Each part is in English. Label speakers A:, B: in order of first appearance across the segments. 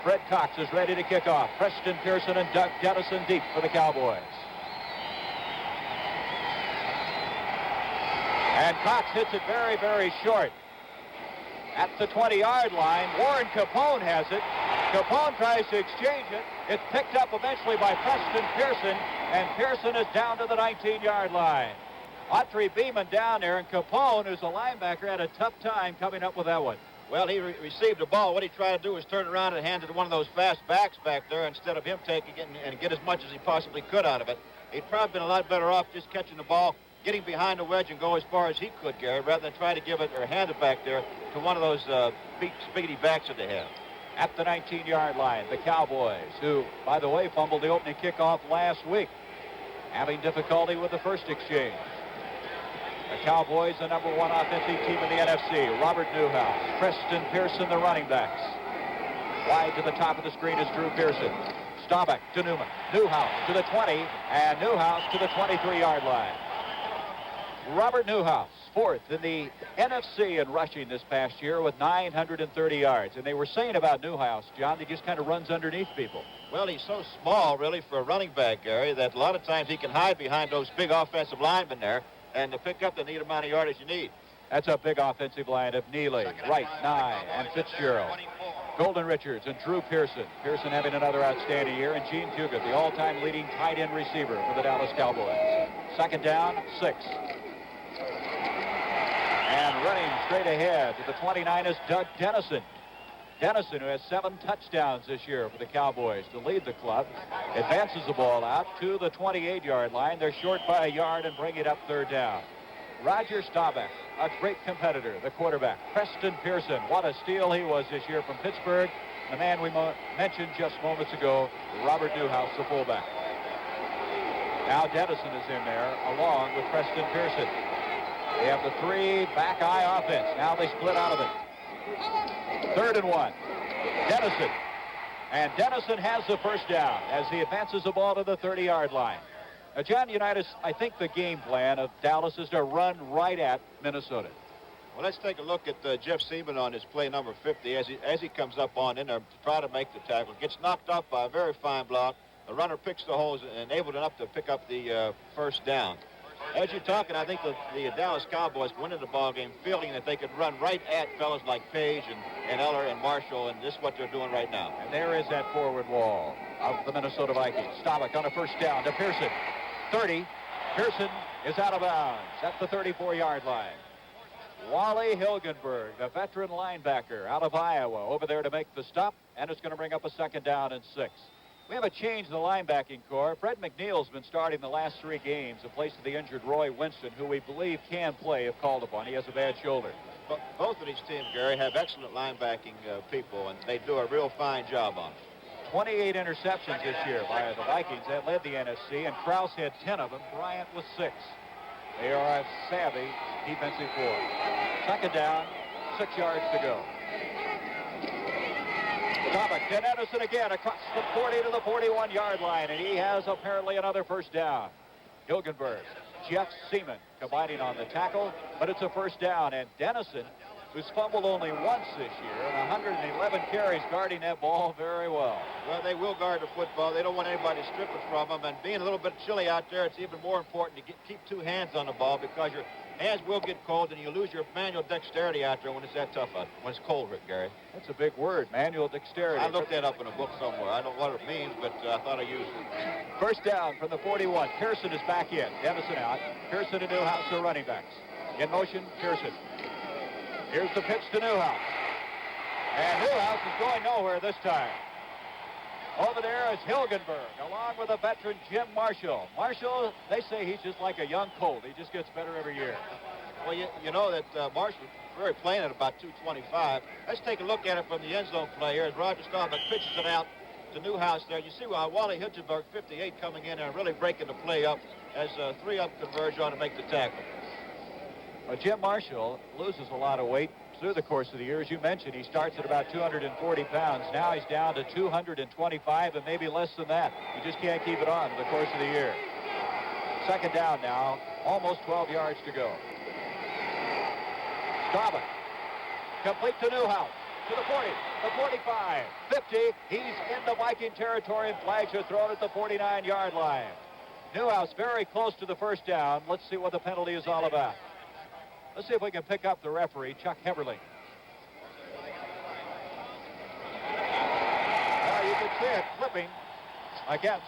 A: Fred Cox is ready to kick off. Preston Pearson and Doug Dennison deep for the Cowboys. And Cox hits it very, very short. At the 20-yard line, Warren Capone has it. Capone tries to exchange it. It's picked up eventually by Preston Pearson, and Pearson is down to the 19-yard line. Autry Beeman down there, and Capone, who's a linebacker, had a tough time coming up with that one.
B: Well, he received the ball. What he tried to do was turn around and hand it to one of those fast backs back there instead of him taking it and get as much as he possibly could out of it. He'd probably been a lot better off just catching the ball, getting behind the wedge and go as far as he could, Gary, rather than try to give it or hand it back there to one of those big, speedy backs that they have.
A: At the 19-yard line, the Cowboys, who, by the way, fumbled the opening kickoff last week, having difficulty with the first exchange. The Cowboys, the number one offensive team in the NFC. Robert Newhouse, Preston Pearson, the running backs. Wide to the top of the screen is Drew Pearson. Staubach to Newman. Newhouse to the 20, and Newhouse to the 23-yard line. Robert Newhouse, fourth in the NFC in rushing this past year with 930 yards. And they were saying about Newhouse, John, he just kind of runs underneath people.
B: Well, he's so small, really, for a running back, Gary, that a lot of times he can hide behind those big offensive linemen there and to pick up the needed amount of yardage you need.
A: That's a big offensive line of Neely, Wright, Nye, and Fitzgerald. Golden Richards and Drew Pearson. Pearson having another outstanding year, and Gene Puget, the all-time leading tight end receiver for the Dallas Cowboys. Second down, 6. And running straight ahead to the 29 is Doug Dennison. Dennison, who has 7 touchdowns this year for the Cowboys to lead the club, advances the ball out to the 28-yard line. They're short by a yard and bring it up third down. Roger Staubach, a great competitor, the quarterback. Preston Pearson, what a steal he was this year from Pittsburgh. The man we mentioned just moments ago, Robert Newhouse, the fullback. Now Dennison is in there along with Preston Pearson. They have the 3 back eye offense. Now they split out of it. 3rd and 1. Dennison. And Dennison has the first down as he advances the ball to the 30-yard line. Now, John Unitas, I think the game plan of Dallas is to run right at Minnesota.
B: Well, let's take a look at Jeff Seaman on his play number 50 as he comes up on in there to try to make the tackle. Gets knocked off by a very fine block. The runner picks the holes and able enough to pick up the first down. As you're talking, I think the Dallas Cowboys went into the ball game feeling that they could run right at fellas like Page and Eller and Marshall, and this is what they're doing right now.
A: And there is that forward wall of the Minnesota Vikings. Staubach on a first down to Pearson. 30. Pearson is out of bounds at the 34-yard line. Wally Hilgenberg, the veteran linebacker out of Iowa, over there to make the stop, and it's going to bring up a second down and 6. We have a change in the linebacking corps. Fred McNeil's been starting the last 3 games in place of the injured Roy Winston, who we believe can play if called upon. He has a bad shoulder.
B: But both of these teams, Gary, have excellent linebacking people, and they do a real fine job on it.
A: 28 interceptions this year by the Vikings. That led the NFC, and Krause had 10 of them. Bryant was 6. They are a savvy defensive corps. Second down, 6 yards to go. Staubach to Edison again across the 40 to the 41-yard line, and he has apparently another first down. Hilgenberg, Jeff Seaman combining on the tackle, but it's a first down, and Dennison, who's fumbled only once this year, and 111 carries, guarding that ball very well.
B: Well, they will guard the football. They don't want anybody to strip it from them, and being a little bit chilly out there, it's even more important to keep 2 hands on the ball because your hands will get cold, and you lose your manual dexterity out there when it's that tough out, when it's cold, Rick Gary.
A: That's a big word, manual dexterity.
B: I looked that up in a book somewhere. I don't know what it means, but I thought I used it.
A: First down from the 41. Pearson is back in. Dennison out. Pearson and Newhouse are running backs. In motion, Pearson. Here's the pitch to Newhouse. And Newhouse is going nowhere this time. Over there is Hilgenberg, along with a veteran Jim Marshall. Marshall, they say he's just like a young colt. He just gets better every year.
B: Well, you know that Marshall is very plain at about 225. Let's take a look at it from the end zone play here as Roger Staubach pitches it out to Newhouse there. You see Wally Hilgenberg, 58, coming in and really breaking the play up as 3-up converge on to make the tackle.
A: Well, Jim Marshall loses a lot of weight through the course of the year. As you mentioned, he starts at about 240 pounds. Now he's down to 225 and maybe less than that. He just can't keep it on in the course of the year. Second down now, almost 12 yards to go. Staubach, complete to Newhouse. to the 40, the 45, 50. He's in the Viking territory, and flags are thrown at the 49-yard line. Newhouse very close to the first down. Let's see what the penalty is all about. Let's see if we can pick up the referee, Chuck Heberling. You can see it flipping against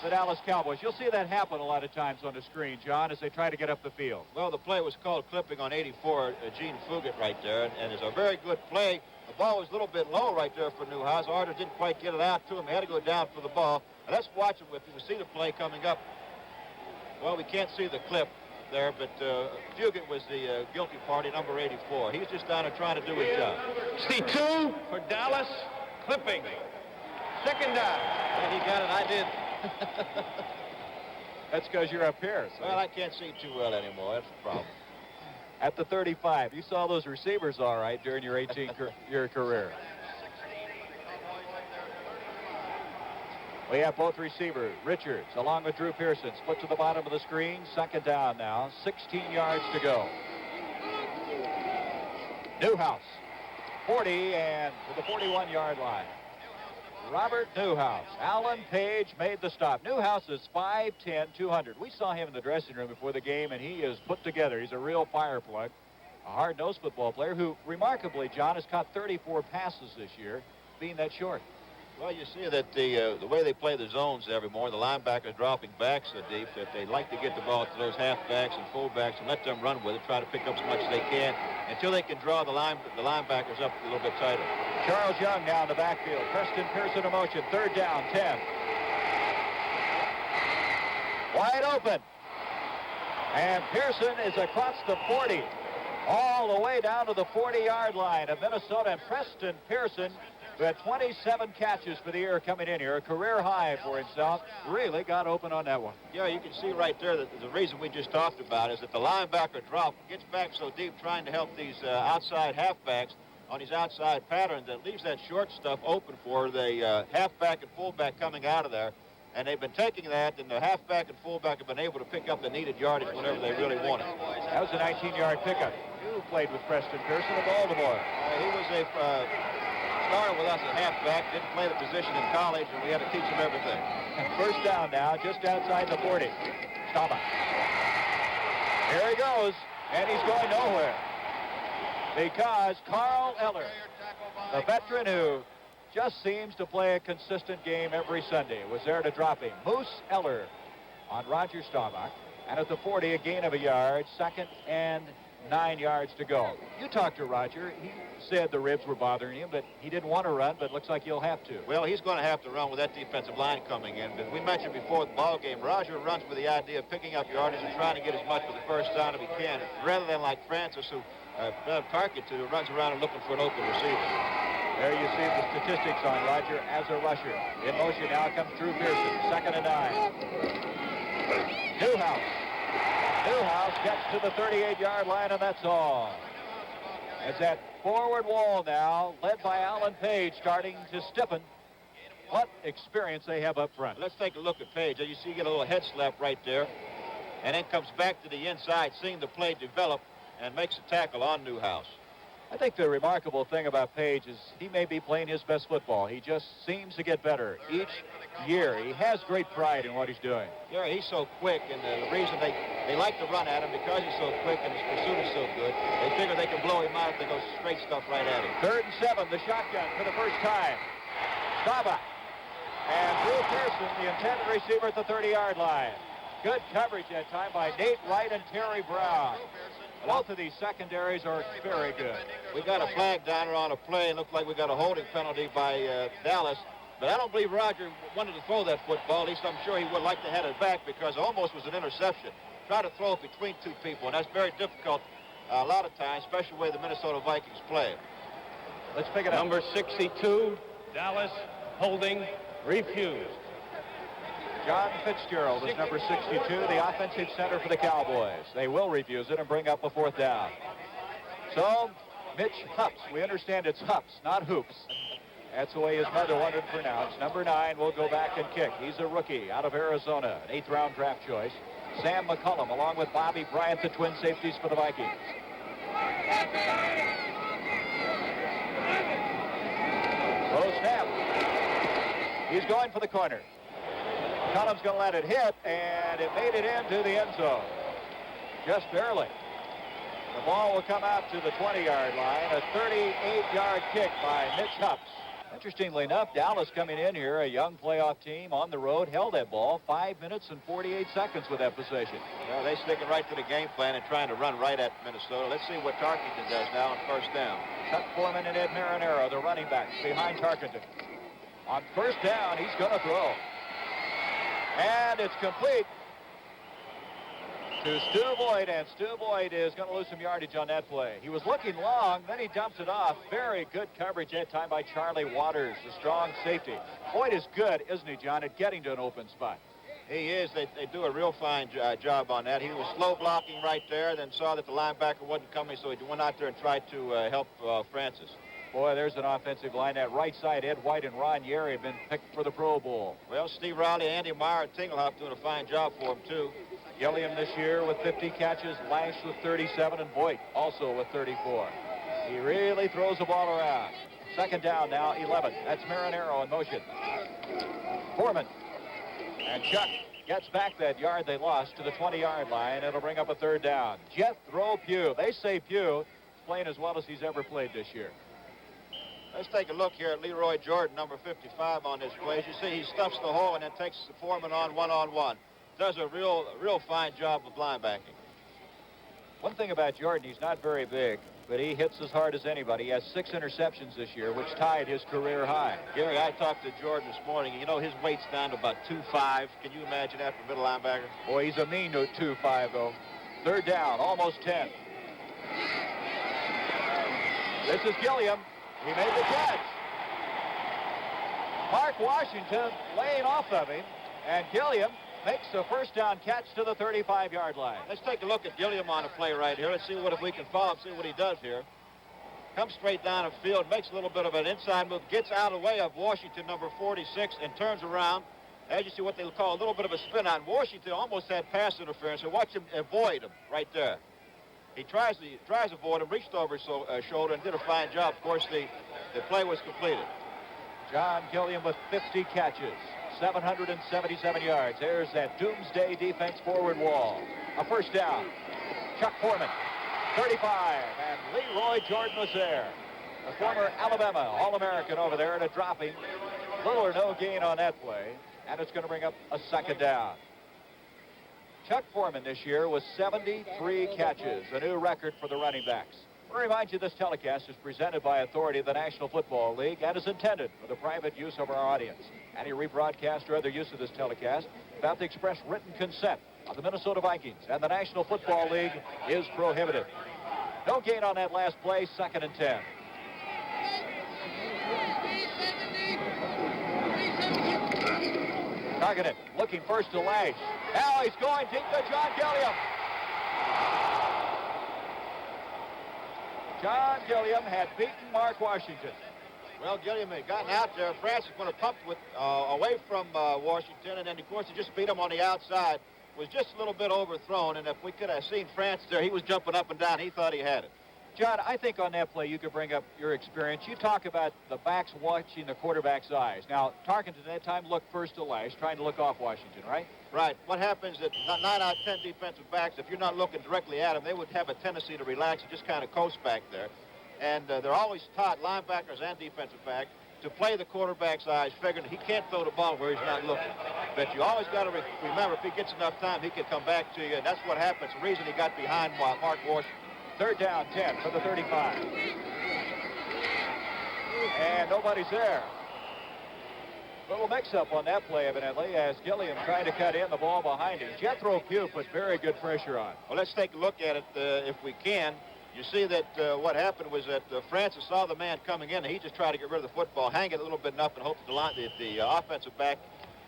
A: the Dallas Cowboys. You'll see that happen a lot of times on the screen, John, as they try to get up the field.
B: Well, the play was called clipping on 84, Gene Fugit right there, and it's a very good play. The ball was a little bit low right there for Newhouse. Arter didn't quite get it out to him. He had to go down for the ball. And let's watch him if we see the play coming up. Well, we can't see the clip there, but Fugit was the guilty party, number 84. He's just down there trying to do his job.
C: 62 for Dallas, clipping. Second down.
B: And he got it. I did.
A: That's because you're up here. So.
B: Well, I can't see too well anymore. That's the problem.
A: At the 35, you saw those receivers all right during your 18-year career. We have both receivers, Richards, along with Drew Pearson, split to the bottom of the screen. Second down now, 16 yards to go. Newhouse, 40 and to the 41-yard line. Robert Newhouse. Alan Page made the stop. Newhouse is 5'10", 200. We saw him in the dressing room before the game, and he is put together. He's a real fire plug, a hard-nosed football player who, remarkably, John, has caught 34 passes this year, being that short.
B: Well, you see that the way they play the zones every morning, the linebackers dropping back so deep that they like to get the ball to those halfbacks and fullbacks and let them run with it, try to pick up as much as they can until they can draw the linebackers up a little bit tighter.
A: Charles Young now in the backfield. Preston Pearson in motion. Third down, 10. Wide open. And Pearson is across the 40, all the way down to the 40-yard line of Minnesota. And Preston Pearson, who had 27 catches for the year coming in here, a career high for himself, really got open on that one.
B: Yeah, you can see right there that the reason we just talked about is that the linebacker drop gets back so deep trying to help these outside halfbacks on his outside pattern that leaves that short stuff open for the halfback and fullback coming out of there. And they've been taking that, and the halfback and fullback have been able to pick up the needed yardage whenever they really want it.
A: That was a 19-yard pickup. You played with Preston Pearson of Baltimore.
B: He was a started with us at halfback, didn't play the position in college, and we had to teach him everything.
A: First down now, just outside the 40. Staubach. Here he goes, and he's going nowhere. Because Carl Eller, the veteran who just seems to play a consistent game every Sunday, was there to drop him. Moose Eller on Roger Staubach. And at the 40, a gain of a yard, second and 9 yards to go. You talked to Roger. He said the ribs were bothering him, but he didn't want to run, but looks like he'll have to.
B: Well, he's going to have to run with that defensive line coming in. But we mentioned before the ball game, Roger runs with the idea of picking up yardage and trying to get as much for the first down as he can, rather than like Francis, who Target to runs around and looking for an open receiver.
A: There you see the statistics on Roger as a rusher. In motion now comes Drew Pearson, second and 9. Newhouse gets to the 38-yard line, and that's all. As that forward wall now, led by Alan Page, starting to stiffen. What experience they have up front.
B: Let's take a look at Page. You see, you get a little head slap right there, and then comes back to the inside, seeing the play develop, and makes a tackle on Newhouse.
A: I think the remarkable thing about Page is he may be playing his best football. He just seems to get better each year. He has great pride in what he's doing.
B: Yeah, he's so quick, and the reason they like to run at him because he's so quick and his pursuit is so good, they figure they can blow him out if they go straight stuff right at him.
A: 3rd and 7, the shotgun for the first time. Staubach. And Drew Pearson, the intended receiver at the 30-yard line. Good coverage that time by Nate Wright and Terry Brown. Both of these secondaries are very good.
B: We got a flag down there on a play, and looked like we got a holding penalty by Dallas. But I don't believe Roger wanted to throw that football. At least I'm sure he would like to head it back because it almost was an interception. Try to throw it between two people, and that's very difficult a lot of times, especially the way the Minnesota Vikings play.
A: Let's pick it up.
C: Number 62, Dallas, holding, refused.
A: John Fitzgerald is number 62, the offensive center for the Cowboys. They will refuse it and bring up a 4th down. So, Mitch Hups. We understand it's Hups, not Hoops. That's the way his mother wanted to pronounce. Number 9 will go back and kick. He's a rookie out of Arizona, an 8th-round draft choice. Sam McCullum, along with Bobby Bryant, the twin safeties for the Vikings. snap. He's going for the corner. McCollum's going to let it hit, and it made it into the end zone. Just barely. The ball will come out to the 20-yard line. A 38-yard kick by Mitch Hups. Interestingly enough, Dallas coming in here, a young playoff team on the road, held that ball 5 minutes and 48 seconds with that possession.
B: Well, they're sticking right to the game plan and trying to run right at Minnesota. Let's see what Tarkenton does now on first down.
A: Chuck Foreman and Ed Marinero, the running backs, behind Tarkenton. On first down, he's going to throw. And it's complete to Stu Boyd, and Stu Boyd is going to lose some yardage on that play. He was looking long, then he dumps it off. Very good coverage that time by Charlie Waters, the strong safety. Boyd is good, isn't he, John, at getting to an open spot?
B: He is. They do a real fine job on that. He was slow blocking right there, then saw that the linebacker wasn't coming, so he went out there and tried to help Francis.
A: Boy, there's an offensive line. That right side, Ed White and Ron Yeri have been picked for the Pro Bowl.
B: Well, Steve Riley, Andy Meyer, and Tingelhoff doing a fine job for him, too.
A: Gilliam this year with 50 catches, Lash with 37, and Boyd also with 34. He really throws the ball around. Second down now, 11. That's Marinero in motion. Foreman. And Chuck gets back that yard they lost to the 20-yard line. It'll bring up a third down. Jethro Pugh. They say Pugh is playing as well as he's ever played this year.
B: Let's take a look here at Leroy Jordan, number 55 on this play. As you see, he stuffs the hole and then takes the Foreman on one-on-one. Does a real fine job of linebacking.
A: One thing about Jordan, he's not very big, but he hits as hard as anybody. He has 6 interceptions this year, which tied his career high.
B: Gary, I talked to Jordan this morning. You know, his weight's down to about 2.5. Can you imagine that for a middle linebacker?
A: Boy, he's a mean 2.5, though. Third down, almost 10. This is Gilliam. He made the catch. Mark Washington laying off of him, and Gilliam makes the first down catch to the 35-yard line.
B: Let's take a look at Gilliam on the play right here. Let's see if we can follow him, see what he does here. Comes straight down the field, makes a little bit of an inside move, gets out of the way of Washington, number 46, and turns around. As you see what they'll call a little bit of a spin on. Washington almost had pass interference, so watch him avoid him right there. He tries to avoid him, reached over his shoulder, and did a fine job. Of course, the play was completed.
A: John Gilliam with 50 catches, 777 yards. There's that doomsday defense forward wall. A first down. Chuck Foreman, 35, and Leroy Jordan was there. The former Alabama All-American over there at a dropping. Little or no gain on that play, and it's going to bring up a second down. Chuck Foreman this year was 73 catches, a new record for the running backs. I remind you this telecast is presented by authority of the National Football League and is intended for the private use of our audience. Any rebroadcast or other use of this telecast without the express written consent of the Minnesota Vikings and the National Football League is prohibited. No gain on that last play, 2nd and 10. Targeted, looking first to Lash. Now he's going deep to John Gilliam. John Gilliam had beaten Mark Washington.
B: Well, Gilliam had gotten out there. Francis went to pump away from Washington, and then, of course, he just beat him on the outside. Was just a little bit overthrown, and if we could have seen Francis there, he was jumping up and down. He thought he had it.
A: John, I think on that play you could bring up your experience. You talk about the backs watching the quarterback's eyes. Now, Tarkenton at that time looked first to Lash, trying to look off Washington, right?
B: Right. What happens is that 9 out of 10 defensive backs, if you're not looking directly at them, they would have a tendency to relax and just kind of coast back there. And they're always taught, linebackers and defensive backs, to play the quarterback's eyes, figuring he can't throw the ball where he's not looking. But you always got to remember, if he gets enough time, he can come back to you, and that's what happens. The reason he got behind Mark Washington.
A: Third down, 10 for the 35. And nobody's there. Little mix-up on that play, evidently, as Gilliam trying to cut in the ball behind him. Jethro Pugh put very good pressure on.
B: Well, let's take a look at it if we can. You see that what happened was that Francis saw the man coming in, and he just tried to get rid of the football, hang it a little bit enough, and hope that the offensive back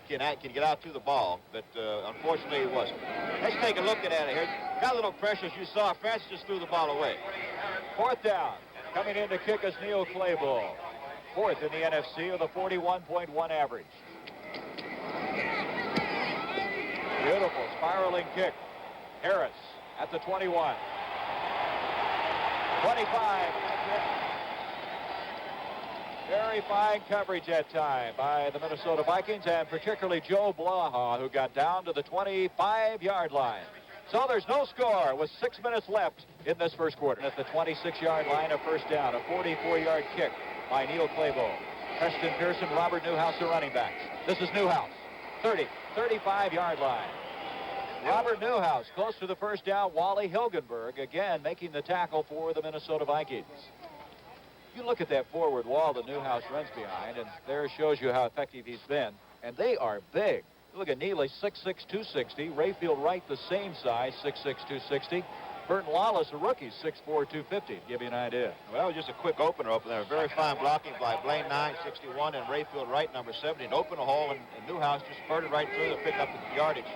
B: can get out to the ball, but unfortunately he wasn't. Let's take a look at it here. Got a little pressure, as you saw. Francis just threw the ball away.
A: Fourth down. Coming in to kick is Neil Claypool. Fourth in the NFC with a 41.1 average. Beautiful spiraling kick. Harris at the 21. 25. Very fine coverage that time by the Minnesota Vikings, and particularly Joe Blaha, who got down to the 25-yard line. So there's no score with 6 minutes left in this first quarter. At the 26-yard line, a first down, a 44-yard kick by Neil Claiborne. Preston Pearson, Robert Newhouse, the running backs. This is Newhouse, 30, 35-yard line. Robert Newhouse close to the first down. Wally Hilgenberg again making the tackle for the Minnesota Vikings. You look at that forward wall that Newhouse runs behind, and there shows you how effective he's been. And they are big. Look at Neely, 6'6", 260. Rayfield Wright, the same size, 6'6", 260. Burton Lawless, a rookie, 6'4", 250. Give you an idea.
B: Well, just a quick opener there. Very fine blocking by Blaine 9, 61, and Rayfield Wright, number 70. It opened a hole, and Newhouse just spurted right through to pick up the yardage.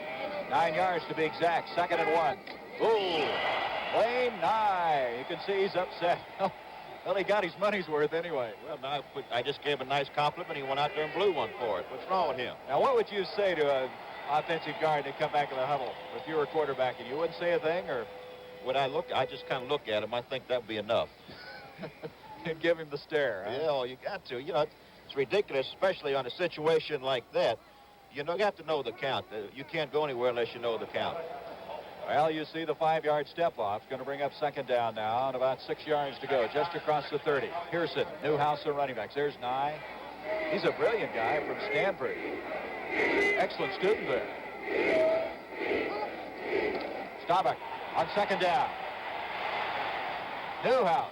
A: 9 yards to be exact. 2nd and 1. Ooh, Blaine 9. You can see he's upset. Well, he got his money's worth anyway.
B: Well, now I just gave a nice compliment. He went out there and blew one for it. What's wrong with him?
A: Now, what would you say to an offensive guard to come back in the huddle if you were quarterbacking? You wouldn't say a thing, or?
B: Would I look? I just kind of look at him. I think that would be enough.
A: And give him the stare, huh?
B: Yeah, well, you got to. You know, it's ridiculous, especially on a situation like that. You have to know the count. You can't go anywhere unless you know the count.
A: Well, you see the 5-yard step off. Going to bring up 2nd down now, and about 6 yards to go, just across the 30. Pearson, Newhouse, the running backs. There's Nye. He's a brilliant guy from Stanford. Excellent student there. Staubach on 2nd down. Newhouse.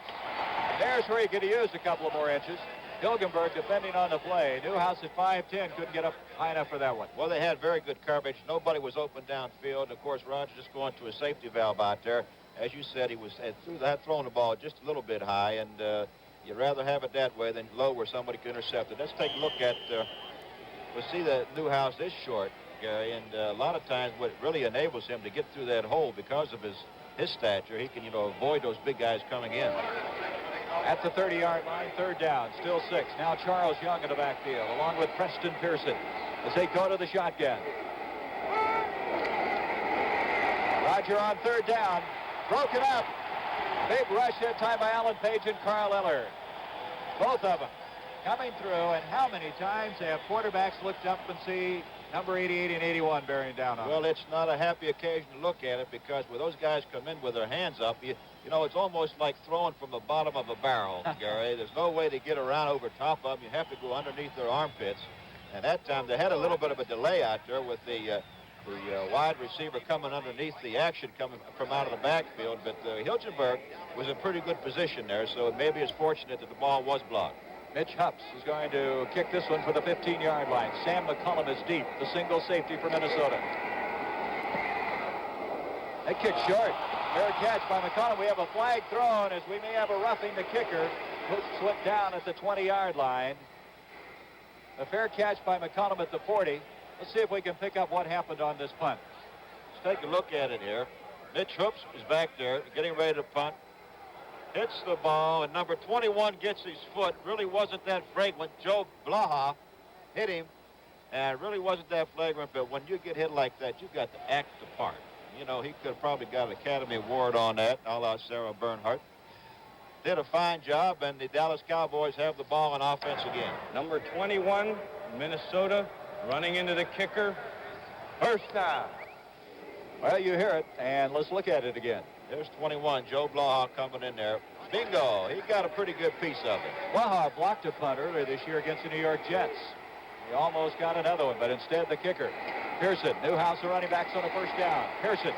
A: There's where he could have used a couple of more inches. Hilgenberg defending on the play. Newhouse at 5'10", couldn't get up high enough for that one.
B: Well, they had very good coverage. Nobody was open downfield. Of course, Rogers just going to a safety valve out there. As you said, he had thrown the ball just a little bit high, and you'd rather have it that way than low where somebody could intercept it. Let's take a look at, we'll see that Newhouse is short, Gary, and a lot of times what really enables him to get through that hole because of his stature, he can, avoid those big guys coming in.
A: At the 30-yard line, 3rd down, still 6. Now Charles Young in the backfield, along with Preston Pearson, as they go to the shotgun. Roger on 3rd down, broken up. Big rush that time by Alan Page and Carl Eller. Both of them coming through, and how many times have quarterbacks looked up and see number 88 and 81 bearing down on them?
B: Well, it's not a happy occasion to look at it, because when those guys come in with their hands up, it's almost like throwing from the bottom of a barrel, Gary. There's no way to get around over top of them. You have to go underneath their armpits. And that time they had a little bit of a delay out there with the wide receiver coming underneath the action coming from out of the backfield. But Hilgenberg was in pretty good position there, so maybe it's fortunate that the ball was blocked.
A: Mitch Hups is going to kick this one for the 15-yard line. Sam McCullum is deep, the single safety for Minnesota. They kick short. Fair catch by McCullum. We have a flag thrown as we may have a roughing the kicker, who slipped down at the 20-yard line. A fair catch by McCullum at the 40. Let's see if we can pick up what happened on this punt.
B: Let's take a look at it here. Mitch Hups is back there getting ready to punt. Hits the ball, and number 21 gets his foot. Really wasn't that flagrant. Joe Blaha hit him, and it really wasn't that flagrant, but when you get hit like that, you've got to act the part. He could have probably got an Academy Award on that, a la Sarah Bernhardt. Did a fine job, and the Dallas Cowboys have the ball on offense again.
C: Number 21, Minnesota, running into the kicker. First down.
A: Well, you hear it, and let's look at it again.
B: There's 21, Joe Blaha coming in there. Bingo, he got a pretty good piece of it.
A: Blaha blocked a punt earlier this year against the New York Jets. He almost got another one, but instead the kicker. Pearson, Newhouse, the running backs on the first down. Pearson.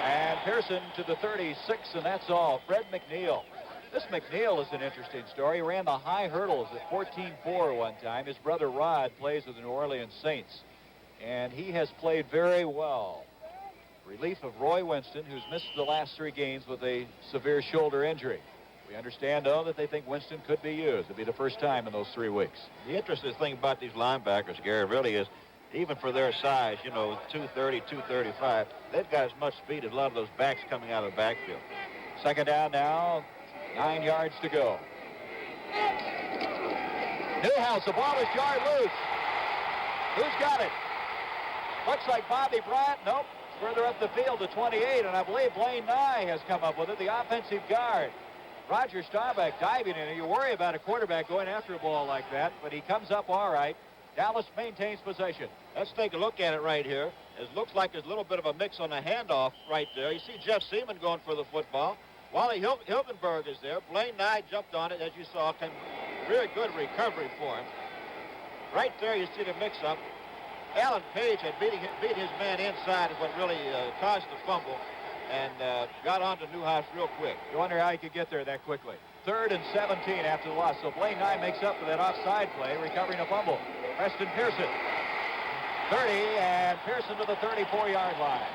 A: And Pearson to the 36, and that's all. Fred McNeil. This McNeil is an interesting story. He ran the high hurdles at 14.4 one time. His brother Rod plays with the New Orleans Saints, and he has played very well. Relief of Roy Winston, who's missed the last 3 games with a severe shoulder injury. We understand, though, that they think Winston could be used. It'll be the first time in those 3 weeks.
B: The interesting thing about these linebackers, Gary, really is, even for their size, 230, 235, they've got as much speed as a lot of those backs coming out of the backfield.
A: 2nd down now, 9 yards to go. Newhouse, the ball is jarred loose. Who's got it? Looks like Bobby Bryant. Nope. Further up the field to 28, and I believe Blaine Nye has come up with it, the offensive guard. Roger Staubach diving in. You worry about a quarterback going after a ball like that, but he comes up all right. Dallas maintains possession.
B: Let's take a look at it right here. It looks like there's a little bit of a mix on the handoff right there. You see Jeff Seaman going for the football. Wally Hilgenberg is there. Blaine Nye jumped on it, as you saw. Very good recovery for him. Right there, you see the mix-up. Alan Page had beat his man inside is what really caused the fumble, and got on to Newhouse real quick.
A: You wonder how he could get there that quickly. 3rd and 17 after the loss. So Blaine Nye makes up for that offside play, recovering a fumble. Preston Pearson. 30, and Pearson to the 34-yard line.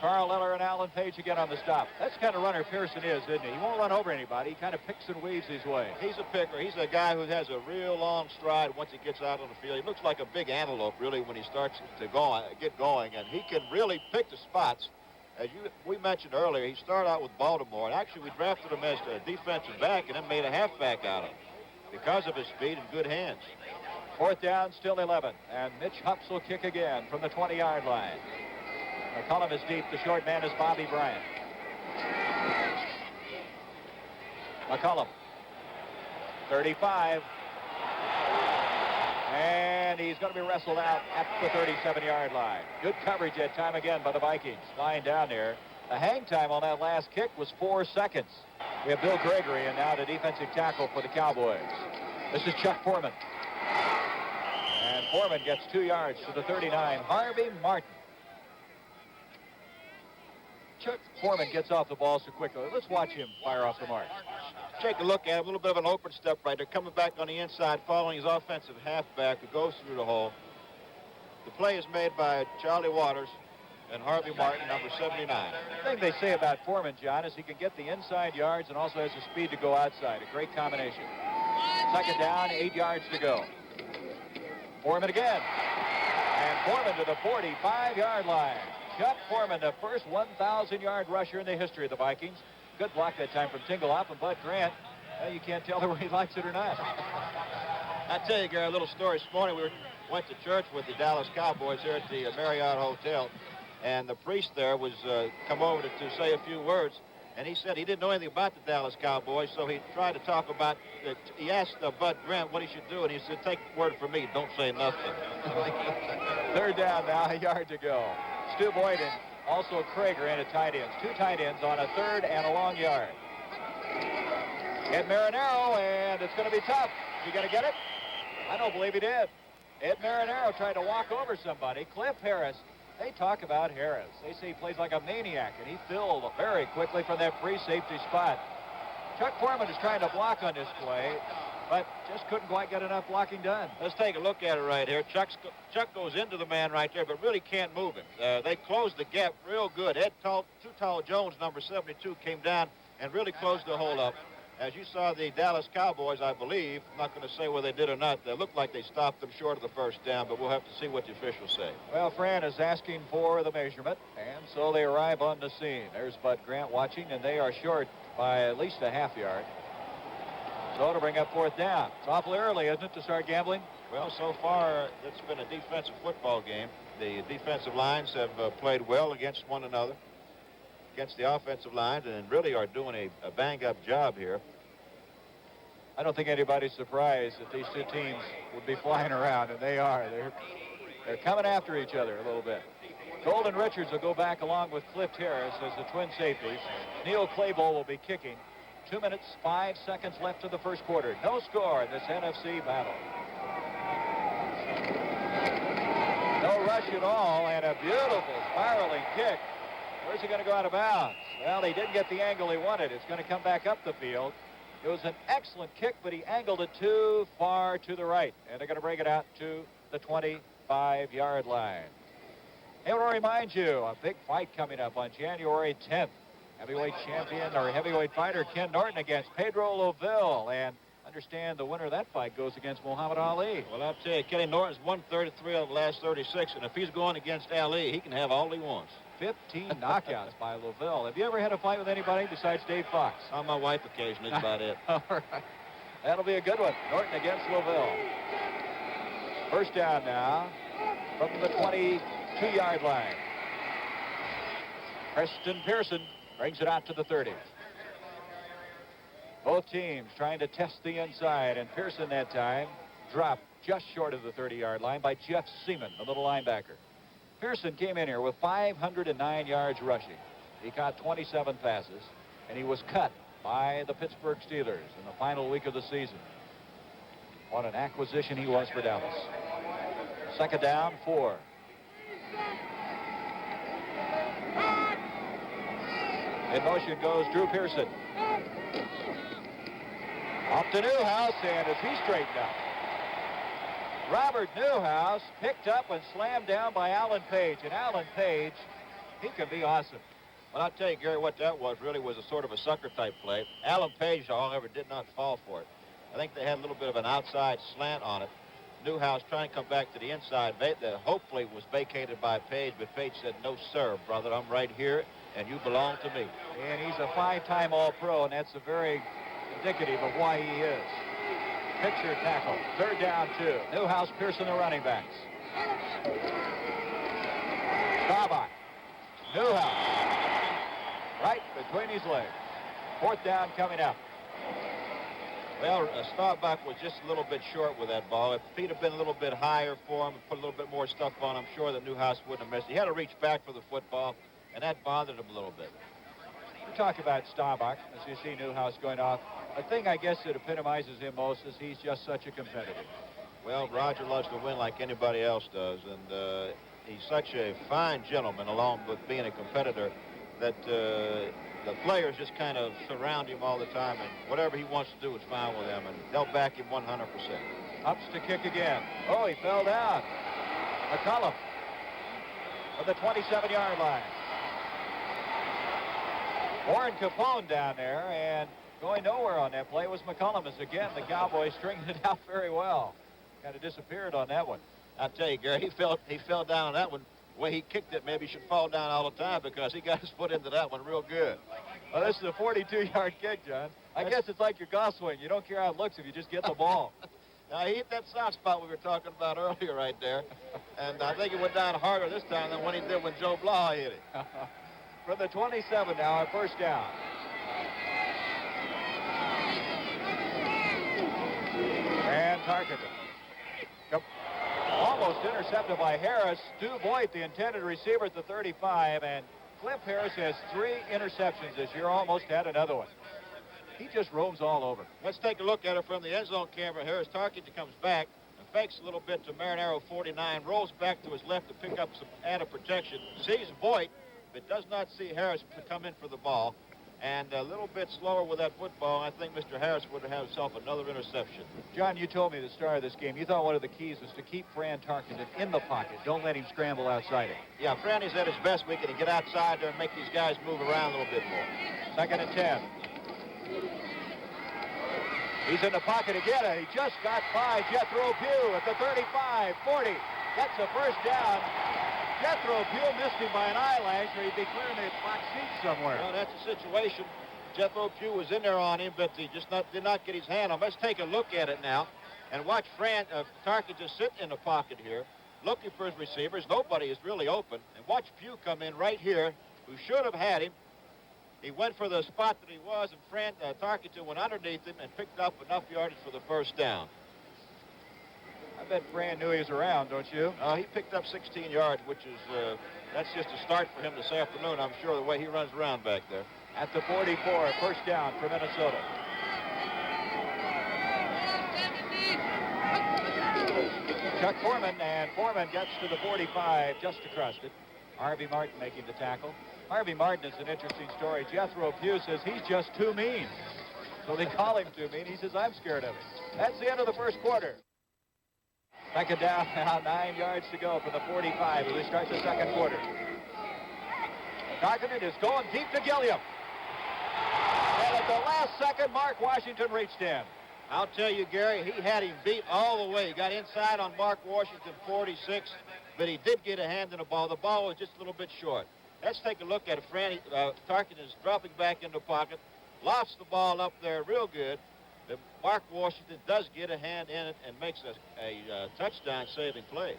A: Carl Eller and Alan Page again on the stop. That's the kind of runner Pearson is, isn't he? He won't run over anybody. He kind of picks and weaves his way.
B: He's a picker. He's a guy who has a real long stride once he gets out on the field. He looks like a big antelope, really, when he starts to get going, and he can really pick the spots. As we mentioned earlier, he started out with Baltimore, and actually we drafted him as a defensive back and then made a halfback out of him because of his speed and good hands.
A: 4th down, still 11, and Mitch Hupps will kick again from the 20-yard line. McCullum is deep. The short man is Bobby Bryant. McCullum, 35. And he's going to be wrestled out at the 37-yard line. Good coverage that time again by the Vikings. Flying down there. The hang time on that last kick was 4 seconds. We have Bill Gregory, and now the defensive tackle for the Cowboys. This is Chuck Foreman. And Foreman gets 2 yards to the 39. Harvey Martin. Chuck Foreman gets off the ball so quickly. Let's watch him fire off the mark.
B: Take a look at him. A little bit of an open step right there. Coming back on the inside, following his offensive halfback who goes through the hole. The play is made by Charlie Waters and Harvey Martin, number 79.
A: The thing they say about Foreman, John, is he can get the inside yards and also has the speed to go outside. A great combination. 2nd down, 8 yards to go. Foreman again. And Foreman to the 45-yard line. Chuck Foreman, the first 1,000-yard rusher in the history of the Vikings. Good block that time from Tingelhoff, and Bud Grant, well, you can't tell whether he likes it or not.
B: I tell you, Gary, a little story. This morning we went to church with the Dallas Cowboys here at the Marriott Hotel, and the priest there was come over to say a few words, and he said he didn't know anything about the Dallas Cowboys, so he tried to talk about it. He asked Bud Grant what he should do, and he said, take word from me, don't say nothing.
A: 3rd down now, a yard to go. Stu Boyd and also Krager in at tight ends. 2 tight ends on a 3rd and a long yard. Ed Marinaro, and it's going to be tough. Is he going to get it? I don't believe he did. Ed Marinaro tried to walk over somebody. Cliff Harris. They talk about Harris. They say he plays like a maniac, and he filled very quickly from that free safety spot. Chuck Foreman is trying to block on this play, but just couldn't quite get enough blocking done.
B: Let's take a look at it right here. Chuck goes into the man right there, but really can't move him. They closed the gap real good. Too Tall Jones, number 72, came down and really closed the hole up. As you saw, the Dallas Cowboys, I believe, I'm not going to say whether they did or not, they looked like they stopped them short of the 1st down, but we'll have to see what the officials say.
A: Well, Fran is asking for the measurement, and so they arrive on the scene. There's Bud Grant watching, and they are short by at least a half yard. So to bring up 4th down. It's awfully early, isn't it, to start gambling?
B: Well, so far, it's been a defensive football game. The defensive lines have played well against one another, against the offensive lines, and really are doing a bang-up job here.
A: I don't think anybody's surprised that these 2 teams would be flying around, and they are. They're coming after each other a little bit. Golden Richards will go back along with Cliff Harris as the twin safeties. Neil Claybowl will be kicking. 2 minutes, 5 seconds left of the 1st quarter. No score in this NFC battle. No rush at all, and a beautiful spiraling kick. Where's he going to go out of bounds? Well, he didn't get the angle he wanted. It's going to come back up the field. It was an excellent kick, but he angled it too far to the right, and they're going to bring it out to the 25-yard line. I want to remind you, a big fight coming up on January 10th. Heavyweight champion or heavyweight fighter Ken Norton against Pedro Loville, and understand the winner of that fight goes against Muhammad Ali.
B: Well, I'll tell you, Kenny Norton's won 33 of the last 36, and if he's going against Ali, he can have all he wants.
A: 15 knockouts by Loville. Have you ever had a fight with anybody besides Dave Fox?
B: On my wife occasionally, that's about it.
A: All right. That'll be a good one. Norton against Loville. 1st down now from the 22-yard line. Preston Pearson brings it out to the 30. Both teams trying to test the inside, and Pearson that time dropped just short of the 30-yard line by Jeff Seaman, the little linebacker. Pearson came in here with 509 yards rushing. He caught 27 passes, and he was cut by the Pittsburgh Steelers in the final week of the season. What an acquisition he was for Dallas. Second down, 4. In motion goes Drew Pearson. Off to Newhouse, and as he straightened out, Robert Newhouse picked up and slammed down by Alan Page. And Alan Page, he can be awesome.
B: Well, I'll tell you, Gary, what that was really was a sort of a sucker-type play. Alan Page, however, did not fall for it. I think they had a little bit of an outside slant on it. Newhouse trying to come back to the inside. That hopefully was vacated by Page, but Page said, "No, sir, brother, I'm right here, and you belong to me."
A: And he's a 5-time All-Pro, and that's a very indicative of why he is. Picture tackle. Third down, 2. Newhouse, Pearson, the running backs. Staubach. Newhouse. Right between his legs. Fourth down coming up.
B: Well, Staubach was just a little bit short with that ball. If feet had been a little bit higher for him and put a little bit more stuff on, I'm sure that Newhouse wouldn't have missed. He had to reach back for the football, and that bothered him a little bit.
A: We talk about Staubach as you see Newhouse going off. The thing I guess that epitomizes him most is he's just such a competitor.
B: Well, Roger loves to win like anybody else does, and he's such a fine gentleman along with being a competitor that the players just kind of surround him all the time, and whatever he wants to do is fine with them, and they'll back him 100%.
A: Ups to kick again. Oh, he fell down. McCollum from the 27-yard line. Warren Capone down there, and going nowhere on that play was McCollum, as again the Cowboys stringed it out very well. Kind of disappeared on that one.
B: I'll tell you, Gary, he fell down on that one. The way he kicked it, maybe he should fall down all the time because he got his foot into that one real good.
A: Well, this is a 42-yard kick, John. I guess it's like your golf swing. You don't care how it looks if you just get the ball.
B: Now, he hit that soft spot we were talking about earlier right there, and I think it went down harder this time than when he did when Joe Blah hit it.
A: From the 27 now, a first down. And Tarkenton. Almost intercepted by Harris. Stu Voigt, the intended receiver at the 35, and Cliff Harris has 3 interceptions this year, almost had another one. He just roams all over.
B: Let's take a look at it from the end zone camera here as Tarkenton comes back and fakes a little bit to Marinero 49, rolls back to his left to pick up some added protection, sees Voigt, but does not see Harris to come in for the ball. And a little bit slower with that football, I think Mr. Harris would have himself another interception.
A: John, you told me at the start of this game, you thought one of the keys was to keep Fran Tarkenton in the pocket. Don't let him scramble outside it.
B: Yeah, Franny's at his best. We can get outside there and make these guys move around a little bit more.
A: Second and 10. He's in the pocket again, and he just got by Jethro Pugh at the 35, 40. Gets a first down. Jethro Pugh missed him by an eyelash, or he'd be clearing the box seat somewhere.
B: Well, that's the situation. Jethro Pugh was in there on him, but he just did not get his hand on him. Let's take a look at it now and watch Tarkenton just sit in the pocket here, looking for his receivers. Nobody is really open. And watch Pugh come in right here, who should have had him. He went for the spot that he was, and Tarkenton went underneath him and picked up enough yardage for the first down.
A: I bet Fran knew he was around, don't you?
B: He picked up 16 yards, which is, that's just a start for him this afternoon, I'm sure, the way he runs around back there.
A: At the 44, first down for Minnesota. Chuck Foreman, and Foreman gets to the 45, just across it. Harvey Martin making the tackle. Harvey Martin is an interesting story. Jethro Pugh says he's just too mean. So they call him too mean. He says, I'm scared of him. That's the end of the first quarter. Second down now, 9 yards to go from the 45 as we start the second quarter. Tarkenton is going deep to Gilliam. And at the last second, Mark Washington reached in.
B: I'll tell you, Gary, he had him beat all the way. He got inside on Mark Washington, 46, but he did get a hand in the ball. The ball was just a little bit short. Let's take a look at it. Tarkenton is dropping back in the pocket, lofts the ball up there real good. Mark Washington does get a hand in it and makes a touchdown-saving play.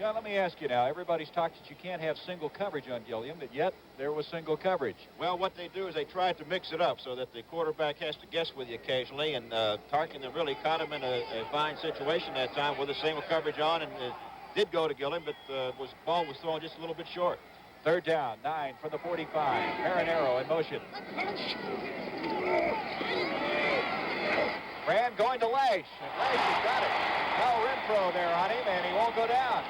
A: John, let me ask you now. Everybody's talked that you can't have single coverage on Gilliam, but yet there was single coverage.
B: Well, what they do is they try to mix it up so that the quarterback has to guess with you occasionally, and Tarkenton really caught him in a fine situation that time with a single coverage on, and it did go to Gilliam, but the ball was thrown just a little bit short.
A: Third down, 9 from the 45. Marinero in motion. Brand going to Lash, and Lash has got it. Cal Renfro there on him, and he won't go down.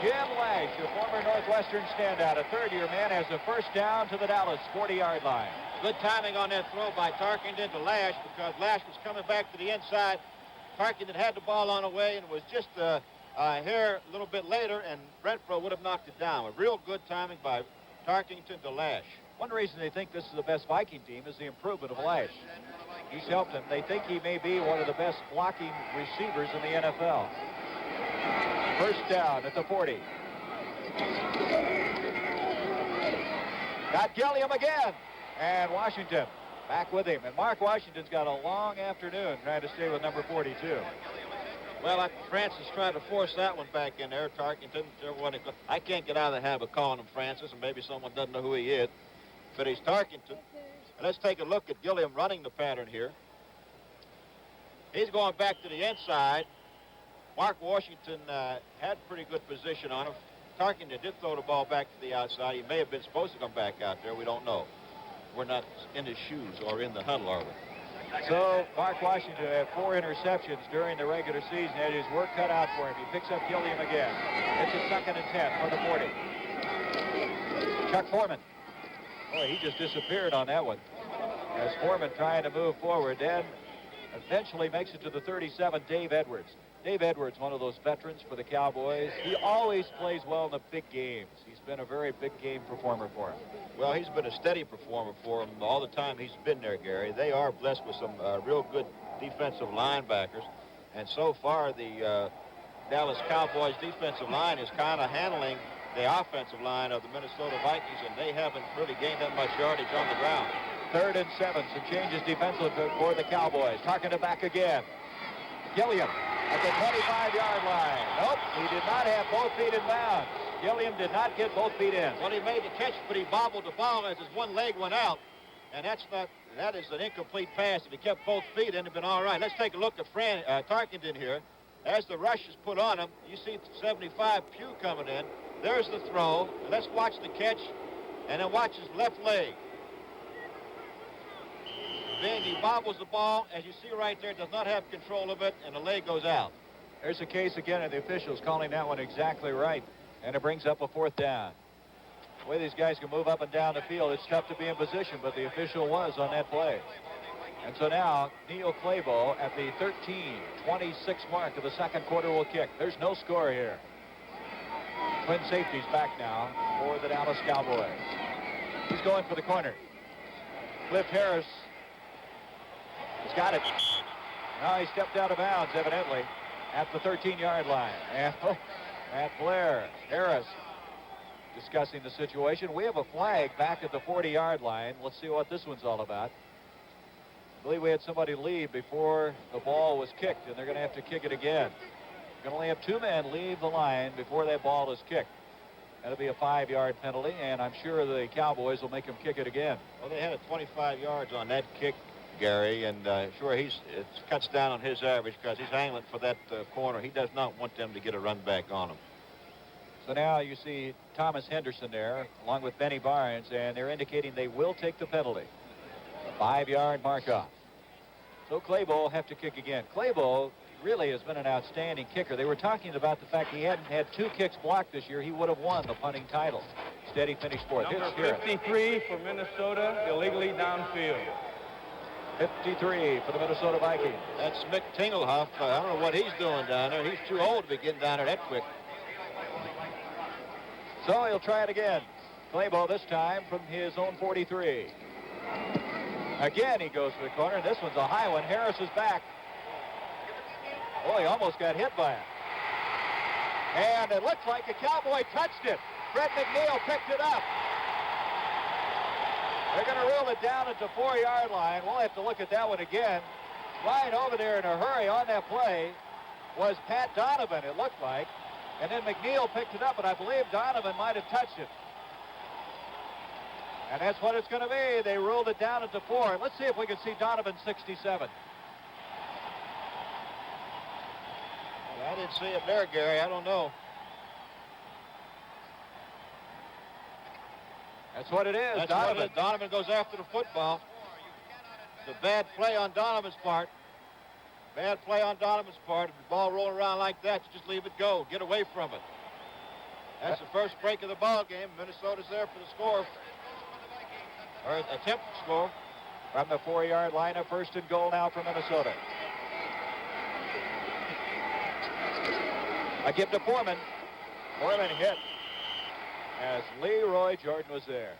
A: Jim Lash, your former Northwestern standout, a third-year man, has a first down to the Dallas 40-yard line.
B: Good timing on that throw by Tarkenton to Lash, because Lash was coming back to the inside. Tarkenton had the ball on the way and was just a hair a little bit later, and Renfro would have knocked it down. A real good timing by Tarkenton to Lash.
A: One reason they think this is the best Viking team is the improvement of Lash. He's helped them. They think he may be one of the best blocking receivers in the NFL. First down at the 40. Got Gilliam again. And Washington back with him. And Mark Washington's got a long afternoon trying to stay with number 42.
B: Well, Francis tried to force that one back in there. Tarkenton, I can't get out of the habit of calling him Francis, and maybe someone doesn't know who he is. But he's Tarkenton. And let's take a look at Gilliam running the pattern here. He's going back to the inside. Mark Washington had pretty good position on him. Tarkenton did throw the ball back to the outside. He may have been supposed to come back out there. We don't know. We're not in his shoes or in the huddle, are we?
A: So Mark Washington had 4 interceptions during the regular season. Had his work cut out for him. He picks up Gilliam again. It's a 2nd and 10 for the 40. Chuck Foreman. Boy, he just disappeared on that one. As Foreman trying to move forward, then eventually makes it to the 37, Dave Edwards. Dave Edwards, one of those veterans for the Cowboys. He always plays well in the big games. He's been a very big game performer for him.
B: Well, he's been a steady performer for him all the time he's been there, Gary. They are blessed with some real good defensive linebackers. And so far, the Dallas Cowboys defensive line is kind of handling the offensive line of the Minnesota Vikings, and they haven't really gained that much yardage on the ground.
A: 3rd and 7, some changes defensively for the Cowboys. Tarkenton back again. Gilliam at the 25-yard line. Nope, he did not have both feet in bounds. Gilliam did not get both feet in.
B: Well, he made the catch, but he bobbled the ball as his one leg went out. And that is an incomplete pass. If he kept both feet in, it'd have been all right. Let's take a look at Tarkenton here. As the rush is put on him, you see 75 Pugh coming in. There's the throw. Let's watch the catch, and then watch his left leg. Then he bobbles the ball, as you see right there, does not have control of it, and the leg goes out.
A: There's a case again of the officials calling that one exactly right, and it brings up a 4th down. The way these guys can move up and down the field, it's tough to be in position, but the official was on that play. And so now, Neil Claybo at the 13:26 mark of the 2nd quarter will kick. There's no score here. Twin safety's back now for the Dallas Cowboys. He's going for the corner. Cliff Harris has got it. Now he stepped out of bounds, evidently, at the 13-yard line. And Matt Blair, Harris discussing the situation. We have a flag back at the 40-yard line. Let's see what this one's all about. I believe we had somebody leave before the ball was kicked, and they're going to have to kick it again. You can only have 2 men leave the line before that ball is kicked. That'll be a 5-yard penalty, and I'm sure the Cowboys will make him kick it again.
B: Well, they had a 25 yards on that kick, Gary, and sure, it cuts down on his average because he's angling for that corner. He does not want them to get a run back on him.
A: So now you see Thomas Henderson there, along with Benny Barnes, and they're indicating they will take the penalty. A 5-yard mark off. So Claybo will have to kick again. Claybo really has been an outstanding kicker. They were talking about the fact he hadn't had 2 kicks blocked this year. He would have won the punting title. Instead, he finished 4th.
C: Number 53 for Minnesota, illegally downfield.
A: 53 for the Minnesota Vikings.
B: That's Mick Tingelhoff. I don't know what he's doing down there. He's too old to be getting down there that quick.
A: So he'll try it again. Claybo this time from his own 43. Again, he goes for the corner. This one's a high one. Harris is back. Oh, he almost got hit by it. And it looks like a Cowboy touched it. Fred McNeil picked it up. They're going to rule it down at the 4-yard line. We'll have to look at that one again. Right over there in a hurry on that play was Pat Donovan, it looked like. And then McNeil picked it up, but I believe Donovan might have touched it. And that's what it's going to be. They ruled it down at the 4. Let's see if we can see Donovan 67.
B: Well, I didn't see it there, Gary. I don't know.
A: That's what it is.
B: That's
A: Donovan.
B: what it is. Donovan goes after the football. It's a bad play on Donovan's part. Bad play on Donovan's part. If the ball rolling around like that, you just leave it go. Get away from it. That's the first break of the ball game. Minnesota's there for the score. Or attempt to score.
A: From the 4-yard line, a 1st and goal now for Minnesota. A give to Foreman. Foreman hit as Leroy Jordan was there.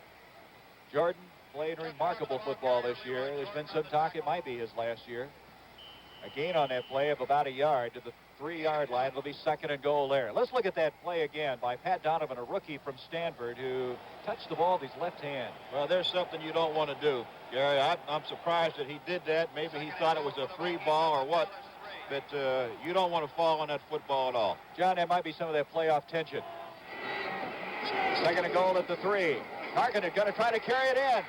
A: Jordan played remarkable football this year. There's been some talk it might be his last year. A gain on that play of about a yard to the 3-yard line. It'll be 2nd and goal there. Let's look at that play again by Pat Donovan, a rookie from Stanford who touched the ball with his left hand.
B: Well, there's something you don't want to do, Gary. I'm surprised that he did that. Maybe he thought it was a free ball or what. But you don't want to fall on that football at all.
A: John, that might be some of that playoff tension. 2nd and goal at the 3. Tarkenton going to try to carry it in.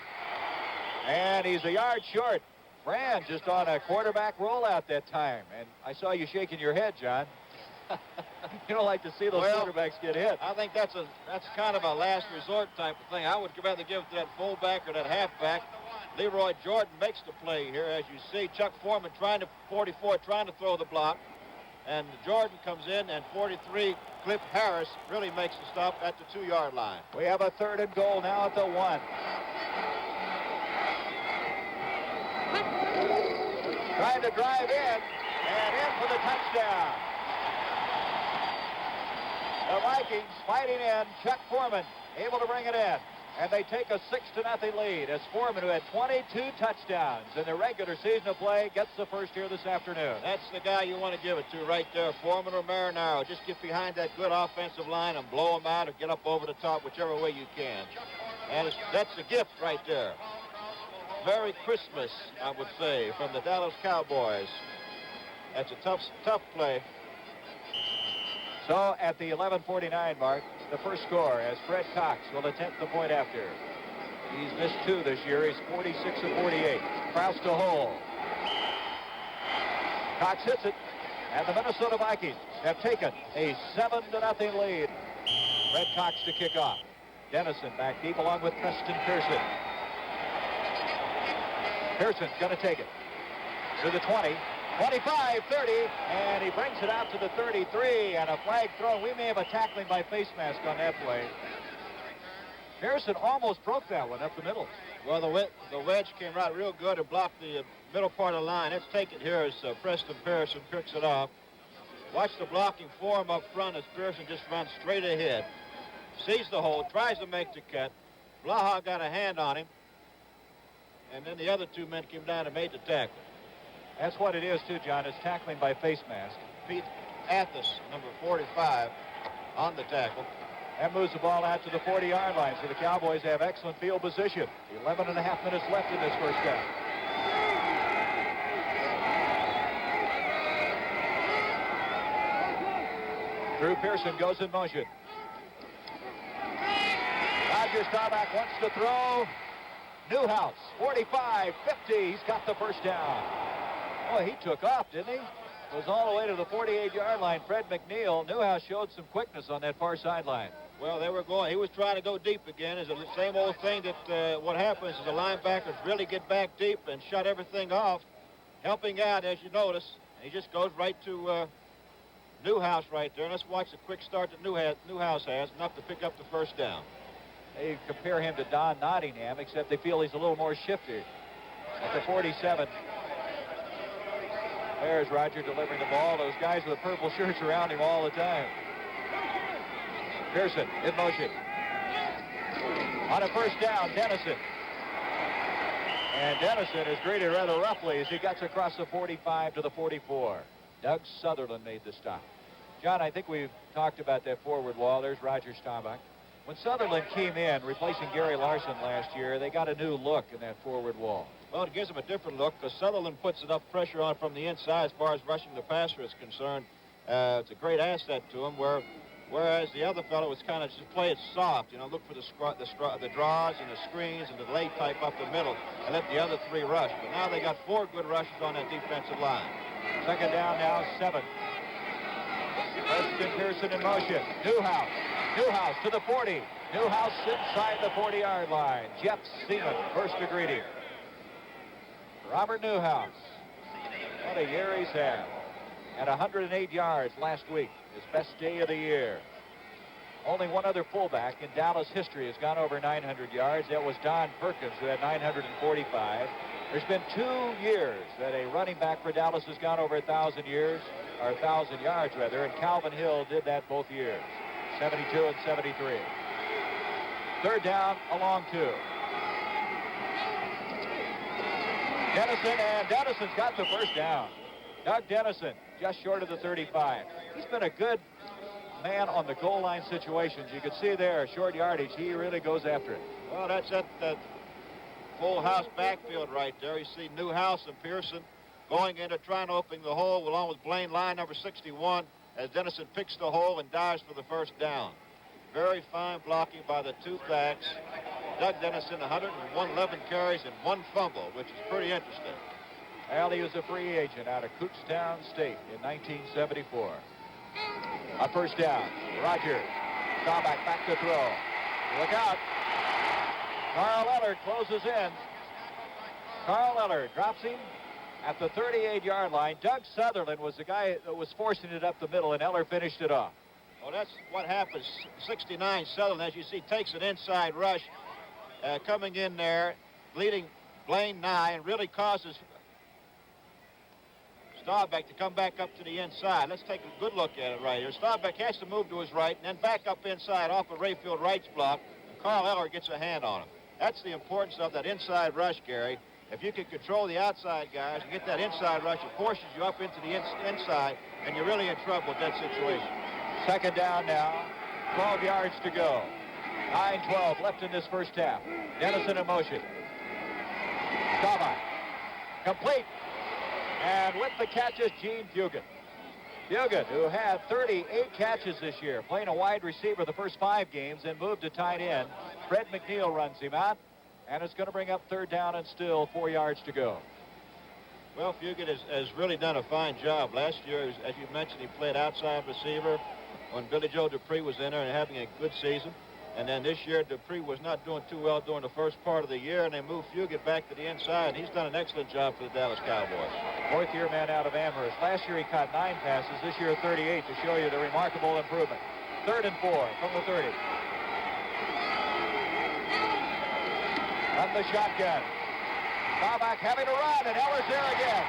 A: And he's a yard short. Fran just on a quarterback rollout that time. And I saw you shaking your head, John. You don't like to see those quarterbacks get hit.
B: I think that's kind of a last resort type of thing. I would rather give it to that fullback or that halfback. Leroy Jordan makes the play here. As you see, Chuck Foreman trying to throw the block. And Jordan comes in, and 43, Cliff Harris, really makes the stop at the 2-yard line.
A: We have a 3rd and goal now at the 1. Trying to drive in for the touchdown. The Vikings fighting in. Chuck Foreman able to bring it in. And they take a 6-0 lead as Foreman, who had 22 touchdowns in the regular season of play, gets the first here this afternoon.
B: That's the guy you want to give it to right there, Foreman or Marinaro. Just get behind that good offensive line and blow them out or get up over the top, whichever way you can. And that's the gift right there. Merry Christmas, I would say, from the Dallas Cowboys. That's a tough play.
A: So at the 11:49 mark, the first score as Fred Cox will attempt the point after. He's missed 2 this year. He's 46 of 48. Kraus to Hole. Cox hits it, and the Minnesota Vikings have taken a 7-0 lead. Fred Cox to kick off. Dennison back deep along with Preston Pearson. Pearson's going to take it to the 20, 25, 30, and he brings it out to the 33, and a flag thrown. We may have a tackling by face mask on that play. Pearson almost broke that one up the middle.
B: Well, the wedge came right real good and blocked the middle part of the line. Let's take it here as Preston Pearson picks it off. Watch the blocking form up front as Pearson just runs straight ahead. Sees the hole, tries to make the cut. Blaha got a hand on him. And then the other 2 men came down and made the tackle.
A: That's what it is, too, John. It's tackling by face mask.
B: Pete Athos, number 45, on the tackle.
A: That moves the ball out to the 40-yard line, so the Cowboys have excellent field position. 11 and a half minutes left in this first half. Drew Pearson goes in motion. Roger Staubach wants to throw. Newhouse, 45, 50. He's got the first down. Oh, he took off, didn't he? Goes all the way to the 48-yard line. Fred McNeil. Newhouse showed some quickness on that far sideline.
B: Well, he was trying to go deep again. It's the same old thing that what happens is the linebackers really get back deep and shut everything off. Helping out, as you notice. He just goes right to Newhouse right there. Let's watch the quick start that Newhouse has, enough to pick up the first down.
A: They compare him to Don Nottingham, except they feel he's a little more shifty. At the 47. There's Roger delivering the ball. Those guys with purple shirts around him all the time. Pearson in motion. On a first down, Dennison. And Dennison is greeted rather roughly as he gets across the 45 to the 44. Doug Sutherland made the stop. John, I think we've talked about that forward wall. There's Roger Staubach. When Sutherland came in, replacing Gary Larson last year, they got a new look in that forward wall.
B: Well, it gives them a different look because Sutherland puts enough pressure on from the inside as far as rushing the passer is concerned. It's a great asset to him where Whereas the other fellow was kind of just play it soft, look for the draws and the screens and the lay type up the middle and let the other three rush. But now they got 4 good rushes on that defensive line.
A: Second down now, 7. Preston Pearson in motion. Newhouse to the 40. Newhouse inside the 40-yard line. Jeff Seaman, first degree here. Robert Newhouse. What a year he's had. At 108 yards last week. His best day of the year. Only one other fullback in Dallas history has gone over 900 yards. That was Don Perkins, who had 945. There's been 2 years that a running back for Dallas has gone over 1,000 yards, and Calvin Hill did that both years, 72 and 73. Third down, along 2. Dennison's got the first down. Doug Dennison, just short of the 35. He's been a good man on the goal line situations. You can see there, short yardage, he really goes after it.
B: Well, that's that full house backfield right there. You see Newhouse and Pearson going in to trying to open the hole along with Blaine Line, number 61, as Dennison picks the hole and dives for the first down. Very fine blocking by the 2 backs. Doug Dennison, 111 carries and 1 fumble, which is pretty interesting.
A: Well, he was a free agent out of Kutztown State in 1974. A first down. Roger. Staubach back to throw. Look out. Carl Eller closes in. Carl Eller drops him at the 38-yard line. Doug Sutherland was the guy that was forcing it up the middle, and Eller finished it off.
B: Well, that's what happens. 69 Sutherland, as you see, takes an inside rush, coming in there, leading Blaine Nye, and really causes Staubach to come back up to the inside. Let's take a good look at it right here. Staubach has to move to his right and then back up inside off of Rayfield Wright's block. And Carl Eller gets a hand on him. That's the importance of that inside rush, Gary. If you can control the outside guys and get that inside rush, it forces you up into the inside, and you're really in trouble with that situation.
A: Second down now, 12 yards to go. 9-12 left in this first half. Dennison in motion. Staubach. Complete. And with the catches, Gene Fugit. Fugit, who had 38 catches this year, playing a wide receiver the first 5 games and moved to tight end. Fred McNeil runs him out, and it's going to bring up third down and still 4 yards to go.
B: Well, Fugit has really done a fine job. Last year, as you mentioned, he played outside receiver when Billy Joe Dupree was in there and having a good season. And then this year, Dupree was not doing too well during the first part of the year, and they moved Fugit back to the inside, and he's done an excellent job for the Dallas Cowboys.
A: Fourth-year man out of Amherst. Last year he caught 9 passes. This year 38 to show you the remarkable improvement. 3rd and 4 from the 30. From the shotgun. Staubach having to run, and Eller's there again.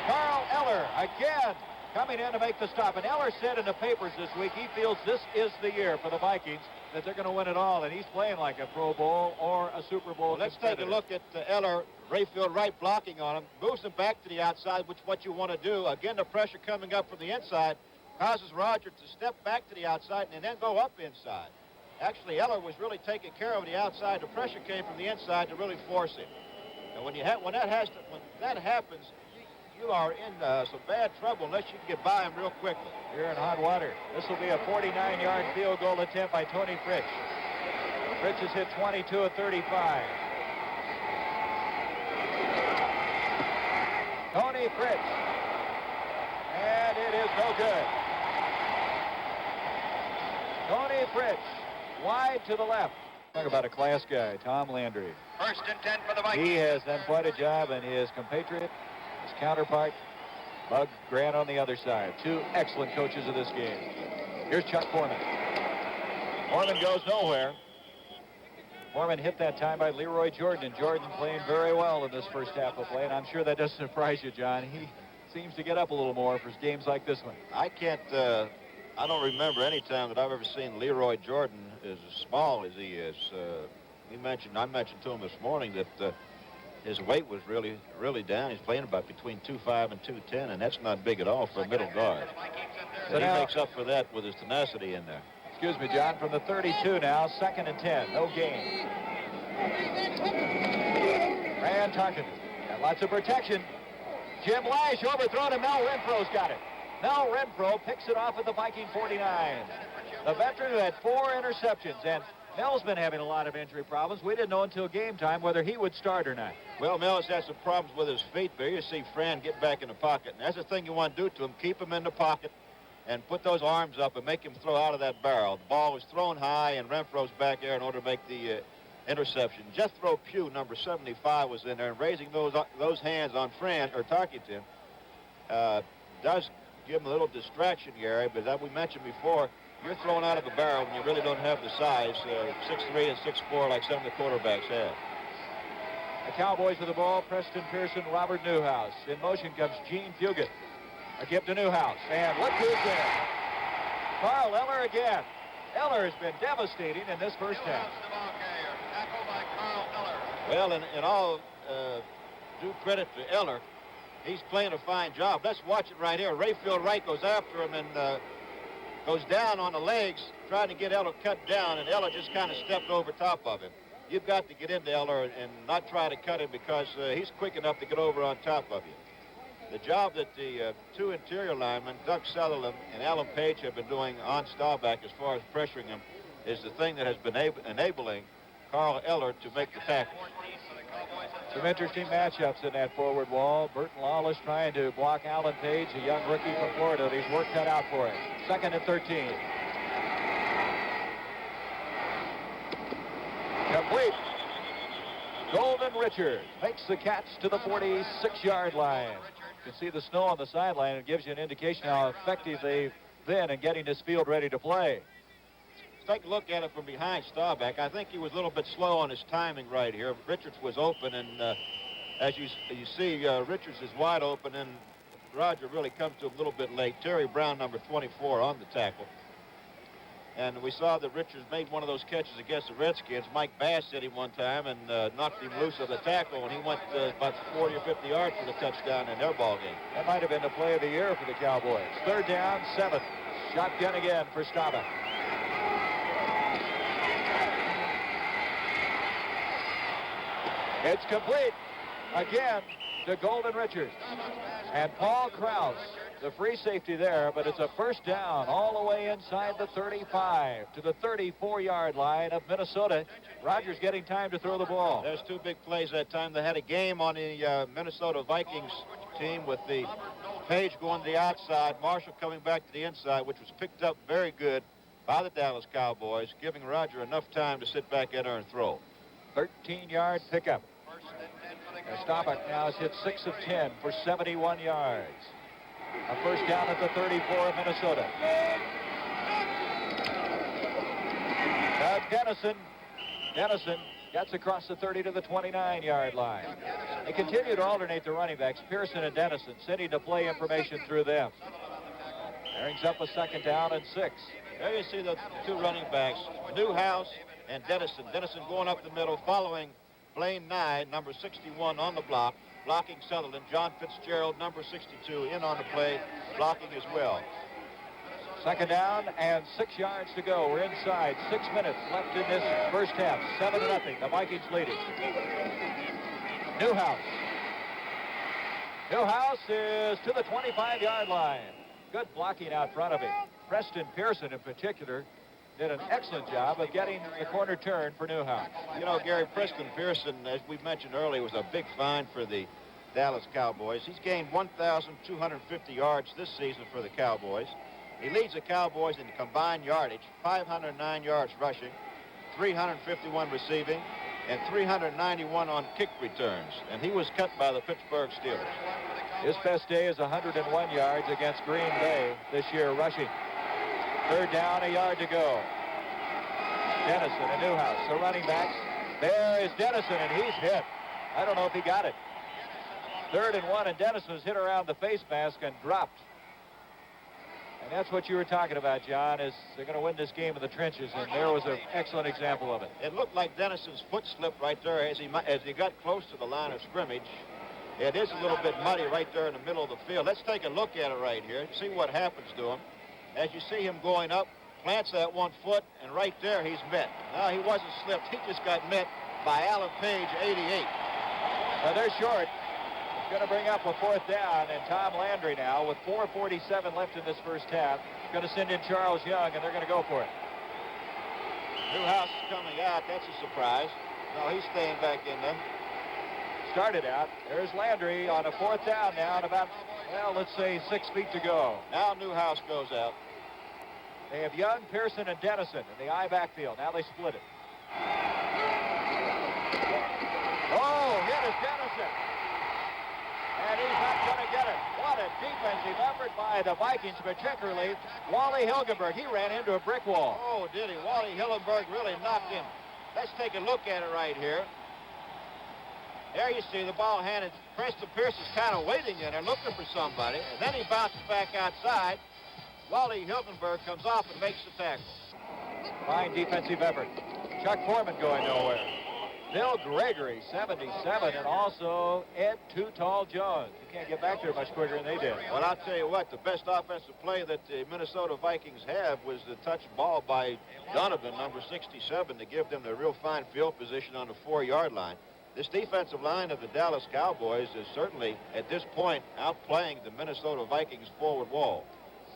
A: Carl Eller again coming in to make the stop. And Eller said in the papers this week he feels this is the year for the Vikings, that they're going to win it all, and he's playing like a Pro Bowl or a Super Bowl.
B: Well, let's take a look at Eller. Rayfield Wright blocking on him, moves him back to the outside, which is what you want to do. Again, the pressure coming up from the inside causes Roger to step back to the outside and then go up inside. Actually, Eller was really taking care of the outside. The pressure came from the inside to really force him. And when that happens, you are in some bad trouble unless you can get by him real quickly.
A: You're in hot water. This will be a 49-yard field goal attempt by Tony Fritsch. Fritsch has hit 22 of 35. Tony Fritsch. And it is no good. Tony Fritsch, wide to the left. Talk about a class guy, Tom Landry.
D: 1st and 10 for the Vikings.
A: He has done quite a job, and his compatriot, his counterpart, Bug Grant on the other side. 2 excellent coaches of this game. Here's Chuck Foreman. Foreman goes nowhere. Foreman hit that time by Leroy Jordan, and Jordan playing very well in this first half of play, and I'm sure that doesn't surprise you, John. He seems to get up a little more for games like this one.
B: I don't remember any time that I've ever seen Leroy Jordan as small as he is. I mentioned to him this morning that his weight was really down. He's playing about between 2'5" and 210, and that's not big at all for a middle guard. So he makes up for that with his tenacity in there.
A: Excuse me, John, from the 32 now, 2nd and 10, no gain. Rand Tarkenton got lots of protection. Jim Lash overthrown him. Mel Renfro's got it. Mel Renfro picks it off at the Viking 49. The veteran who had 4 interceptions, and Mel's been having a lot of injury problems. We didn't know until game time whether he would start or not.
B: Well, Mel has had some problems with his feet, but you see Fran get back in the pocket. And that's the thing you want to do to him. Keep him in the pocket and put those arms up and make him throw out of that barrel. The ball was thrown high, and Renfro's back there in order to make the interception. Jethro Pugh, number 75, was in there, and raising those hands on Fran, or Tarkington, does give him a little distraction, Gary, but as we mentioned before, you're thrown out of a barrel when you really don't have the size, 6'3" and 6'4", like some of the quarterbacks have.
A: The Cowboys with the ball, Preston Pearson, Robert Newhouse. In motion comes Gene Fugit. A give to Newhouse, and look who's there. Carl Eller again. Eller has been devastating in this first half.
B: Well, in all due credit to Eller, he's playing a fine job. Let's watch it right here. Rayfield Wright goes after him and goes down on the legs, trying to get Eller cut down, and Eller just kind of stepped over top of him. You've got to get into Eller and not try to cut him because he's quick enough to get over on top of you. The job that the 2 interior linemen, Doug Sutherland and Alan Page, have been doing on Staubach as far as pressuring him is the thing that has been enabling Carl Eller to make the tackle.
A: Some interesting matchups in that forward wall. Burton Lawless trying to block Alan Page, a young rookie from Florida. He's work cut out for him. 2nd and 13. Complete. Golden Richards makes the catch to the 46-yard line. You can see the snow on the sideline. It gives you an indication how effective they've been in getting this field ready to play.
B: Let's take a look at it from behind Staubach. I think he was a little bit slow on his timing right here. Richards was open, and as you see, Richards is wide open, and Roger really comes to him a little bit late. Terry Brown, number 24, on the tackle. And we saw that Richards made one of those catches against the Redskins. Mike Bass hit him one time and knocked him loose of the tackle, and he went about 40 or 50 yards for the touchdown in their ball game.
A: That might have been the play of the year for the Cowboys. 3rd down, 7. Shotgun again for Staubach. It's complete again to Golden Richards. And Paul Krause, the free safety there, but it's a first down all the way inside the 35 to the 34-yard line of Minnesota. Rogers getting time to throw the ball.
B: There's 2 big plays that time. They had a game on the Minnesota Vikings team with the Page going to the outside, Marshall coming back to the inside, which was picked up very good by the Dallas Cowboys, giving Roger enough time to sit back in there and throw.
A: 13-yard pickup. Staubach now has hit 6 of 10 for 71 yards. A first down at the 34 of Minnesota. Dennison gets across the 30 to the 29-yard line. They continue to alternate the running backs, Pearson and Dennison, sending to play information through them. Brings up a 2nd down and 6.
B: There you see the 2 running backs, Newhouse and Dennison. Dennison going up the middle, following Blaine Nye, number 61, on the block, blocking Sutherland. John Fitzgerald, number 62, in on the play, blocking as well.
A: 2nd down and 6 yards to go. We're inside. 6 minutes left in this first half. 7-0. The Vikings leading. Newhouse. Newhouse is to the 25-yard line. Good blocking out front of him. Preston Pearson, in particular, did an excellent job of getting the corner turn for Newhouse.
B: You know, Gary, Preston Pearson, as we mentioned earlier, was a big find for the Dallas Cowboys. He's gained 1,250 yards this season for the Cowboys. He leads the Cowboys in combined yardage, 509 yards rushing, 351 receiving, and 391 on kick returns. And he was cut by the Pittsburgh Steelers.
A: His best day is 101 yards against Green Bay this year rushing. 3rd down, a yard to go. Dennison and Newhouse, the running backs. There is Dennison, and he's hit. I don't know if he got it. 3rd and 1, and Dennison was hit around the face mask and dropped. And that's what you were talking about, John, is they're going to win this game in the trenches, and there was an excellent example of it.
B: It looked like Dennison's foot slipped right there as he got close to the line of scrimmage. It is a little bit muddy right there in the middle of the field. Let's take a look at it right here, see what happens to him. As you see him going up, plants that 1 foot, and right there he's met. No, he wasn't slipped. He just got met by Alan Page, 88.
A: They're short. going to bring up a 4th down, and Tom Landry now, with 4:47 left in this first half, is going to send in Charles Young, and they're going to go for it.
B: Newhouse is coming out. That's a surprise. No, he's staying back in there.
A: Started out. There's Landry on a 4th down now, and about, well, let's say 6 feet to go.
B: Now Newhouse goes out.
A: They have Young, Pearson, and Dennison in the I backfield. Now they split it. Oh, hit is Dennison. And he's not going to get it. What a defensive effort by the Vikings, particularly Wally Hilgenberg. He ran into a brick wall.
B: Oh, did he? Wally Hilgenberg really knocked him. Let's take a look at it right here. There you see the ball handed. Preston Pearson's kind of waiting in there, looking for somebody. And then he bounces back outside. Wally Hilgenberg comes off and makes the tackle.
A: Fine defensive effort. Chuck Foreman going nowhere. Bill Gregory, 77, and also Ed Too Tall Jones. You can't get back there much quicker than they did.
B: Well, I'll tell you what, the best offensive play that the Minnesota Vikings have was the touch ball by Donovan, number 67, to give them the real fine field position on the 4-yard line. This defensive line of the Dallas Cowboys is certainly, at this point, outplaying the Minnesota Vikings forward wall.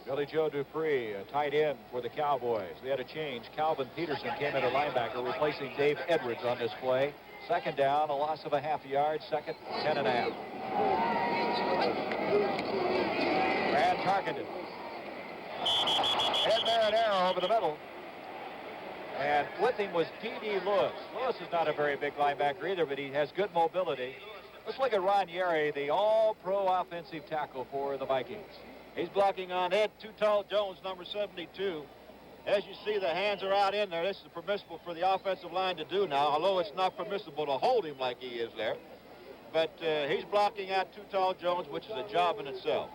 A: Billy Joe Dupree, a tight end for the Cowboys. They had a change. Calvin Peterson came in at linebacker, replacing Dave Edwards on this play. 2nd down, a loss of a half yard. 2nd, 10.5. Brad Tarkenton. Ed Marinero over the middle. And with him was D.D. Lewis. Lewis is not a very big linebacker either, but he has good mobility. Let's look at Ron Yeri, the all-pro offensive tackle for the Vikings.
B: He's blocking on Ed Too Tall Jones, number 72. As you see, the hands are out in there. This is permissible for the offensive line to do now, although it's not permissible to hold him like he is there. But he's blocking out Too Tall Jones, which is a job in itself.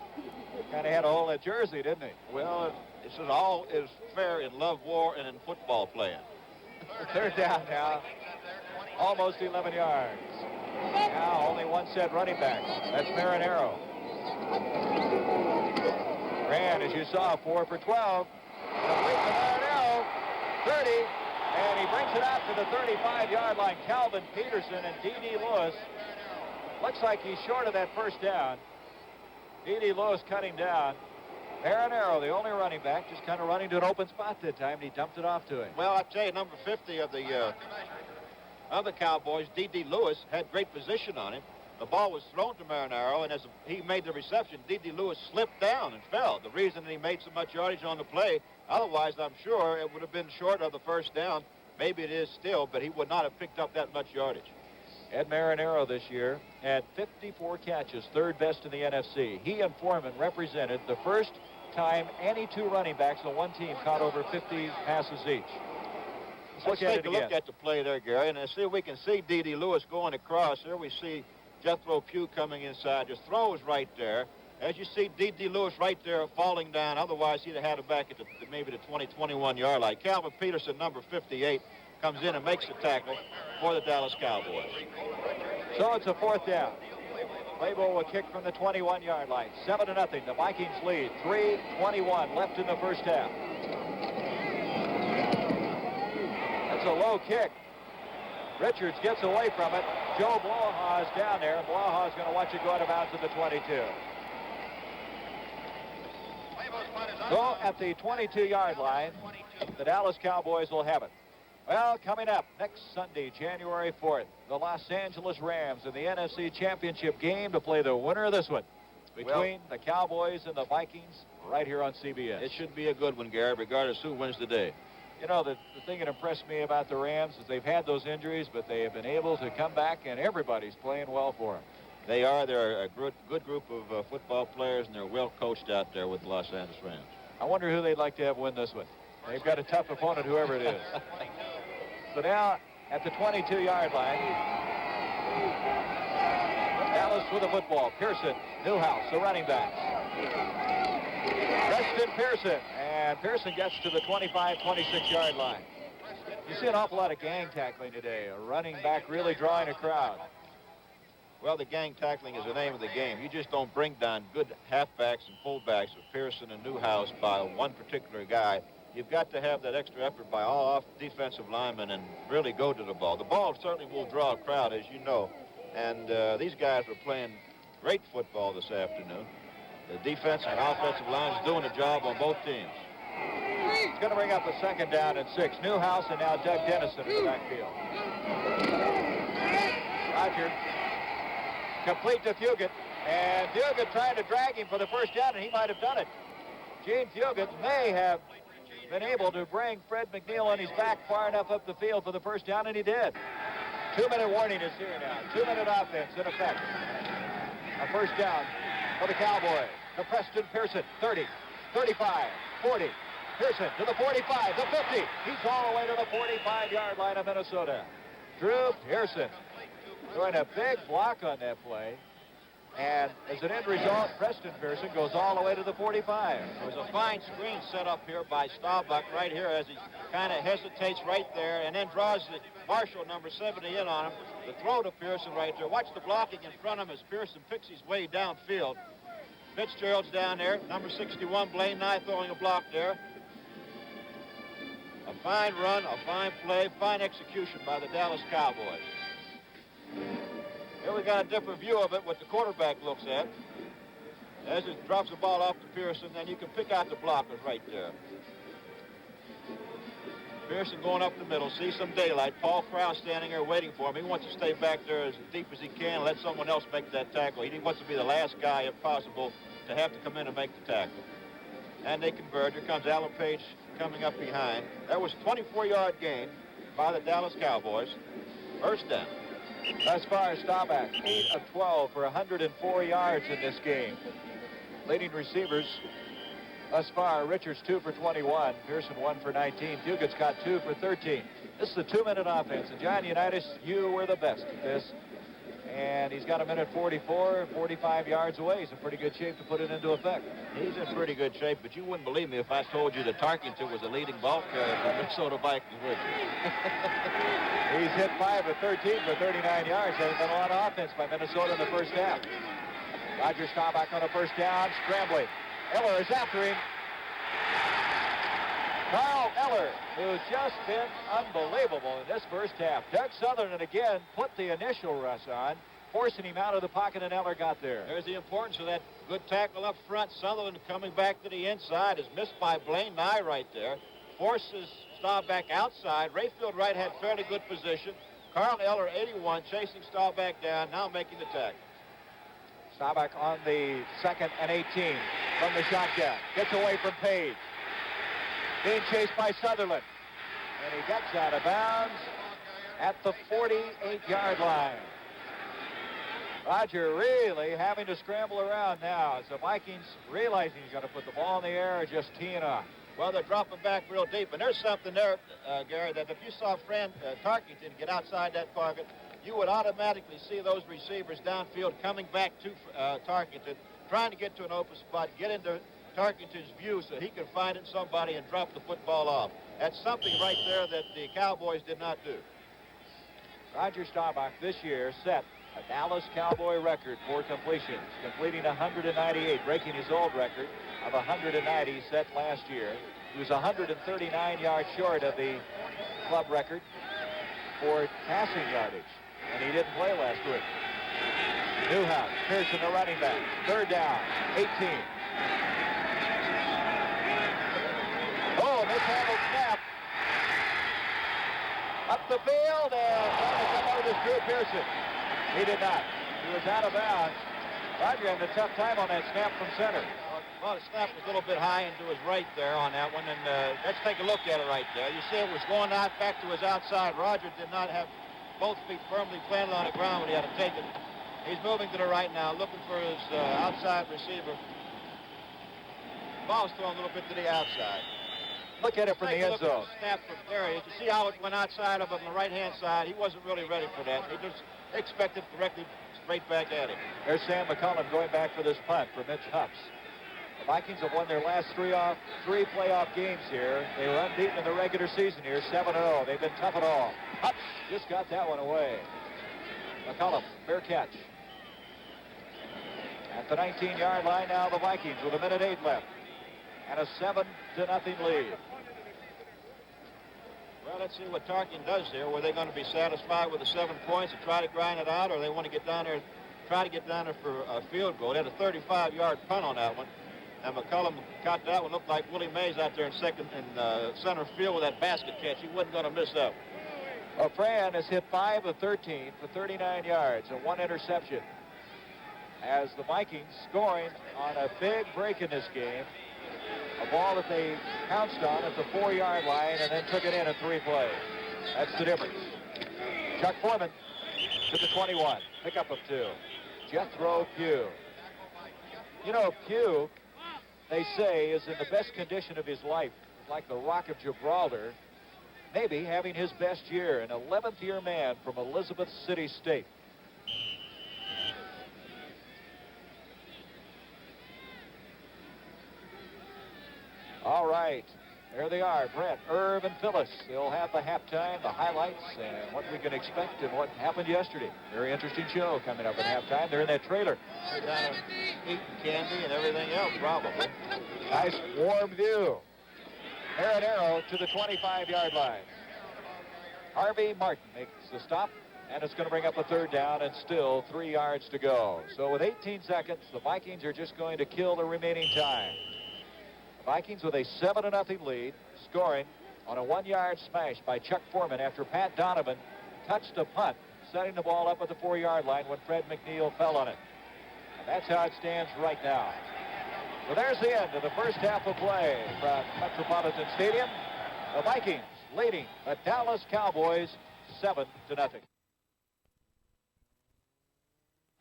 A: Kind of had a hole in that jersey, didn't he?
B: Well, this is all is fair in love, war, and in football playing.
A: 3rd down now. Almost 11 yards. Now only one set running back. That's Marinero. Ran, as you saw, 4 for 12. Complete to Marinero, 30, and he brings it out to the 35-yard line. Calvin Peterson and D.D. Lewis. Looks like he's short of that 1st down. D.D. Lewis cut him down. Marinero, the only running back, just kind of running to an open spot that time, and he dumped it off to him.
B: Well, I tell you, number 50 of the other Cowboys, D.D. Lewis, had great position on him. The ball was thrown to Marinero, and as he made the reception, D.D. Lewis slipped down and fell. The reason that he made so much yardage on the play, otherwise I'm sure it would have been short of the 1st down. Maybe it is still, but he would not have picked up that much yardage.
A: Ed Marinero this year had 54 catches, 3rd best in the NFC. He and Foreman represented the first time any 2 running backs on one team caught over 50 passes each.
B: Let's take a look at the play there, Gary, and see if we can see D.D. Lewis going across. Here we see Jethro Pugh coming inside. Just throws right there. As you see, D.D. Lewis right there falling down. Otherwise, he'd have had it back at maybe the 20, 21-yard line. Calvin Peterson, number 58, comes in and makes the tackle for the Dallas Cowboys.
A: So it's a 4th down. Playboy will kick from the 21-yard line. 7-0. The Vikings lead. 3:21 left in the first half. That's a low kick. Richards gets away from it. Joe Blaha is down there, and Blaha is going to watch it go out of bounds at the 22. So at the 22-yard line, the Dallas Cowboys will have it. Well, coming up next Sunday, January 4th, the Los Angeles Rams in the NFC Championship game to play the winner of this one between the Cowboys and the Vikings right here on CBS.
B: It should be a good one, Gary, regardless who wins the day.
A: You know, the thing that impressed me about the Rams is they've had those injuries, but they have been able to come back, and everybody's playing well for them.
B: They are. They're a good group of football players, and they're well coached out there with the Los Angeles Rams.
A: I wonder who they'd like to have win this one. They've got a tough opponent, whoever it is. So now, at the 22-yard line, Dallas with the football. Pearson, Newhouse, the running backs. Preston Pearson, and Pearson gets to the 25, 26-yard line. You see an awful lot of gang tackling today. A running back really drawing a crowd.
B: Well, the gang tackling is the name of the game. You just don't bring down good halfbacks and fullbacks with Pearson and Newhouse by one particular guy. You've got to have that extra effort by all off defensive linemen and really go to the ball. The ball certainly will draw a crowd, as you know. And these guys were playing great football this afternoon. The defense and offensive lines doing a job on both teams.
A: He's going to bring up a 2nd down and 6. Newhouse and now Doug Dennison in the backfield. Roger complete to Fugit. And Fugit trying to drag him for the 1st down, and he might have done it. Gene Fugit may have been able to bring Fred McNeil on his back far enough up the field for the 1st down, and he did. 2-minute warning is here now. 2-minute offense in effect. A 1st down for the Cowboys. To Preston Pearson, 30, 35, 40. Pearson to the 45, the 50. He's all the way to the 45-yard line of Minnesota. Drew Pearson doing a big block on that play. And as an end result, Preston Pearson goes all the way to the 45.
B: There's a fine screen set up here by Staubach right here as he kind of hesitates right there and then draws the Marshall number 70 in on him. The throw to Pearson right there. Watch the blocking in front of him as Pearson picks his way downfield. Fitzgerald's down there. Number 61, Blaine Nye throwing a block there. A fine run, a fine play, fine execution by the Dallas Cowboys. Here we got a different view of it, what the quarterback looks at. As he drops the ball off to Pearson, then you can pick out the blockers right there. Pearson going up the middle, see some daylight. Paul Krause standing there waiting for him. He wants to stay back there as deep as he can and let someone else make that tackle. He wants to be the last guy, if possible, to have to come in and make the tackle. And they converge. Here comes Alan Page coming up behind. That was a 24-yard gain by the Dallas Cowboys. 1st down.
A: Thus far, Staubach, 8 of 12 for 104 yards in this game. Leading receivers thus far, Richards 2 for 21, Pearson 1 for 19, Fugit's got 2 for 13. This is a 2-minute offense, and John Unitas, you were the best at this. And he's got a minute 44, 45 yards away. He's in pretty good shape to put it into effect.
B: He's in pretty good shape, but you wouldn't believe me if I told you that Tarkington was the leading ball carrier for the Minnesota Vikings, would you?
A: He's hit 5 of 13 for 39 yards. There's been a lot of offense by Minnesota in the 1st half. Roger Staubach on a 1st down, scrambling. Eller is after him. Carl Eller, who's just been unbelievable in this 1st half. Doug Sutherland again put the initial rush on, forcing him out of the pocket, and Eller got there.
B: There's the importance of that good tackle up front. Sutherland coming back to the inside is missed by Blaine Nye right there. Forces Staubach outside. Rayfield Wright had fairly good position. Carl Eller, 81, chasing Staubach down, now making the tackle.
A: Staubach on the 2nd and 18 from the shotgun. Gets away from Page. Being chased by Sutherland. And he gets out of bounds at the 48-yard line. Roger really having to scramble around now as the Vikings realizing he's going to put the ball in the air or just teeing off.
B: Well, they're dropping back real deep. And there's something there, Gary, that if you saw Fran Tarkington get outside that pocket, you would automatically see those receivers downfield coming back to Tarkington, trying to get to an open spot, get into Tarkington's view so he can find it somebody and drop the football off. That's something right there that the Cowboys did not do.
A: Roger Staubach this year set a Dallas Cowboy record for completions, completing 198, breaking his old record of 190 set last year. He was 139 yards short of the club record for passing yardage, and he didn't play last week. Newhouse, Pearson, the running back. 3rd down, 18. Oh, mishandled snap. Up the field, and trying to come over to Drew Pearson. He did not. He was out of bounds. Roger had a tough time on that snap from center.
B: Well, the snap was a little bit high into his right there on that one, and let's take a look at it right there. You see it was going out back to his outside. Roger did not have both feet firmly planted on the ground when he had to take it. He's moving to the right now, looking for his outside receiver. Ball's thrown a little bit to the outside.
A: Look at it from the end zone.
B: Snap from there. You see how it went outside of him on the right-hand side. He wasn't really ready for that. He just expected directly straight back at him.
A: There's Sam McCullum going back for this punt for Mitch Huffs. The Vikings have won their last three playoff games here. They were unbeaten in the regular season here, 7-0. They've been tough at all. Huffs just got that one away. McCullum, fair catch. At the 19-yard line now, the Vikings with 1:08 left. And a 7-0 lead.
B: Well, let's see what Tarkin does here. Were they going to be satisfied with the 7 points and try to grind it out, or they want to get down there try to get down there for a field goal. They had a 35-yard punt on that one. And McCullum caught that one. Looked like Willie Mays out there in center field with that basket catch. He wasn't going to miss that one.
A: Well, Fran has hit 5 of 13 for 39 yards and 1 interception. As the Vikings scoring on a big break in this game. A ball that they pounced on at the 4-yard line and then took it in 3 plays. That's the difference. Chuck Foreman to the 21. Pickup of 2. Jethro Pugh. You know, Pugh, they say, is in the best condition of his life, like the Rock of Gibraltar, maybe having his best year, an 11th-year man from Elizabeth City State. All right, there they are, Brent, Irv, and Phyllis. They'll have the halftime, the highlights, and what we can expect and what happened yesterday. Very interesting show coming up at halftime. They're in that trailer.
B: They're down eating candy and everything else, probably.
A: Nice warm view. Marinero to the 25-yard line. Harvey Martin makes the stop, and it's going to bring up a 3rd down and still 3 yards to go. So with 18 seconds, the Vikings are just going to kill the remaining time. The Vikings with a 7-0 lead, scoring on a 1-yard smash by Chuck Foreman after Pat Donovan touched a punt, setting the ball up at the 4-yard line when Fred McNeil fell on it. And that's how it stands right now. So there's the end of the first half of play from Metropolitan Stadium. The Vikings leading the Dallas Cowboys 7-0.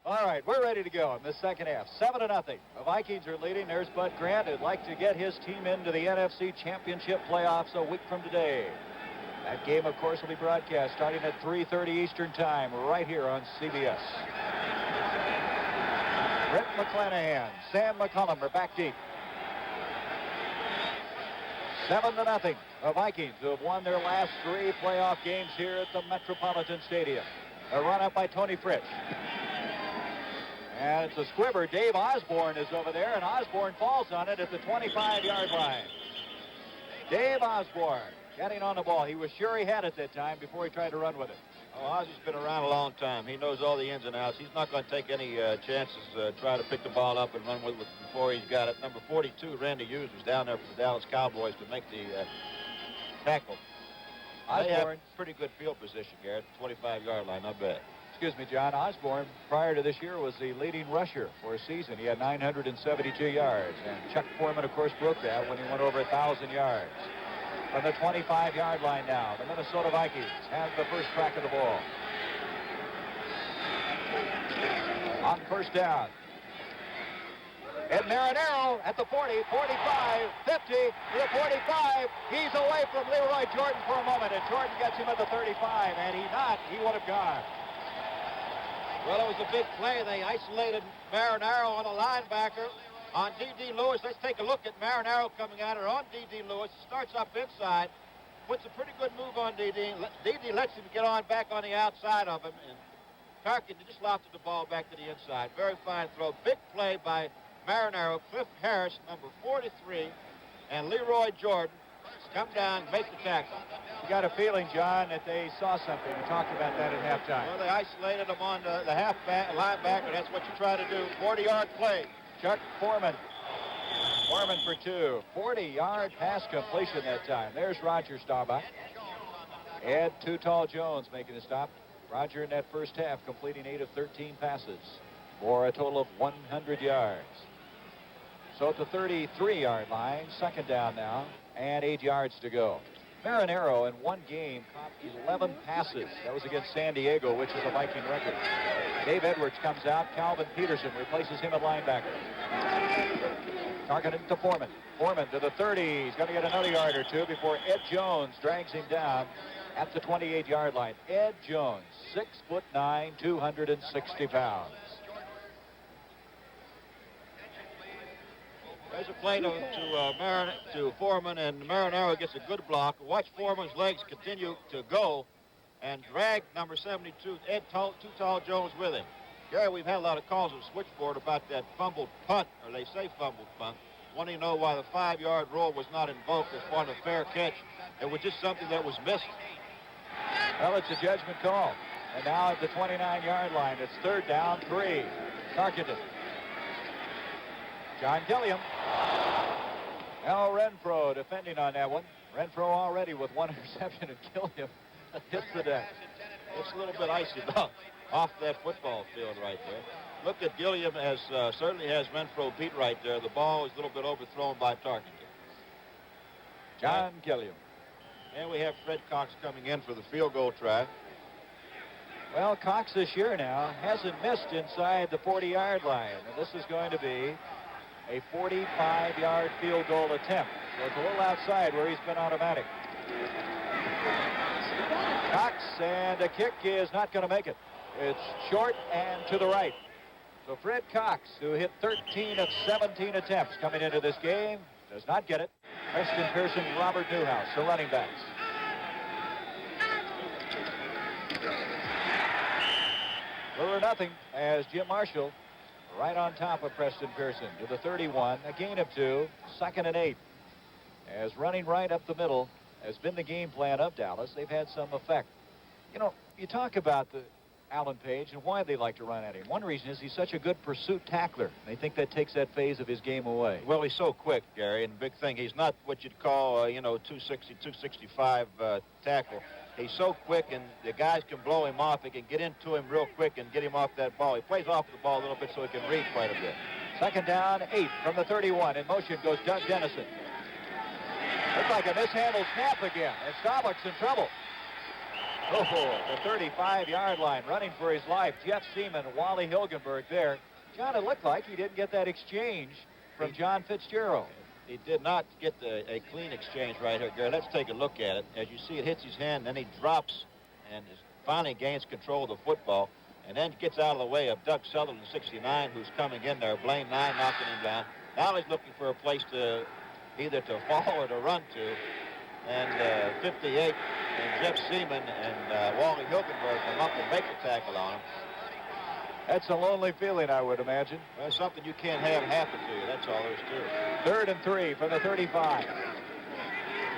A: All right, we're ready to go in the second half. 7-0. The Vikings are leading. There's Bud Grant, who'd like to get his team into the NFC Championship playoffs a week from today. That game, of course, will be broadcast starting at 3:30 Eastern Time right here on CBS. Brent McClanahan, Sam McCullum are back deep. 7-0. The Vikings, who have won their last 3 playoff games here at the Metropolitan Stadium. A run up by Tony Fritsch. And it's a squibber. Dave Osborne is over there, and Osborne falls on it at the 25-yard line. Dave Osborne getting on the ball. He was sure he had it that time before he tried to run with it.
B: Oh, Ozzy's been around a long time. He knows all the ins and outs. He's not going to take any chances try to pick the ball up and run with it before he's got it. Number 42, Randy Hughes, was down there for the Dallas Cowboys to make the tackle. They have pretty good field position, Garrett. 25-yard line, not bad.
A: Excuse me, John. Osborne, prior to this year, was the leading rusher for a season. He had 972 yards. And Chuck Foreman, of course, broke that when he went over 1,000 yards. From the 25-yard line now, the Minnesota Vikings have the first crack of the ball. On first down. And Marinero at the 40, 45, 50, to the 45. He's away from Leroy Jordan for a moment, and Jordan gets him at the 35, and he would have gone.
B: Well, it was a big play. They isolated Marinero on a linebacker on D.D. Lewis. Let's take a look at Marinero coming at her on D.D. Lewis. Starts up inside, puts a pretty good move on D.D. D.D. lets him get on back on the outside of him, and Tarkin just lofted the ball back to the inside. Very fine throw. Big play by Marinero. Cliff Harris, number 43, and Leroy Jordan come down, make the tackle.
A: You got a feeling, John, that they saw something. We talked about that at halftime.
B: Well, they isolated him on the linebacker. That's what you try to do. 40-yard play.
A: Chuck Foreman. Foreman for 2. 40-yard pass completion that time. There's Roger Staubach. Ed Too Tall Jones making the stop. Roger in that first half completing 8 of 13 passes for a total of 100 yards. So at the 33-yard line, second down now, and 8 yards to go. Marinero in one game caught 11 passes. That was against San Diego, which is a Viking record. Dave Edwards comes out. Calvin Peterson replaces him at linebacker. Targeted to Foreman. Foreman to the 30. He's going to get another yard or two before Ed Jones drags him down at the 28-yard line. Ed Jones, 6'9", 260 pounds.
B: There's a play to Foreman, and Marinero gets a good block. Watch Foreman's legs continue to go and drag number 72, Ed Too Tall Jones, with him. Gary, we've had a lot of calls on the switchboard about that fumbled punt, or they say fumbled punt. Wanting to know why the 5-yard rule was not invoked as part of the fair catch. It was just something that was missing.
A: Well, it's a judgment call. And now at the 29-yard line, it's 3rd down, 3. Tarkenton. John Gilliam. Al Renfro defending on that one. Renfro already with 1 interception, and Gilliam hits the deck.
B: It's a little bit icy off that football field right there. Look at Gilliam certainly has Renfro beat right there. The ball is a little bit overthrown by Tarkenton.
A: John Gilliam.
B: And we have Fred Cox coming in for the field goal try.
A: Well, Cox this year now hasn't missed inside the 40-yard line. And this is going to be a 45-yard field goal attempt. So it's a little outside where he's been automatic. Cox, and the kick is not going to make it. It's short and to the right. So Fred Cox, who hit 13 of 17 attempts coming into this game, does not get it. Preston Pearson, Robert Newhouse, the running backs. Little or nothing as Jim Marshall right on top of Preston Pearson to the 31, a gain of 2, 2nd and 8. As running right up the middle has been the game plan of Dallas, they've had some effect. You know, you talk about the Alan Page and why they like to run at him. One reason is he's such a good pursuit tackler. They think that takes that phase of his game away.
B: Well, he's so quick, Gary, and big thing, he's not what you'd call, 260, 265 tackle. He's so quick, and the guys can blow him off. They can get into him real quick and get him off that ball. He plays off the ball a little bit so he can read quite a bit.
A: 2nd down, 8 from the 31. In motion goes Doug Dennison. Looks like a mishandled snap again, and Staubach's in trouble. Oh, the 35-yard line, running for his life. Jeff Seaman, Wally Hilgenberg there. John, it looked like he didn't get that exchange from John Fitzgerald.
B: He did not get a clean exchange right here, Gary. Let's take a look at it. As you see, it hits his hand, then he drops and finally gains control of the football, and then gets out of the way of Doug Sutherland, 69, who's coming in there. Blaine 9 knocking him down. Now he's looking for a place to either to fall or to run to. And 58 and Jeff Seaman and Wally Hilgenberg come up and make the tackle on him.
A: That's a lonely feeling, I would imagine.
B: Well, something you can't have happen to you. That's all there is to it.
A: 3rd and 3 from the 35.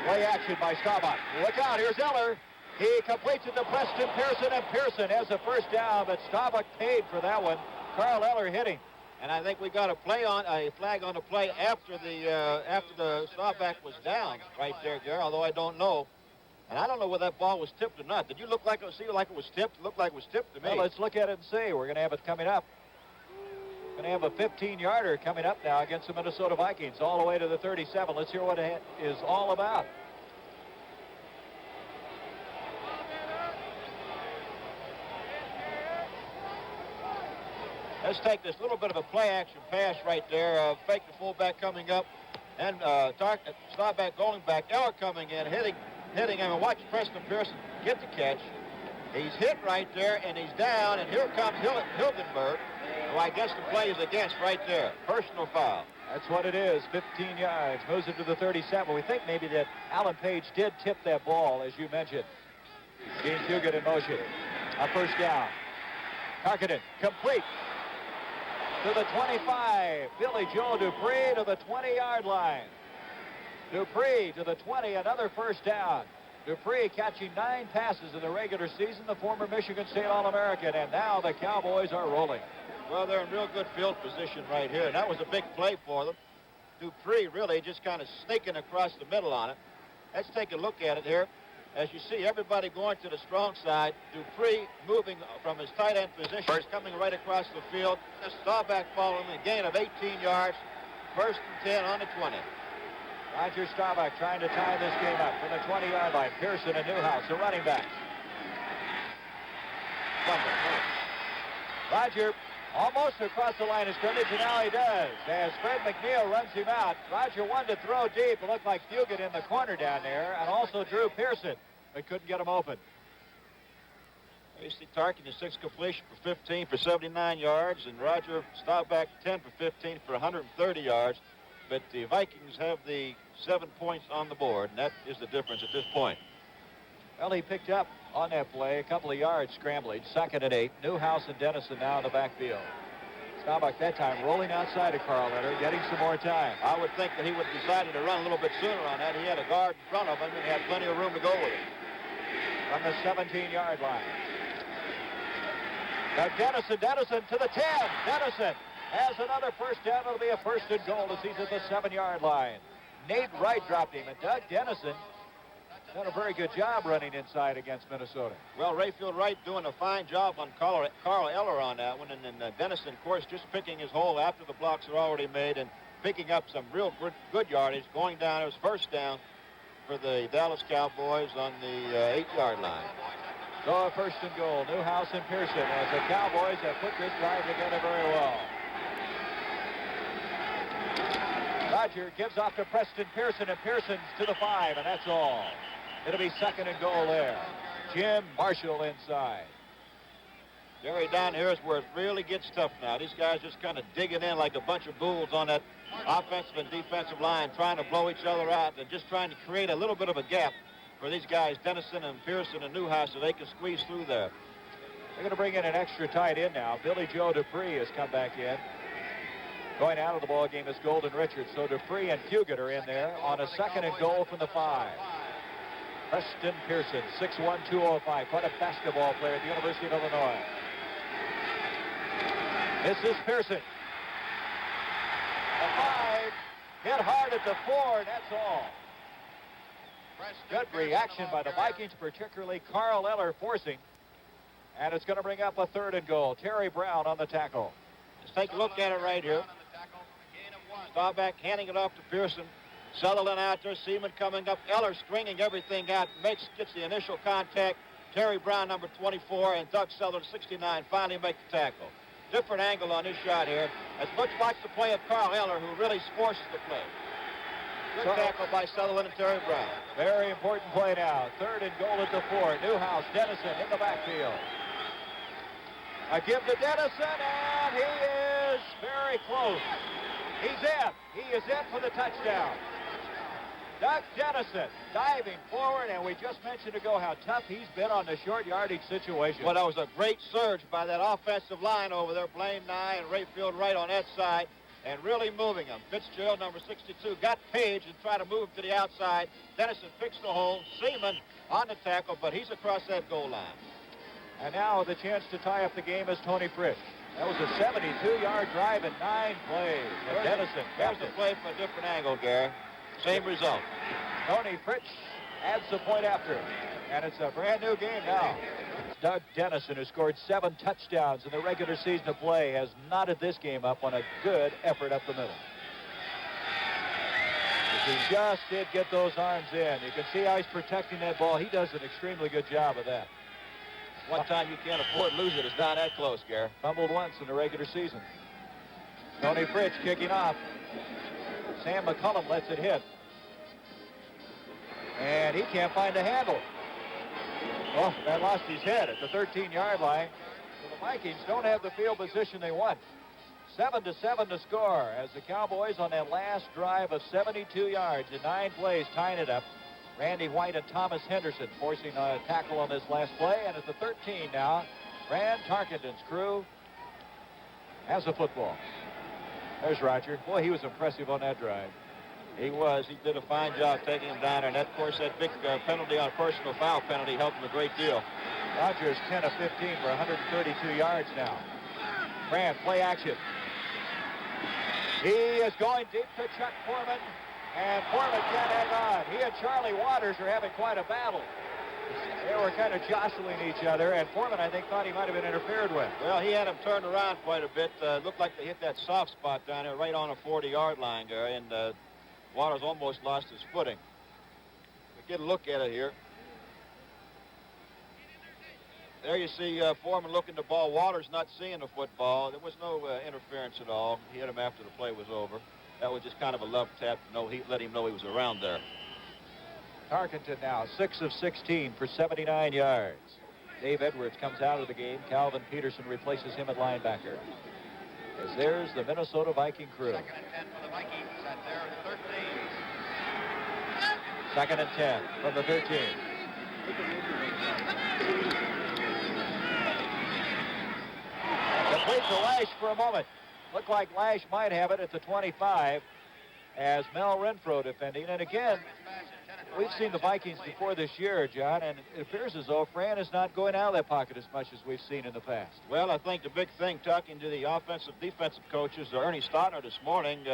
A: Play action by Staubach. Look out, here's Eller. He completes it to Preston Pearson, and Pearson has a 1st down, but Staubach paid for that one. Carl Eller hitting.
B: And I think we got a flag on the play after the Staubach was down right there, Gary, although I don't know. And I don't know whether that ball was tipped or not. Did you look like it was tipped? It looked like it was tipped to me.
A: Well, let's look at it and see. We're going to have it coming up. Going to have a 15-yarder coming up now against the Minnesota Vikings all the way to the 37. Let's hear what it is all about.
B: Let's take this little bit of a play-action pass right there. Fake the fullback coming up. And Staubach going back. Eller coming in, hitting him. And watch Preston Pearson get the catch. He's hit right there, and he's down. And here comes Hilgenberg, who I guess the play is against right there. Personal foul.
A: That's what it is. 15 yards. Moves it to the 37. We think maybe that Alan Page did tip that ball, as you mentioned. Gene Fugit in motion. A 1st down. Tarkenton complete to the 25. Billy Joe Dupree to the 20-yard line. Dupree to the 20, another 1st down. Dupree catching 9 passes in the regular season, the former Michigan State All-American, and now the Cowboys are rolling.
B: Well, they're in real good field position right here, and that was a big play for them. Dupree really just kind of sneaking across the middle on it. Let's take a look at it here. As you see, everybody going to the strong side. Dupree moving from his tight end position. He's coming right across the field. Staubach following a gain of 18 yards. 1st and 10 on the 20.
A: Roger Staubach trying to tie this game up from the 20-yard line. Pearson and Newhouse, the running backs. Roger almost across the line of scrimmage, and now he does. As Fred McNeil runs him out. Roger wanted to throw deep. It looked like Fugit in the corner down there, and also Drew Pearson, but couldn't get him open.
B: You see Tarkenton 6 completion for 15 for 79 yards, and Roger Staubach 10 for 15 for 130 yards. But the Vikings have the 7 points on the board, and that is the difference at this point.
A: Well, he picked up on that play a couple of yards scrambling. 2nd and 8. Newhouse and Dennison now in the backfield. Staubach that time rolling outside of Carl Leonard, getting some more time.
B: I would think that he would have decided to run a little bit sooner on that. He had a guard in front of him and he had plenty of room to go with it.
A: From the 17-yard line. Now Dennison to the 10. Dennison has another first down. It'll be a first and goal as he's at the 7-yard line. Nate Wright dropped him, and Doug Dennison done a very good job running inside against Minnesota.
B: Well, Rayfield Wright doing a fine job on Carl Eller on that one, and then Dennison, of course, just picking his hole after the blocks are already made and picking up some real good yardage, going down. It was first down for the Dallas Cowboys on the 8-yard line.
A: So a first and goal, Newhouse and Pearson, as the Cowboys have put this drive together very well. Roger gives off to Preston Pearson, and Pearson's to the 5, and that's all. It'll be second and goal there. Jim Marshall inside.
B: Jerry, down here is where it really gets tough now. These guys just kind of digging in like a bunch of bulls on that offensive and defensive line, trying to blow each other out and just trying to create a little bit of a gap for these guys, Dennison and Pearson and Newhouse, so they can squeeze through there.
A: They're going to bring in an extra tight end now. Billy Joe Dupree has come back in. Going out of the ball game is Golden Richards. So Dupree and Fugit are in there on a second and goal from the 5. Preston Pearson, 6'1", 205, quite a basketball player at the University of Illinois. This is Pearson. The 5 hit hard at the 4, and that's all. Good reaction by the Vikings, particularly Carl Eller forcing. And it's going to bring up a third and goal. Terry Brown on the tackle.
B: Let's take a look at it right here. Staubach handing it off to Pearson. Sutherland out there, Seaman coming up. Eller stringing everything out, gets the initial contact. Terry Brown, number 24, and Doug Sutherland, 69, finally make the tackle. Different angle on this shot here. As much like the play of Carl Eller, who really forces the play. Good tackle by Sutherland and Terry Brown.
A: Very important play now. Third and goal at the 4. Newhouse, Dennison in the backfield. A give to Dennison, and he is very close. He's in. He is in for the touchdown. Doug Dennison diving forward, and we just mentioned ago how tough he's been on the short yardage situation.
B: Well, that was a great surge by that offensive line over there. Blaine Nye and Rayfield Wright on that side, and really moving them. Fitzgerald, number 62, got Page and tried to move to the outside. Dennison fixed the hole. Seaman on the tackle, but he's across that goal line.
A: And now the chance to tie up the game is Tony Fritsch. That was a 72-yard drive in 9 plays. And Dennison
B: There's the play from a different angle, Gary. Same result.
A: Tony Fritsch adds the point after. And it's a brand new game now. Doug Dennison, who scored 7 touchdowns in the regular season of play, has knotted this game up on a good effort up the middle. He just did get those arms in. You can see how he's protecting that ball. He does an extremely good job of that.
B: One time you can't afford to lose it. It's not that close, Gary.
A: Fumbled once in the regular season. Tony Fritsch kicking off. Sam McCullum lets it hit. And he can't find the handle. Oh, that lost his head at the 13-yard line. So the Vikings don't have the field position they want. 7-7 to score as the Cowboys on that last drive of 72 yards in 9 plays tying it up. Randy White and Thomas Henderson forcing a tackle on this last play. And at the 13 now, Fran Tarkenton's crew has a football. There's Roger. Boy, he was impressive on that drive.
B: He was. He did a fine job taking him down there. And, of course, that big penalty on personal foul penalty helped him a great deal.
A: Rogers 10 of 15 for 132 yards now. Fran, play action. He is going deep to Chuck Foreman. And Foreman can't hang on. He and Charlie Waters are having quite a battle. They were kind of jostling each other, and Foreman, I think, thought he might have been interfered with.
B: Well, he had him turned around quite a bit. Looked like they hit that soft spot down there right on a 40-yard line, Gary, and Waters almost lost his footing. We get a look at it here. There you see Foreman looking the ball. Waters not seeing the football. There was no interference at all. He hit him after the play was over. That was just kind of a love tap to let him know he was around there.
A: Tarkenton now 6 of 16 for 79 yards. Dave Edwards comes out of the game. Calvin Peterson replaces him at linebacker. As there's the Minnesota Viking crew.
D: 2nd and 10 for the Vikings at their 13.
A: 2nd and 10 from the 13. Complete to Lash for a moment. Looked like Lash might have it at the 25. as Mel Renfro defending. And again, we've seen the Vikings before this year, John, and it appears as though Fran is not going out of that pocket as much as we've seen in the past.
B: Well, I think the big thing, talking to the offensive, defensive coaches, Ernie Stoddard this morning,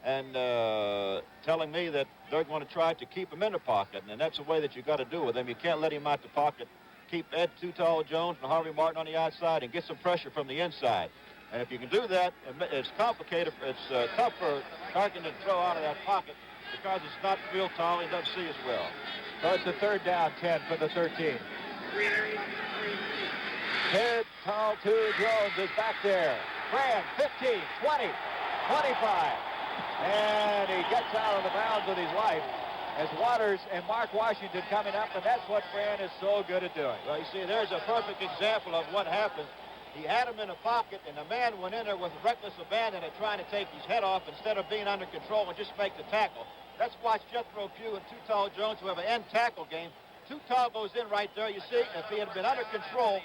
B: and telling me that they're going to try to keep him in the pocket, and that's the way that you got to do with him. You can't let him out the pocket. Keep Ed Too Tall Jones and Harvey Martin on the outside and get some pressure from the inside. And if you can do that, it's complicated. It's tough for Tarkin to throw out of that pocket because it's not real tall. He doesn't see as well.
A: So it's a third down, 10 for the 13. Ted Tall Too Jones is back there. Fran, 15, 20, 25. And he gets out of the bounds with his life as Waters and Mark Washington coming up, and that's what Fran is so good at doing.
B: Well, you see, there's a perfect example of what happened. He had him in a pocket, and the man went in there with reckless abandon at trying to take his head off instead of being under control and just make the tackle. Let's watch Jethro Pugh and Too Tall Jones, who have an end tackle game. Too Tall goes in right there. You see, if he had been under control,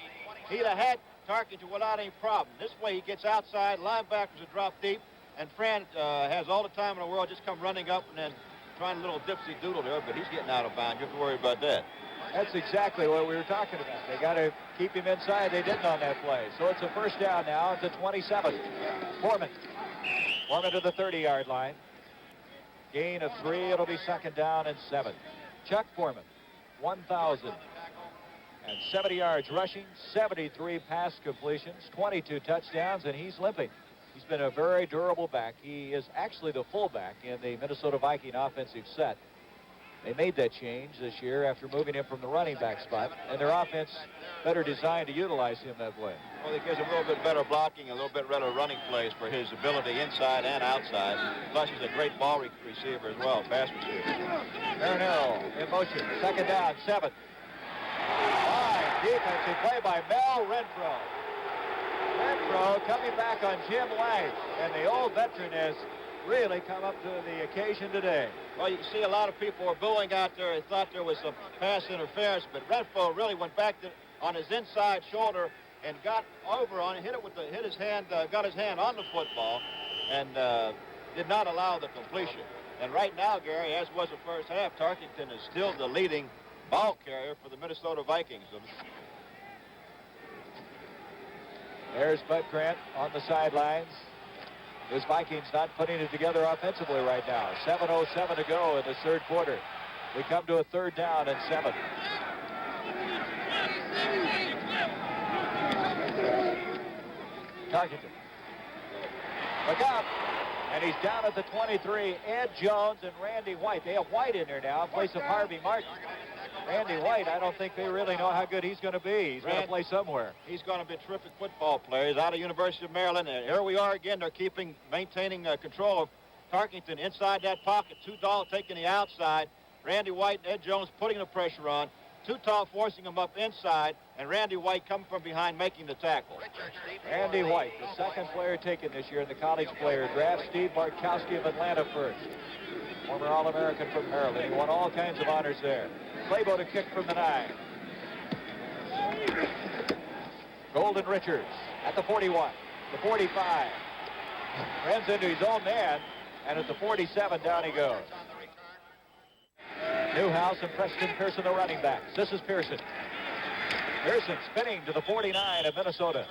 B: he'd have had Tarkington without any problem. This way, he gets outside, linebackers are dropped deep, and Fran has all the time in the world just come running up and then trying a little dipsy doodle there, but he's getting out of bounds. You have to worry about that.
A: That's exactly what we were talking about. They got to keep him inside. They didn't on that play. So it's a first down now at the 27. Foreman to the 30-yard line. Gain of 3. It'll be second down and 7. Chuck Foreman, 1,070 yards rushing, 73 pass completions, 22 touchdowns, and he's limping. He's been a very durable back. He is actually the fullback in the Minnesota Viking offensive set. They made that change this year after moving him from the running back spot, and their offense better designed to utilize him that way.
B: Well, it gives him a little bit better blocking, a little bit better running plays for his ability inside and outside. Plus, he's a great ball receiver as well, pass receiver.
A: Marinero in motion, second down, 7. Fine defensive play by Mel Renfro. Renfro coming back on Jim Lash, and the old veteran has really come up to the occasion today.
B: Well, you can see a lot of people were booing out there. They thought there was some pass interference, but Renfro really went back on his inside shoulder and got over on it, hit his hand, got his hand on the football, and did not allow the completion. And right now, Gary, as was the first half, Tarkington is still the leading ball carrier for the Minnesota Vikings.
A: There's Bud Grant on the sidelines. This Vikings not putting it together offensively right now. 7:07 to go in the third quarter. We come to a third down and 7. Tarkington. Look out. And he's down at the 23. Ed Jones and Randy White. They have White in there now in place of Harvey Martin. Randy White, I don't think they really know how good he's going to be. He's going to play somewhere.
B: He's going to be a terrific football player. He's out of University of Maryland. And here we are again. They're maintaining control of Tarkington inside that pocket. Too Tall taking the outside. Randy White and Ed Jones putting the pressure on. Too Tall forcing him up inside. And Randy White coming from behind making the tackle.
A: Randy White, the second player taken this year in the college player draft. Steve Bartkowski of Atlanta first. Former All-American from Maryland. He won all kinds of honors there. Claybo to kick from the 9. Golden Richards at the 41, the 45. Runs into his own man, and at the 47, down he goes. Newhouse and Preston Pearson, the running backs. This is Pearson. Pearson spinning to the 49 of Minnesota.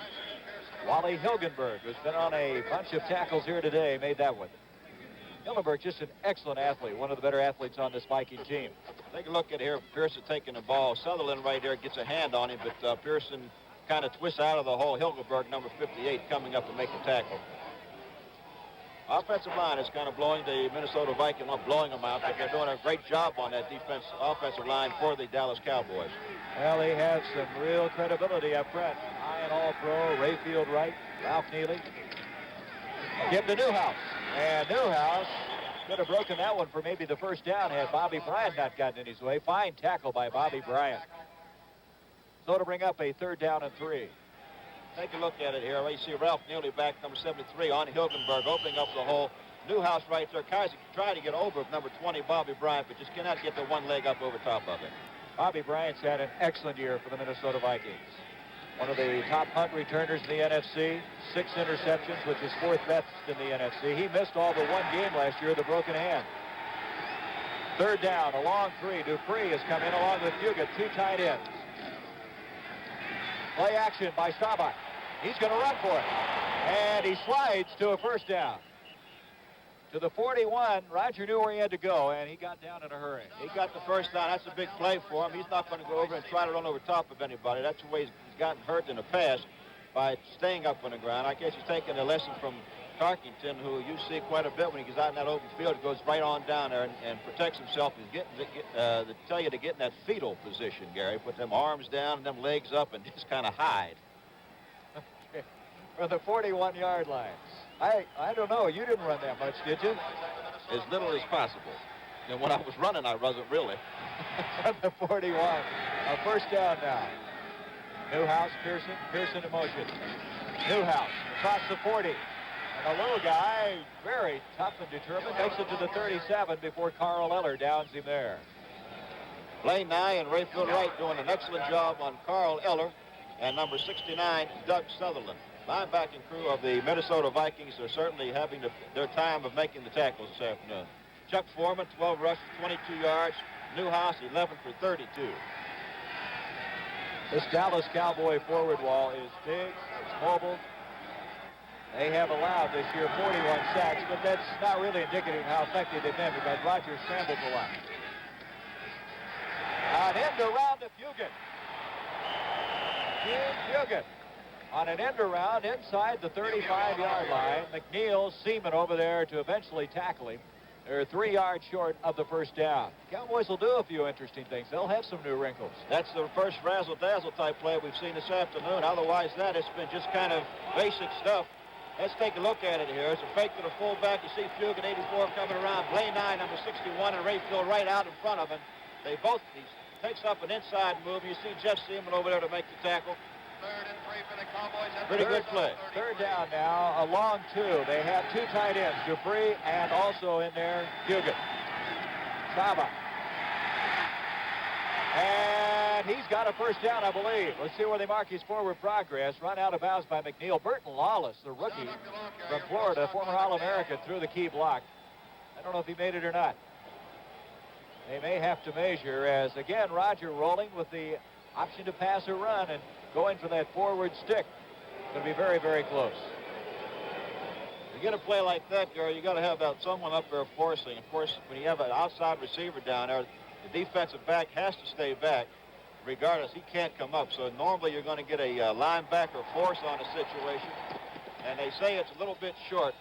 A: Wally Hilgenberg, who's been on a bunch of tackles here today, made that one. Hilgenberg, just an excellent athlete, one of the better athletes on this Viking team.
B: Take a look at here, Pearson taking the ball. Sutherland right there gets a hand on him, but Pearson kind of twists out of the hole. Hilgenberg, number 58, coming up to make the tackle. Offensive line is kind of blowing the Minnesota Vikings, not blowing them out, but they're doing a great job on that offensive line for the Dallas Cowboys.
A: Well, they have some real credibility up front. High and all-pro, Rayfield Wright, Ralph Neely. Give to Newhouse. And Newhouse could have broken that one for maybe the first down had Bobby Bryant not gotten in his way. Fine tackle by Bobby Bryant. So to bring up a third down and 3.
B: Take a look at it here. You see Ralph Neely back, number 73, on Hilgenberg, opening up the hole. Newhouse right there. Kaiser trying to get over number 20, Bobby Bryant, but just cannot get the one leg up over top of it.
A: Bobby Bryant's had an excellent year for the Minnesota Vikings. one of the top punt returners in the NFC. 6 interceptions, which is 4th best in the NFC. He missed all but one game last year with a broken hand. 3rd down, a long 3. Dupree has come in along with Fugit, 2 tight ends. Play action by Staubach. He's going to run for it. And he slides to a 1st down. To the 41, Roger knew where he had to go, and he got down in a hurry.
B: He got the 1st down. That's a big play for him. He's not going to go over and try to run over top of anybody. That's the way he's gotten hurt in the past, by staying up on the ground. I guess he's taking a lesson from Tarkington, who you see quite a bit when he gets out in that open field. He goes right on down there and protects himself. He's getting, they tell you to get in that fetal position, Gary. Put them arms down and them legs up and just kind of hide.
A: Okay. For the 41-yard line. I don't know. You didn't run that much, did you?
B: As little as possible. And when I was running, I wasn't really.
A: From the 41. A 1st down now. Newhouse, Pearson in motion. Newhouse across the 40. And a little guy, very tough and determined, makes it to the 37 before Carl Eller downs him there.
B: Blaine Nye and Rayfield Wright doing an excellent job on Carl Eller and number 69, Doug Sutherland. Linebacking crew of the Minnesota Vikings are certainly having their time of making the tackles this afternoon. Chuck Foreman, 12 rushes, 22 yards. Newhouse, 11 for 32.
A: This Dallas Cowboy forward wall is big, it's mobile. They have allowed this year 41 sacks, but that's not really indicative of how effective they've been because Rodgers scrambles a lot. An end around to Fugit. Fugit on an end around inside the 35-yard line. McNeil, Seaman over there to eventually tackle him. They're 3 yards short of the 1st down. Cowboys will do a few interesting things. They'll have some new wrinkles.
B: That's the first razzle-dazzle type play we've seen this afternoon. Otherwise, it's been just kind of basic stuff. Let's take a look at it here. It's a fake to the fullback. You see Fugit, 84, coming around. Blaine Nye, number 61, and Rayfield right out in front of him. He takes up an inside move. You see Jeff Seaman over there to make the tackle.
D: 3rd and 3 for the Cowboys.
B: Pretty good play.
A: 3rd down now, a long 2. They have 2 tight ends, Dupree and also in there, Fugit. Staubach. And he's got a 1st down, I believe. Let's see where they mark his forward progress. Run out of bounds by McNeil. Burton Lawless, the rookie from Florida, former All-American, threw the key block. I don't know if he made it or not. They may have to measure as, again, Roger rolling with the option to pass or run and going for that forward stick. It's going to be very, very close.
B: You get a play like that, Gary, you got to have someone up there forcing. Of course, when you have an outside receiver down there, the defensive back has to stay back. Regardless, he can't come up. So normally you're going to get a linebacker force on a situation. And they say it's a little bit short.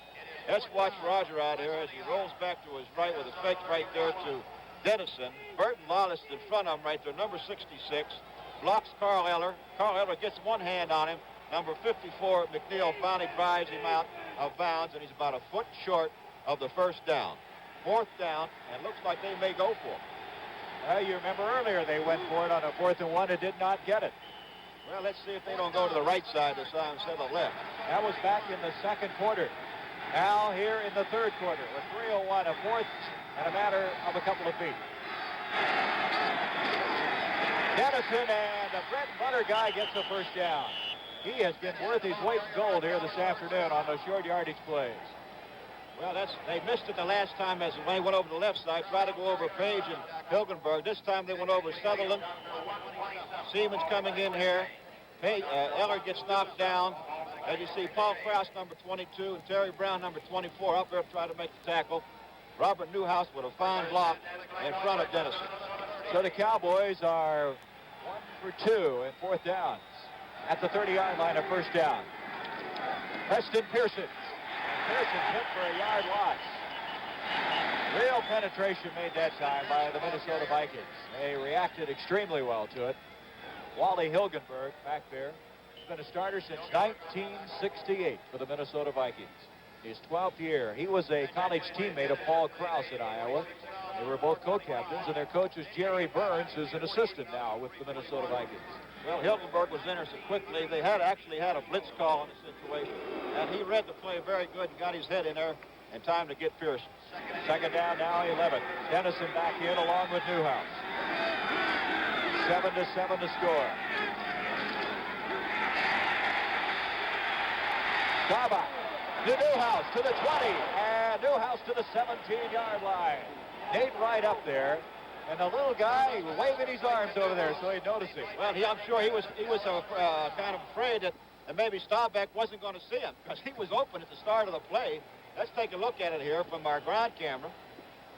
B: Let's watch Roger out here as he rolls back to his right with a fake right there to Dennison. Burton Lawless in front of him right there, number 66. Blocks Carl Eller. Carl Eller gets one hand on him. Number 54, McNeil, finally drives him out of bounds, and he's about a foot short of the 1st down. 4th down, and looks like they may go for it.
A: Well, you remember earlier they went for it on a 4th and 1 and did not get it.
B: Well, let's see if they don't go to the right side this time instead of the left.
A: That was back in the 2nd quarter. Now here in the 3rd quarter with 3:01, a 4th and a matter of a couple of feet. Dennison and the bread and butter guy gets a 1st down. He has been worth his weight in gold here this afternoon on those short yardage plays.
B: Well, they missed it the last time as when they went over the left side, tried to go over Page and Hilgenberg. This time they went over Sutherland. Seaman's coming in here. Eller gets knocked down. As you see, Paul Krause, number 22, and Terry Brown, number 24, up there trying to make the tackle. Robert Newhouse with a fine block in front of Dennison.
A: So the Cowboys are 1 for 2 in 4th downs. At the 30-yard line, a 1st down. Preston Pearson. Pearson hit for a yard loss. Real penetration made that time by the Minnesota Vikings. They reacted extremely well to it. Wally Hilgenberg back there. He's been a starter since 1968 for the Minnesota Vikings. His 12th year. He was a college teammate of Paul Krause at Iowa. They were both co-captains, and their coach is Jerry Burns, who's an assistant now with the Minnesota Vikings.
B: Well, Hilgenberg was in there so quickly. They actually had a blitz call on the situation, and he read the play very good and got his head in there in time to get Pearson.
A: 2nd down now, 11. Dennison back in along with Newhouse. 7-7 to score. Staubach to Newhouse to the 20, and Newhouse to the 17-yard line. Nate right up there, and the little guy waving his arms over there, so he noticed him.
B: Well, I'm sure he was kind of afraid that maybe Staubach wasn't going to see him because he was open at the start of the play. Let's take a look at it here from our ground camera.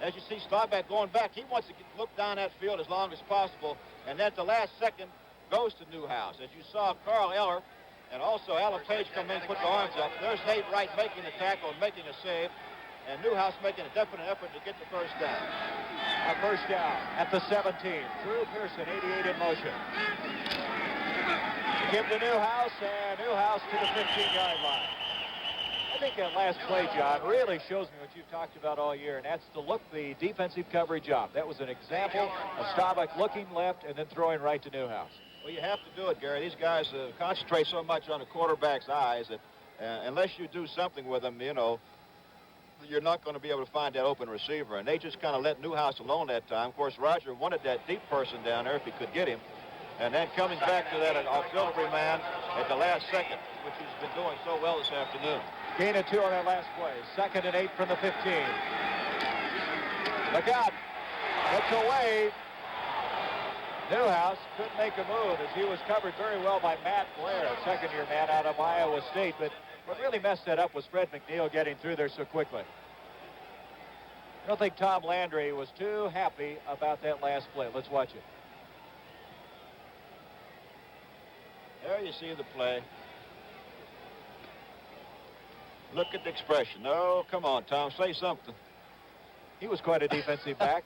B: As you see Staubach going back, he wants to look down that field as long as possible, and then at the last second goes to Newhouse. As you saw Carl Eller and also Alan Page come in and put the arms up. There's Nate Wright making the tackle and making a save, and Newhouse making a definite effort to get the first down.
A: A first down at the 17. Drew Pearson, 88 in motion. Give to Newhouse, and Newhouse to the 15-yard line. I think that last play, John, really shows me what you've talked about all year, and that's the defensive coverage job. That was an example of Staubach looking left and then throwing right to Newhouse.
B: Well, you have to do it, Gary. These guys concentrate so much on the quarterback's eyes that unless you do something with them, you know, you're not going to be able to find that open receiver. And they just kind of let Newhouse alone that time. Of course, Roger wanted that deep person down there if he could get him. And then coming back to that auxiliary man at the last second, which he's been doing so well this afternoon.
A: Gain of 2 on that last play. 2nd and 8 from the 15. Look out. Gets away. Newhouse couldn't make a move as he was covered very well by Matt Blair, a second-year man out of Iowa State. But what really messed that up was Fred McNeil getting through there so quickly. I don't think Tom Landry was too happy about that last play. Let's watch it.
B: There you see the play. Look at the expression. Oh, come on, Tom, say something.
A: He was quite a defensive back.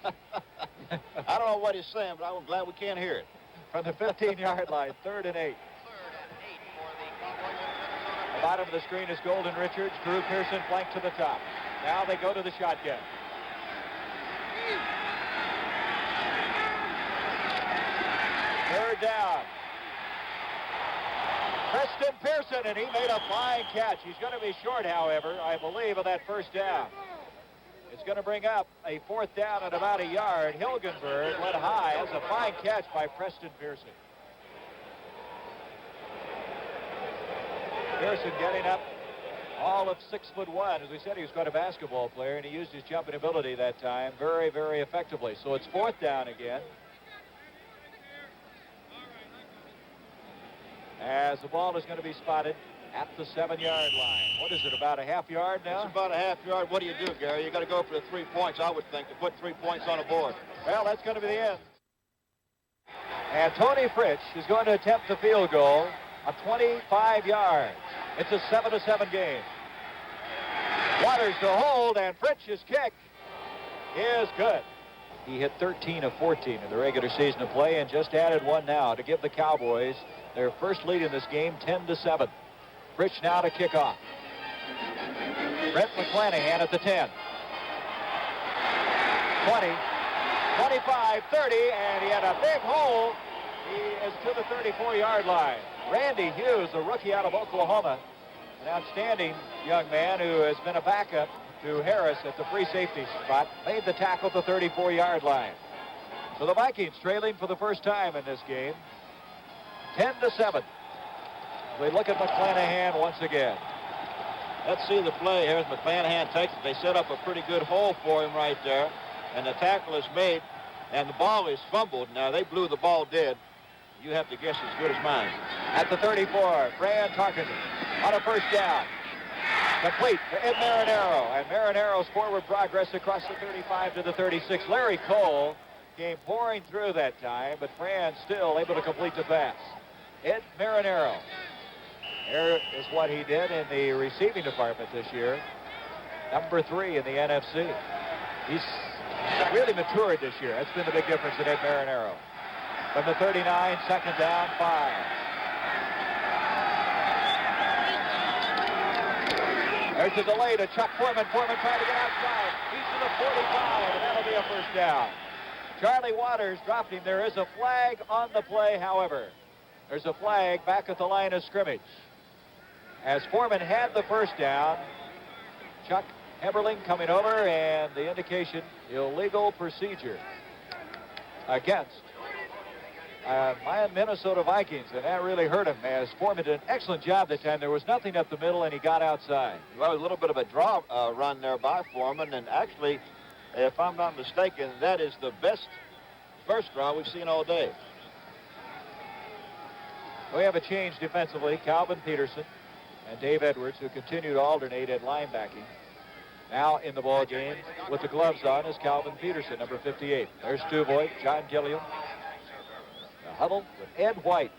B: I don't know what he's saying, but I'm glad we can't hear it.
A: From the 15-yard line, 3rd and 8.
D: 3rd and 8 for the Cowboys of Minnesota.
A: The bottom of the screen is Golden Richards. Drew Pearson flanked to the top. Now they go to the shotgun. Third down. Preston Pearson, and he made a fine catch. He's going to be short, however, I believe, of that first down. It's going to bring up a 4th down at about a yard. Hilgenberg went high. That's a fine catch by Preston Pearson. Pearson getting up all of 6'1". As we said, he was quite a basketball player, and he used his jumping ability that time very, very effectively. So it's 4th down again. As the ball is going to be spotted at the 7-yard line. What is it, about a half yard now?
B: It's about a half yard. What do you do, Gary? You got to go for the 3 points, I would think, to put 3 points on the board.
A: Well, that's going to be the end. And Tony Fritsch is going to attempt the field goal of 25 yards. It's a 7-7 game. Waters to hold, and Fritsch's kick is good. He hit 13 of 14 in the regular season of play and just added one now to give the Cowboys their first lead in this game, 10-7. Fritsch now to kick off. Brett McClanahan at the 10. 20, 25, 30, and he had a big hole. He is to the 34-yard line. Randy Hughes, a rookie out of Oklahoma, an outstanding young man who has been a backup to Harris at the free safety spot, made the tackle at the 34-yard line. So the Vikings trailing for the first time in this game, 10-7. We look at McClanahan once again.
B: Let's see the play. Here's McClanahan takes it. They set up a pretty good hole for him right there, and the tackle is made, and the ball is fumbled. Now, they blew the ball dead. You have to guess as good as mine.
A: At the 34, Fran Tarkenton on a first down. Complete to Ed Marinaro, and Marinaro's forward progress across the 35 to the 36. Larry Cole came pouring through that time, but Fran still able to complete the pass. Ed Marinaro. There is what he did in the receiving department this year. Number 3 in the NFC. He's really matured this year. That's been the big difference in Ed Marinaro. From the 39, 2nd down, 5. There's a delay to Chuck Foreman. Foreman trying to get outside. He's to the 45, and that'll be a first down. Charlie Waters dropped him. There is a flag on the play, however. There's a flag back at the line of scrimmage. As Foreman had the first down, Chuck Eberling coming over, and the indication, illegal procedure against my Minnesota Vikings, and that really hurt him, as Foreman did an excellent job that time. There was nothing up the middle, and he got outside.
B: Well, it was a little bit of a draw run there by Foreman, and actually, if I'm not mistaken, that is the best first draw we've seen all day.
A: We have a change defensively. Calvin Peterson and Dave Edwards, who continue to alternate at linebacking. Now in the ball game with the gloves on is Calvin Peterson, number 58. There's Stu Voigt, John Gilliam. The huddle with Ed White.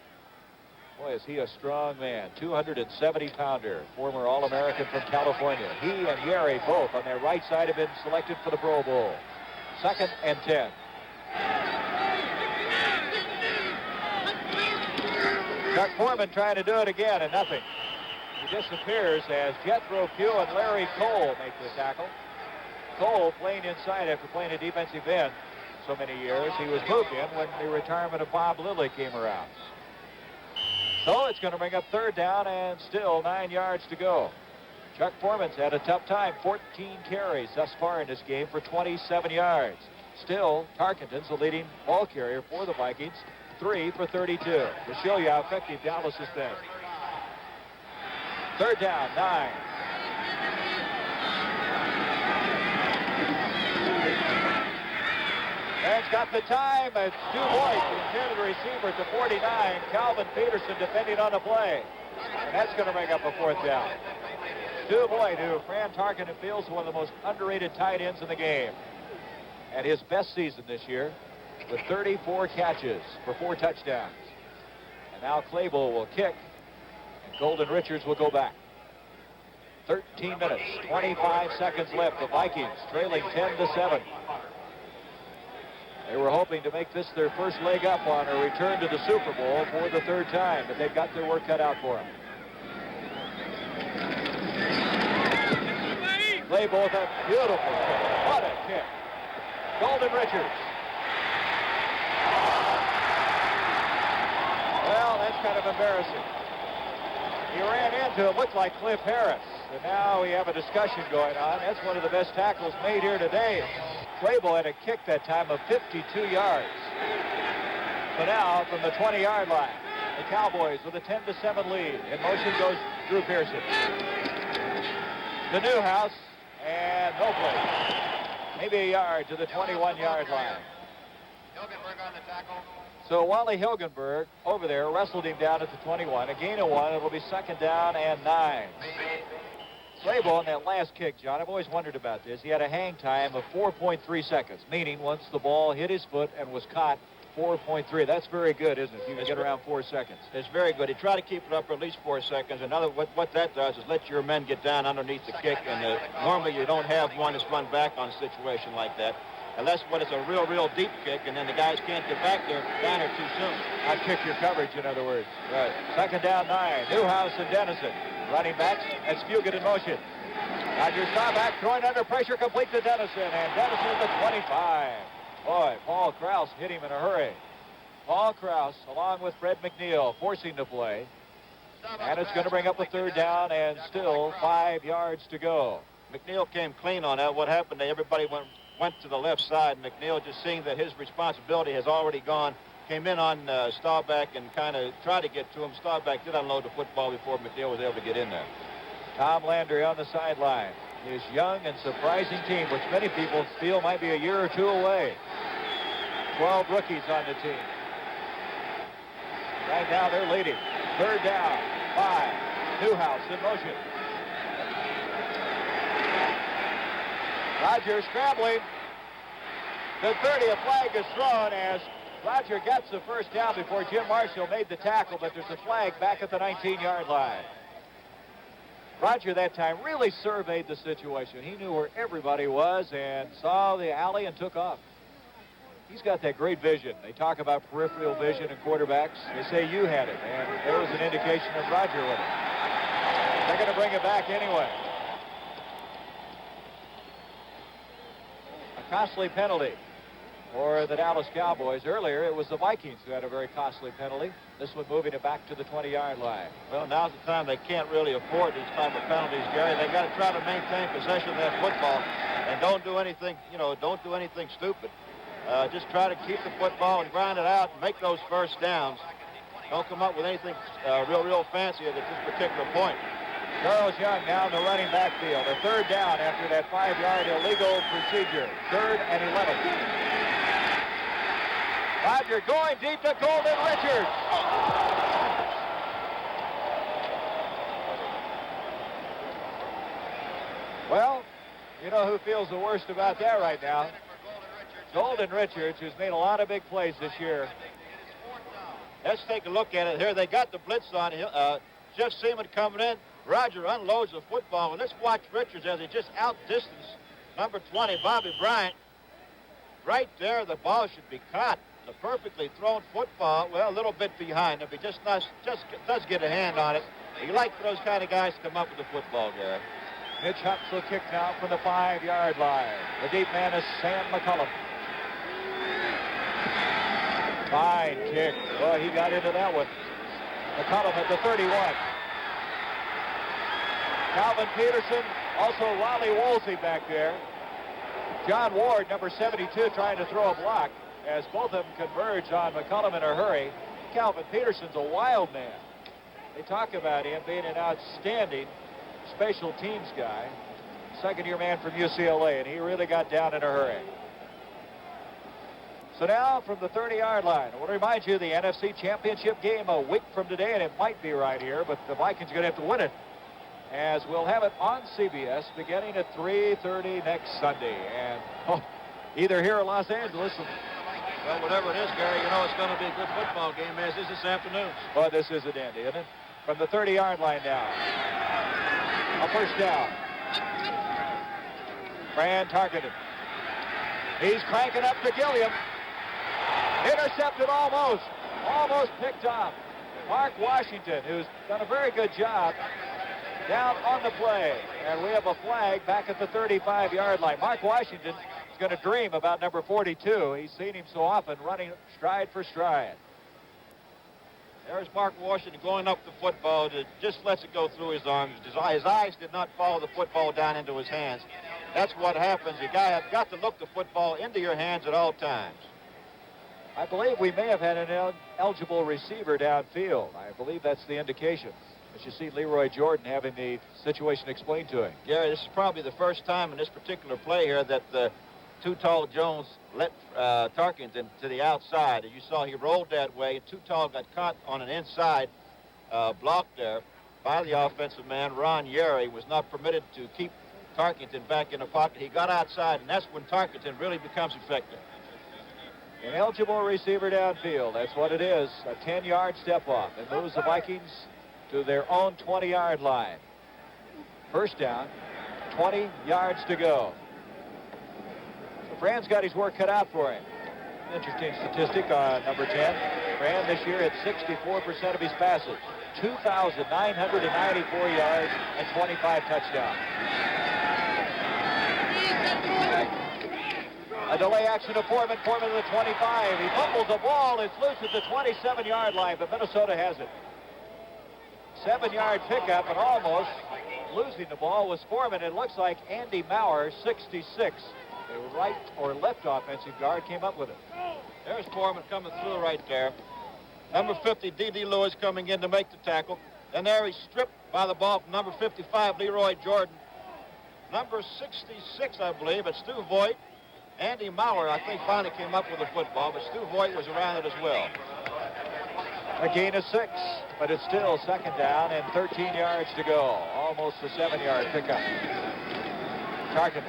A: Boy, is he a strong man. 270-pounder, former All-American from California. He and Yeri both on their right side have been selected for the Pro Bowl. 2nd and 10. Chuck Foreman trying to do it again, and nothing. He disappears as Jethro Pugh and Larry Cole make the tackle. Cole playing inside after playing a defensive end so many years. He was moved in when the retirement of Bob Lilly came around. So it's going to bring up 3rd down and still 9 yards to go. Chuck Foreman's had a tough time. 14 carries thus far in this game for 27 yards. Still, Tarkenton's the leading ball carrier for the Vikings. 3 for 32. To show you how effective Dallas has been. 3rd down, 9. It's got the time. It's Stu Voigt, the intended receiver, to 49. Calvin Peterson defending on the play. And that's going to bring up a 4th down. Stu Voigt, who Fran Tarkenton feels one of the most underrated tight ends in the game. And his best season this year with 34 catches for 4 touchdowns. And now Claypool will kick, and Golden Richards will go back. 13 minutes, 25 seconds left. The Vikings trailing 10-7. They were hoping to make this their first leg up on a return to the Super Bowl for the 3rd time, but they've got their work cut out for them. Claypool with a beautiful kick. What a kick. Golden Richards. Well, that's kind of embarrassing. He ran into it, looked like Cliff Harris. And now we have a discussion going on. That's one of the best tackles made here today. Claypool had a kick that time of 52 yards. So now from the 20-yard line, the Cowboys with a 10-7 lead. In motion goes Drew Pearson. The Newhouse, and no play. Maybe a yard to the 21-yard line.
D: Hilgenberg on the tackle.
A: So Wally Hilgenberg over there wrestled him down at the 21. A gain of 1. It'll be 2nd down and 9. Claypool on that last kick, John, I've always wondered about this. He had a hang time of 4.3 seconds, meaning once the ball hit his foot and was caught, 4.3. That's very good, isn't it? You can get around 4 seconds.
B: It's very good. He tried to keep it up for at least 4 seconds. Another, what that does is let your men get down underneath the kick, and normally you don't have one that's run back on a situation like that. Unless when it's a real deep kick, and then the guys can't get back there down there too soon.
A: I'd kick your coverage, in other words. Right. 2nd down, 9. Newhouse and Dennison. Running backs, and Fugit in motion. Roger Staubach throwing under pressure, complete to Dennison, and Dennison at the 25. Boy, Paul Krause hit him in a hurry. Paul Krause, along with Fred McNeil, forcing the play. And it's going to bring up a 3rd down, and still 5 yards to go.
B: McNeil came clean on that. What happened, everybody went to the left side. McNeil, just seeing that his responsibility has already gone, came in on Staubach and kind of tried to get to him. Staubach did unload the football before McNeil was able to get in there.
A: Tom Landry on the sideline. His young and surprising team, which many people feel might be a year or 2 away. 12 rookies on the team. Right now they're leading. 3rd down, 5. Newhouse in motion. Rogers scrambling. The 30th flag is thrown as Roger gets the 1st down before Jim Marshall made the tackle, but there's a flag back at the 19-yard line. Roger that time really surveyed the situation. He knew where everybody was and saw the alley and took off. He's got that great vision. They talk about peripheral vision in quarterbacks. They say you had it, and there was an indication of Roger with it. They're going to bring it back anyway. A costly penalty for the Dallas Cowboys. Earlier, it was the Vikings who had a very costly penalty. This one moving it back to the 20-yard line.
B: Well, now's the time they can't really afford these type of penalties, Gary. They got to try to maintain possession of that football and don't do anything, don't do anything stupid. Just try to keep the football and grind it out and make those first downs. Don't come up with anything real fancy at this particular point.
A: Charles Young now in the running backfield. A third down after that 5-yard illegal procedure. 3rd and 11. Roger going deep to Golden Richards. Well, you know who feels the worst about that right now? Golden Richards, who's made a lot of big plays this year.
B: Let's take a look at it here. They got the blitz on him. Jeff Seaman coming in. Roger unloads the football. And let's watch Richards as he just outdistanced number 20, Bobby Bryant. Right there, the ball should be caught. The perfectly thrown football, well, a little bit behind. If he just does get a hand on it, you like for those kind of guys to come up with the football, Gary.
A: Mitch Hups will kick now from the 5-yard line. The deep man is Sam McCullum. Fine kick. Well, he got into that one. McCullum at the 31. Calvin Peterson, also Raleigh Woolsey back there. John Ward, number 72, trying to throw a block as both of them converge on McCullum in a hurry. Calvin Peterson's a wild man. They talk about him being an outstanding special teams guy, second-year man from UCLA, and he really got down in a hurry. So now from the 30-yard line, I want to remind you the NFC Championship game a week from today, and it might be right here, but the Vikings are going to have to win it, as we'll have it on CBS beginning at 3:30 next Sunday. And either here or Los Angeles.
B: Well, whatever it is, Gary, you know it's going to be a good football game, as is this afternoon.
A: Well, this is a dandy, isn't it? From the 30-yard line now. A first down. Fran Tarkenton. He's cranking up to Gilliam. Intercepted almost picked off. Mark Washington, who's done a very good job down on the play. And we have a flag back at the 35-yard line. Mark Washington is going to dream about number 42. He's seen him so often running stride for stride.
B: There's Mark Washington going up the football. Just lets it go through his arms. His eyes did not follow the football down into his hands. That's what happens. You got to look the football into your hands at all times.
A: I believe we may have had an eligible receiver downfield. I believe that's the indication. As you see Leroy Jordan having the situation explained to him.
B: Gary, this is probably the first time in this particular play here that the Too Tall Jones let Tarkenton to the outside. As you saw, he rolled that way, and Too Tall got caught on an inside block there by the offensive man. Ron Yerry was not permitted to keep Tarkenton back in the pocket. He got outside, and that's when Tarkenton really becomes effective.
A: An eligible receiver downfield. That's what it is. A 10-yard step off. It moves the Vikings to their own 20-yard line. First down, 20 yards to go. So Fran's got his work cut out for him. Interesting statistic on number 10. Fran this year hit 64% of his passes. 2,994 yards and 25 touchdowns. A delay action to Foreman. Foreman to the 25. He fumbles the ball. It's loose at the 27-yard line, but Minnesota has it. 7-yard pickup, and almost losing the ball was Foreman. It looks like Andy Maurer, 66. The right or left offensive guard came up with it.
B: There's Foreman coming through right there. Number 50, D.D. Lewis coming in to make the tackle. And there he's stripped by the ball from number 55, Leroy Jordan. Number 66, I believe, it's Stu Voigt. Andy Maurer, I think, finally came up with the football, but Stu Voigt was around it as well.
A: A gain of 6, but it's still second down and 13 yards to go. Almost a 7-yard pickup. Tarkenton.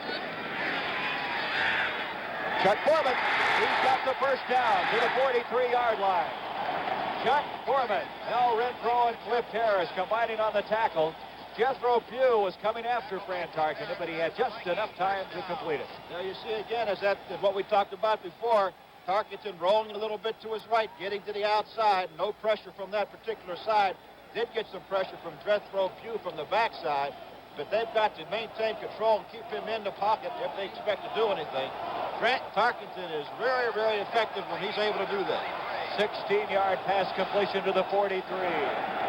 A: Chuck Foreman, he's got the first down to the 43-yard line. Chuck Foreman, Mel Renfro and Cliff Harris combining on the tackle. Jethro Pugh was coming after Fran Tarkenton, but he had just enough time to complete it.
B: Now you see again, is what we talked about before. Tarkenton rolling a little bit to his right, getting to the outside. No pressure from that particular side. Did get some pressure from Jethro Pugh from the backside, but they've got to maintain control and keep him in the pocket if they expect to do anything. Tarkenton is very, very effective when he's able to do that.
A: 16-yard pass completion to the 43.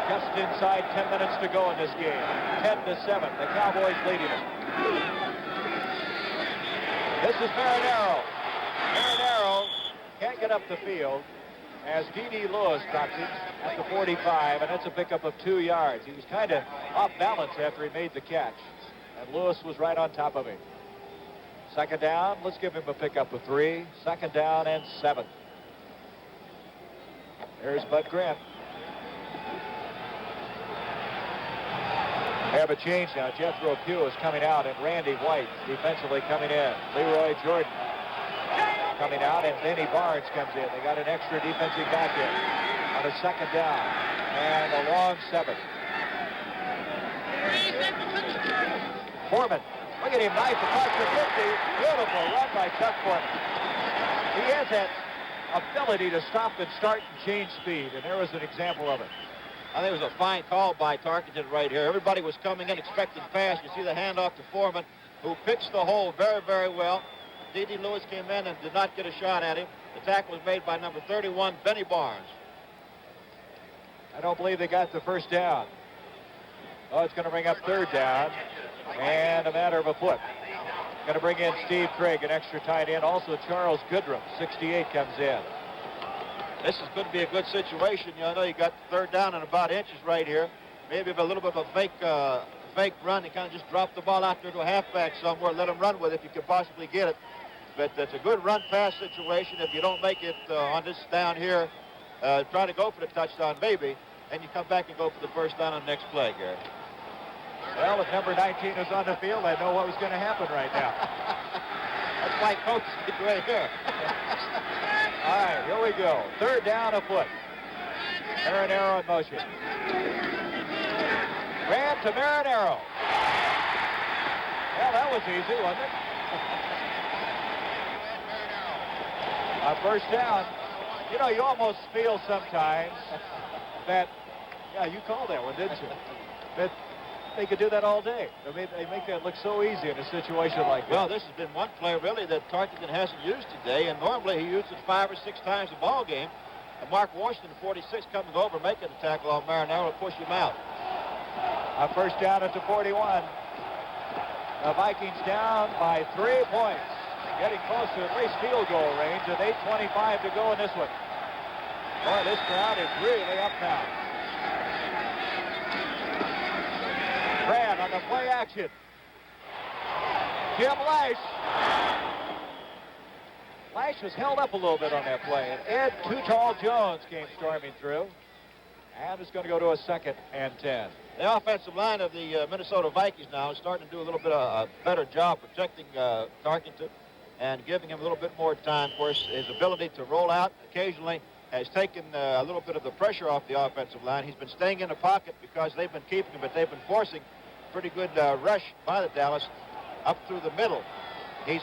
A: Just inside 10 minutes to go in this game. 10-7. The Cowboys leading it. This is Marinaro. Marinaro bring it up the field as D.D. Lewis drops it at the 45, and that's a pickup of 2 yards. He was kind of off balance after he made the catch, and Lewis was right on top of him. Second down, let's give him a pickup of 3. Second down and 7. There's Bud Grant. They have a change now. Jethro Pugh is coming out, and Randy White defensively coming in. Leroy Jordan coming out, and Benny Barnes comes in. They got an extra defensive back in on a second down, and a long 7. Foreman, look at him, knife across the 50. Beautiful run by Chuck Foreman. He has that ability to stop and start and change speed, and there was an example of it.
B: I think it was a fine call by Tarkenton right here. Everybody was coming in expecting fast. You see the handoff to Foreman, who pitched the hole very, very well. D.D. Lewis came in and did not get a shot at him. The tackle was made by number 31, Benny Barnes.
A: I don't believe they got the first down. Oh, it's going to bring up third down, and a matter of a foot. Going to bring in Steve Craig, an extra tight end. Also, Charles Goodrum, 68, comes in.
B: This is going to be a good situation. You know, you got third down and about inches right here. Maybe a little bit of a fake run. You kind of just drop the ball out there to a halfback somewhere, let him run with it if you can possibly get it. But it's a good run-pass situation. If you don't make it on this down here, try to go for the touchdown maybe, and you come back and go for the first down on the next play, Gary.
A: Well, if number 19 is on the field, I know what was going to happen right now.
B: That's why coach is right here.
A: All right, here we go. Third down, a foot. Marinaro in motion. Grant to Marinaro. Well, that was easy, wasn't it? First down. You know, you almost feel sometimes that, yeah, you called that one, didn't you? That they could do that all day. I mean, they make that look so easy in a situation like that.
B: Well, this has been one play, really, that Tarkenton hasn't used today, and normally he used it 5 or 6 times a ball game. And Mark Washington, 46, coming over, making the tackle on Marinaro to push him out.
A: First down at the 41. The Vikings down by 3 points. Getting close to at least field goal range with 8:25 to go in this one. Boy, this crowd is really up now. Brand on the play action. Jim Lash. Lash was held up a little bit on that play, and Ed Too Tall Jones came storming through. And it's going to go to a 2nd and 10.
B: The offensive line of the Minnesota Vikings now is starting to do a little bit of a better job protecting Tarkenton and giving him a little bit more time. Of course, his ability to roll out occasionally has taken a little bit of the pressure off the offensive line. He's been staying in the pocket because they've been keeping him, but they've been forcing pretty good rush by the Dallas up through the middle. He's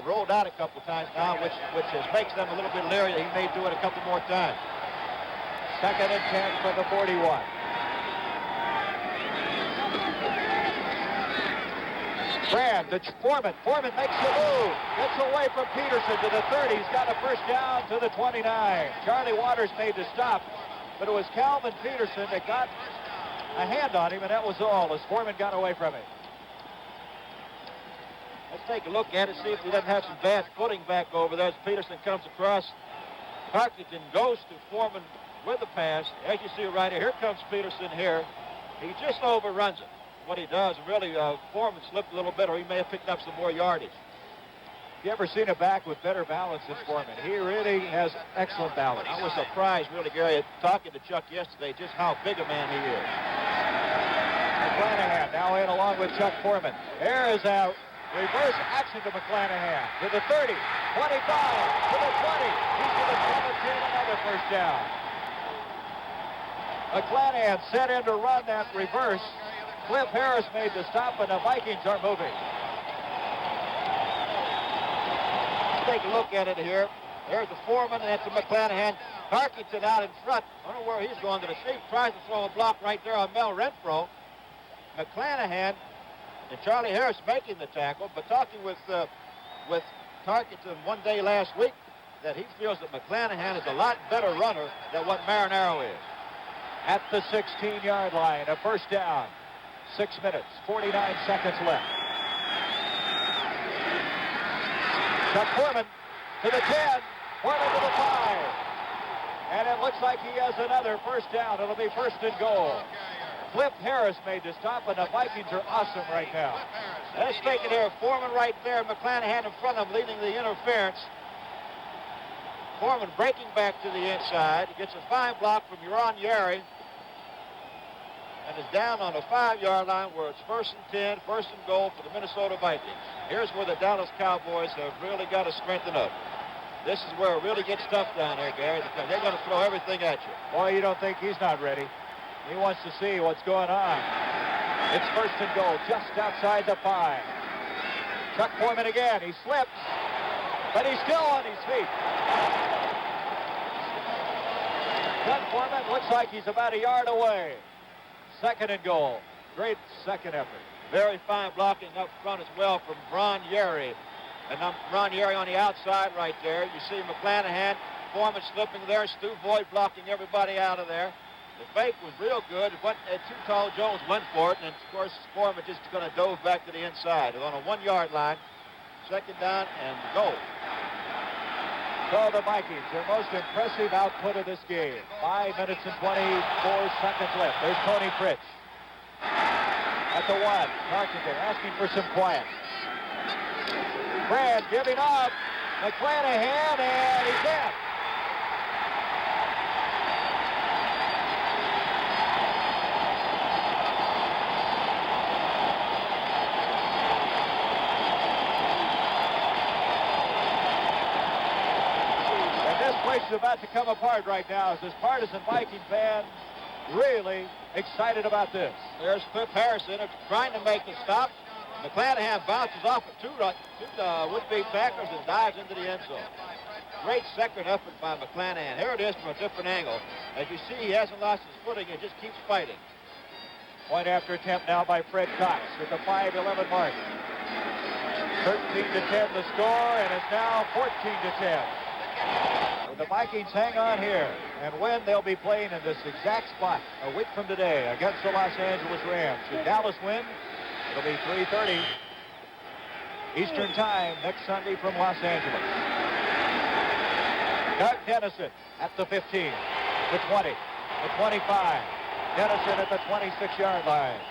B: rolled out a couple of times now, which makes them a little bit leery. He may do it a couple more times.
A: 2nd and 10 for the 41. Brand, the Foreman. Foreman makes the move. Gets away from Peterson to the 30. He's got a first down to the 29. Charlie Waters made the stop, but it was Calvin Peterson that got a hand on him, and that was all as Foreman got away from him.
B: Let's take a look at it, see if he doesn't have some bad footing back over there as Peterson comes across. Tarkenton goes to Foreman with the pass. As you see right here comes Peterson here. He just overruns it. What he does, really, Foreman slipped a little bit, or he may have picked up some more yardage.
A: You ever seen a back with better balance than Foreman? He really has excellent balance.
B: I was surprised, really, Gary, talking to Chuck yesterday, just how big a man he is.
A: McClanahan now in along with Chuck Foreman. There is a reverse action to McClanahan to the 30, 25, to the 20. He's going to come and get another first down. McClanahan set in to run that reverse. Cliff Harris made the stop, and the Vikings are moving.
B: Take a look at it here. There's the Foreman, and that's the McClanahan. Tarkenton out in front. I don't know where he's going to the seat. Tries to throw a block right there on Mel Renfro. McClanahan and Charlie Harris making the tackle, but talking with Tarkenton one day last week that he feels that McClanahan is a lot better runner than what Marinaro is.
A: At the 16-yard line, a first down. 6 minutes, 49 seconds left. Chuck Foreman to the 10, Foreman to the 5. And it looks like he has another first down. It'll be first and goal. Cliff Harris made the stop, and the Vikings are awesome right now.
B: Let's take it here. Foreman right there. McClanahan in front of him leading the interference. Foreman breaking back to the inside. He gets a fine block from Ron Yeri. And is down on the 5-yard line where it's first and 10, first and goal for the Minnesota Vikings. Here's where the Dallas Cowboys have really got to strengthen up. This is where it really gets tough down there, Gary, because they're going to throw everything at you.
A: Boy, you don't think he's not ready. He wants to see what's going on. It's first and goal just outside the 5. Chuck Foreman again. He slips, but he's still on his feet. Chuck Foreman looks like he's about a yard away. Second and goal. Great second effort.
B: Very fine blocking up front as well from Ron Yeri. And Ron Yeri on the outside right there. You see McClanahan, Foreman slipping there. Stu Voigt blocking everybody out of there. The fake was real good. Too Tall Jones went for it. And, of course, Foreman just going to dove back to the inside. On a 1-yard line. Second down and goal.
A: So the Vikings, their most impressive output of this game. 5 minutes and 24 seconds left. There's Tony Fritsch. At the 1, Carpenter asking for some quiet. Brad giving up. McClanahan, and he's in. Is about to come apart right now as this partisan Viking fan really excited about this.
B: There's Cliff Harrison trying to make the stop. McClanahan bounces off of two would-be tacklers and dives into the end zone. Great second effort by McClanahan. Here it is from a different angle. As you see, he hasn't lost his footing. He just keeps fighting.
A: Point after attempt now by Fred Cox at the 5-11 mark. 13-10 the score, and it's now 14-10. The Vikings hang on here and win. They'll be playing in this exact spot a week from today against the Los Angeles Rams. Should Dallas win, it'll be 3:30 Eastern Time next Sunday from Los Angeles. Doug Dennison at the 15, the 20, the 25. Dennison at the 26-yard line.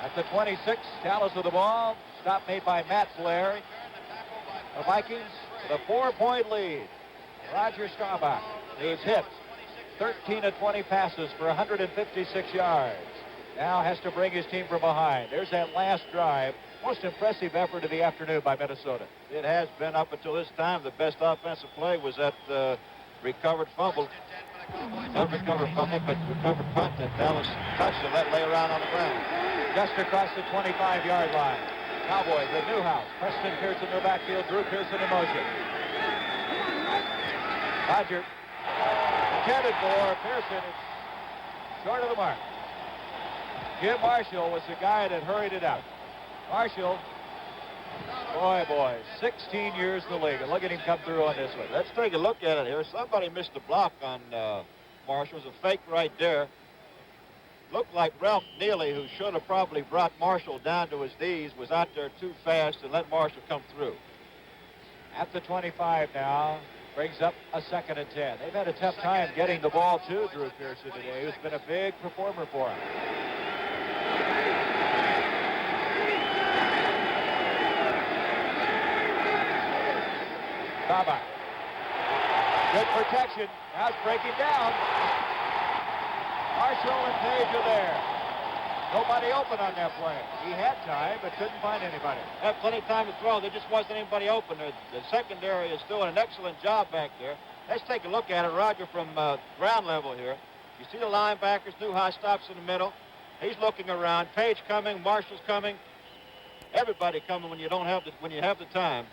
A: At the 26, Dallas with the ball. Stop made by Matt Blair. The Vikings with a 4-point lead. Roger Staubach, he's hit 13 of 20 passes for 156 yards. Now has to bring his team from behind. There's that last drive. Most impressive effort of the afternoon by Minnesota.
B: It has been up until this time. The best offensive play was that recovered fumble. Not recovered fumble, but recovered punt that Dallas touched and let lay around on the ground.
A: Just across the 25-yard line. Cowboys at Newhouse. Preston Pearson in the backfield. Drew Pearson in motion. Roger intended for Pearson. It's short of the mark. Jim Marshall was the guy that hurried it out. Marshall, boy, 16 years in the league. And look at him come through on this one.
B: Let's take a look at it here. Somebody missed the block on Marshall. It was a fake right there. Looked like Ralph Neely, who should have probably brought Marshall down to his knees, was out there too fast and let Marshall come through.
A: At the 25 now, brings up a 2nd and 10. They've had a tough time getting the ball to Drew Pearson today, who's been a big performer for him. Staubach. Good protection. Now it's breaking down. Marshall and Page are there. Nobody open on that play. He had time, but couldn't find anybody.
B: Had plenty of time to throw. There just wasn't anybody open. The secondary is doing an excellent job back there. Let's take a look at it, Roger, from ground level here. You see the linebackers. Newhouse stops in the middle. He's looking around. Page coming. Marshall's coming. Everybody coming when you have the time.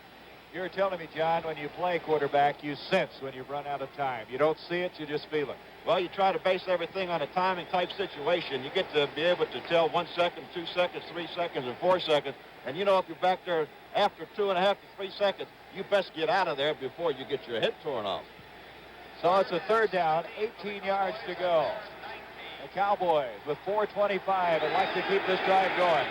A: You're telling me, John, when you play quarterback, you sense when you've run out of time. You don't see it, you just feel it.
B: Well, you try to base everything on a timing type situation. You get to be able to tell 1 second, 2 seconds, 3 seconds, and 4 seconds. And you know if you're back there after 2.5 to 3 seconds, you best get out of there before you get your head torn off.
A: So it's a 3rd down, 18 yards to go. The Cowboys with 4:25 would like to keep this drive going.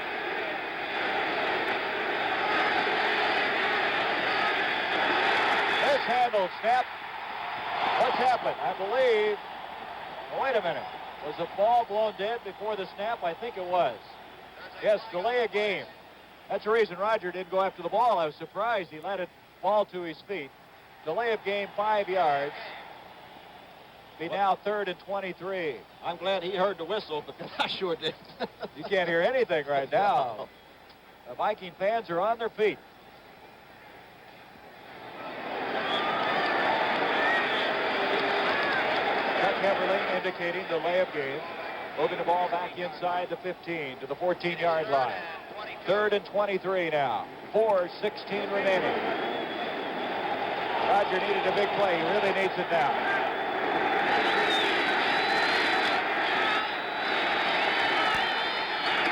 A: mishandled. Snap. What's happened? I believe. Oh, wait a minute. Was the ball blown dead before the snap? I think it was. Yes, delay a game. That's the reason Roger didn't go after the ball. I was surprised he let it fall to his feet. Delay of game 5 yards. Be now 3rd and 23.
B: I'm glad he heard the whistle because I sure did.
A: You can't hear anything right now. The Viking fans are on their feet. Chuck Heverly indicating delay of game. Moving the ball back inside the 15 to the 14-yard line. 3rd and 23 now. 4:16 remaining. Roger needed a big play. He really needs it now.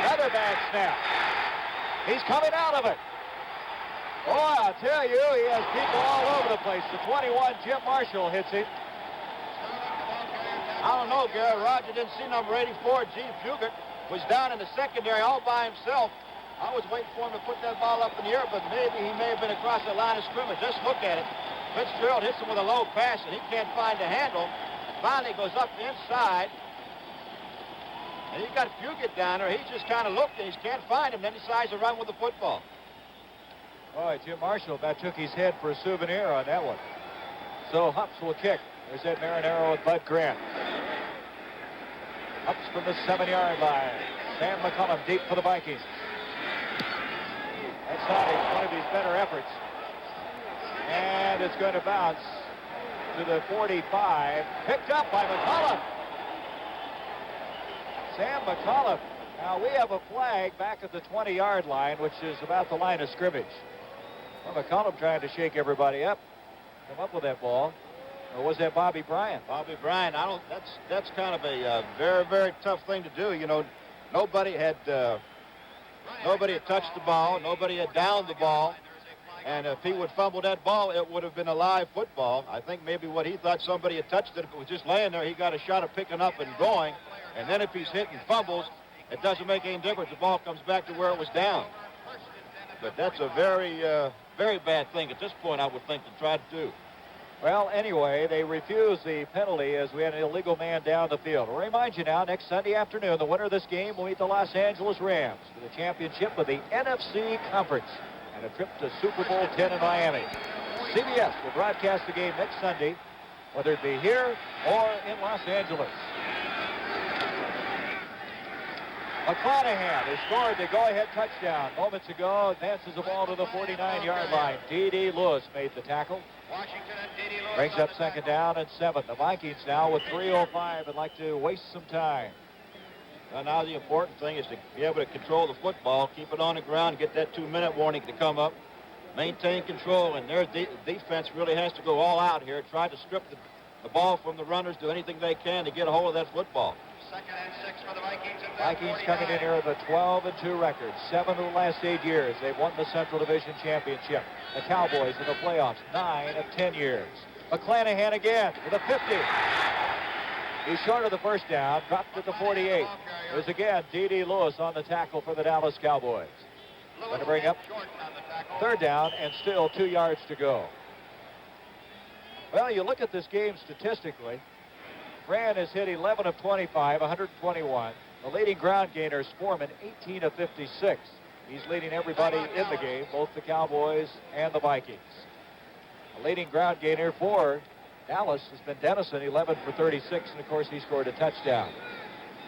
A: Another bad snap. He's coming out of it. Boy, I'll tell you, he has people all over the place. The 21, Jim Marshall, hits him.
B: I don't know, Gary. Roger didn't see number 84. Gene Fugit was down in the secondary all by himself. I was waiting for him to put that ball up in the air, but maybe he may have been across the line of scrimmage. Just look at it. Fitzgerald hits him with a low pass, and he can't find the handle. Finally goes up inside. And he's got Fugit down there. He just kind of looked, and he can't find him. Then he decides to run with the football.
A: Boy, Jim Marshall about took his head for a souvenir on that one. So Hups will kick. There's Ed Marinaro with Bud Grant. Hups from the 7-yard line. Sam McCullum deep for the Vikings. That's not one of his better efforts. And it's going to bounce to the 45. Picked up by McCullum. Sam McCullum. Now we have a flag back at the 20-yard line, which is about the line of scrimmage. Well, McCullum trying to shake everybody up. Come up with that ball. Or was that Bobby Bryant?
B: Bobby Bryant. That's kind of a very, very tough thing to do. You know, nobody had touched the ball. Nobody had downed the ball. And if he would fumble that ball, it would have been a live football. I think maybe what he thought somebody had touched it. If it was just laying there, he got a shot of picking up and going. And then if he's hit and fumbles, it doesn't make any difference. The ball comes back to where it was down. But that's a very, very bad thing at this point, I would think, to try to do.
A: Well, anyway, they refused the penalty as we had an illegal man down the field. I'll remind you now, next Sunday afternoon, the winner of this game will meet the Los Angeles Rams for the championship of the NFC Conference and a trip to Super Bowl 10 in Miami. CBS will broadcast the game next Sunday, whether it be here or in Los Angeles. McClanahan has scored the go-ahead touchdown moments ago. Advances the ball to the 49-yard line. D.D. Lewis made the tackle. Brings up 2nd down and 7. The Vikings now with 3:05 would like to waste some time.
B: Well, now the important thing is to be able to control the football, keep it on the ground, get that 2-minute warning to come up, maintain control, and their defense really has to go all out here, try to strip the ball from the runners, do anything they can to get a hold of that football.
D: 2nd and 6 for the Vikings.
A: Vikings coming in here with a 12-2 record. 7 of the last 8 years. They've won the Central Division Championship. The Cowboys in the playoffs, 9 of 10 years. McClanahan again with a 50. He's short of the first down, dropped at the 48. There's again D.D. Lewis on the tackle for the Dallas Cowboys. Going to bring up 3rd down and still 2 yards to go. Well, you look at this game statistically. Fran has hit 11 of 25, 121. The leading ground gainer is Foreman, 18 of 56. He's leading everybody in the game, both the Cowboys and the Vikings. The leading ground gainer for Dallas has been Dennison, 11 for 36, and of course he scored a touchdown.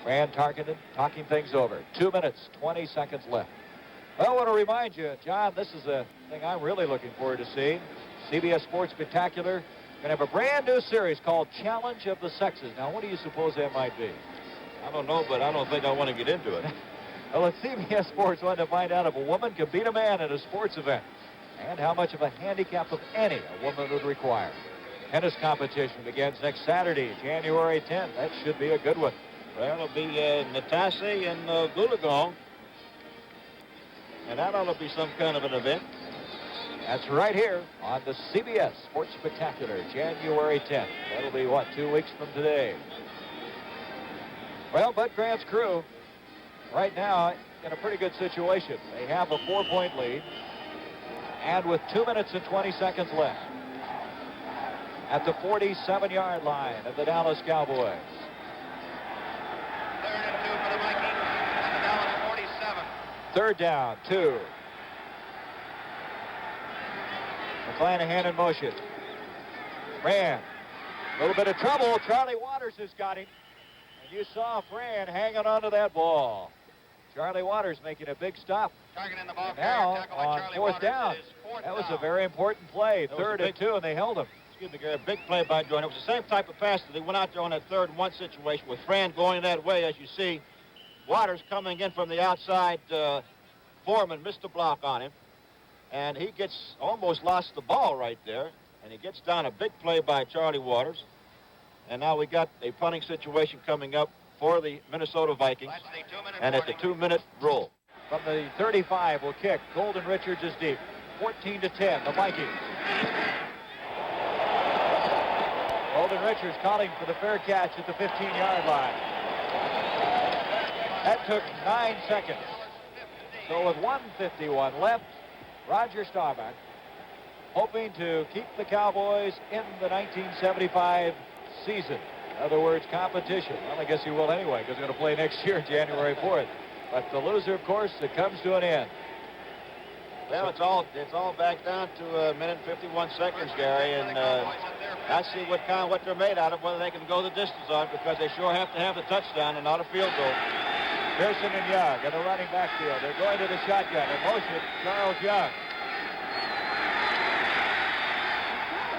A: Fran Tarkenton talking things over. 2 minutes, 20 seconds left. Well, I want to remind you, John, this is a thing I'm really looking forward to seeing. CBS Sports Spectacular. Going to have a brand new series called Challenge of the Sexes. Now, what do you suppose that might be?
B: I don't know, but I don't think I want to get into it.
A: Well, at CBS Sports wanted to find out if a woman can beat a man at a sports event and how much of a handicap, if any, a woman would require. Tennis competition begins next Saturday, January 10th. That should be a good one.
B: Well, it'll be Natassi and Goolagong. And that ought to be some kind of an event.
A: That's right here on the CBS Sports Spectacular, January 10th. That'll be, 2 weeks from today. Well, Bud Grant's crew right now in a pretty good situation. They have a 4-point lead, and with 2 minutes and 20 seconds left. at the 47-yard line of the Dallas Cowboys.
D: 3rd and 2 for the Vikings at the Dallas 47.
A: 3rd down, 2. McClanahan in motion. Fran, a little bit of trouble. Charlie Waters has got him. And you saw Fran hanging onto that ball. Charlie Waters making a big stop.
D: Target in the ball.
A: Now,
D: Tackle by
A: on
D: Charlie
A: 4th
D: Waters.
A: down,
D: It is 4th
A: that was
D: down.
A: a very important play.
B: That was
A: 3rd
B: a
A: and 2, and they held him.
B: Excuse me, Gary. Big play by Jordan. It was the same type of pass that they went out there on that 3rd and 1 situation with Fran going that way, as you see. Waters coming in from the outside. Foreman missed the block on him. And he almost lost the ball right there. And he gets down a big play by Charlie Waters. And now we got a punting situation coming up for the Minnesota Vikings.
D: That's the 2-minute
B: And at the
D: warning.
B: 2-minute rule.
A: From the 35 will kick. Golden Richards is deep. 14-10, the Vikings. Golden Richards calling for the fair catch at the 15-yard line. That took 9 seconds. So with 1:51 left, Roger Staubach hoping to keep the Cowboys in the 1975 season. In other words, competition. Well, I guess he will anyway, because he's going to play next year, January 4th. But the loser, of course, it comes to an end.
B: Well, it's all back down to a minute and 51 seconds, Gary, and let's see what they're made out of, whether they can go the distance on it, because they sure have to have the touchdown and not a field goal.
A: Pearson and Young in the running backfield. They're going to the shotgun. In motion, Charles Young.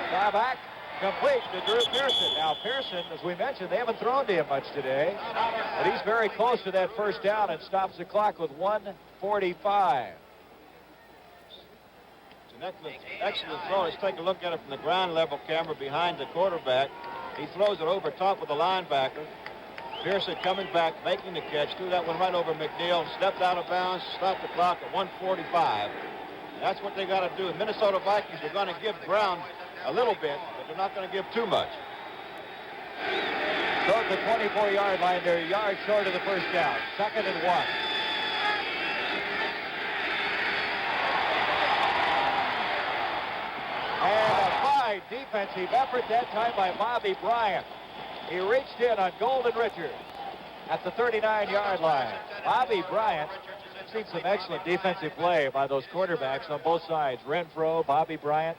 A: Staubach complete to Drew Pearson. Now, Pearson, as we mentioned, they haven't thrown to him much today, but he's very close to that 1st down and stops the clock with 1:45.
B: It's an excellent throw. Let's take a look at it from the ground level camera behind the quarterback. He throws it over top of the linebacker. Pearson coming back, making the catch, threw that one right over McNeil, stepped out of bounds, stopped the clock at 1:45. That's what they got to do. The Minnesota Vikings are going to give ground a little bit, but they're not going to give too much.
A: So at the 24-yard line, they're a yard short of the 1st down. 2nd and 1. And a fine defensive effort that time by Bobby Bryant. He reached in on Golden Richards at the 39-yard line. Bobby Bryant, seen some excellent defensive play by those quarterbacks on both sides. Renfro, Bobby Bryant,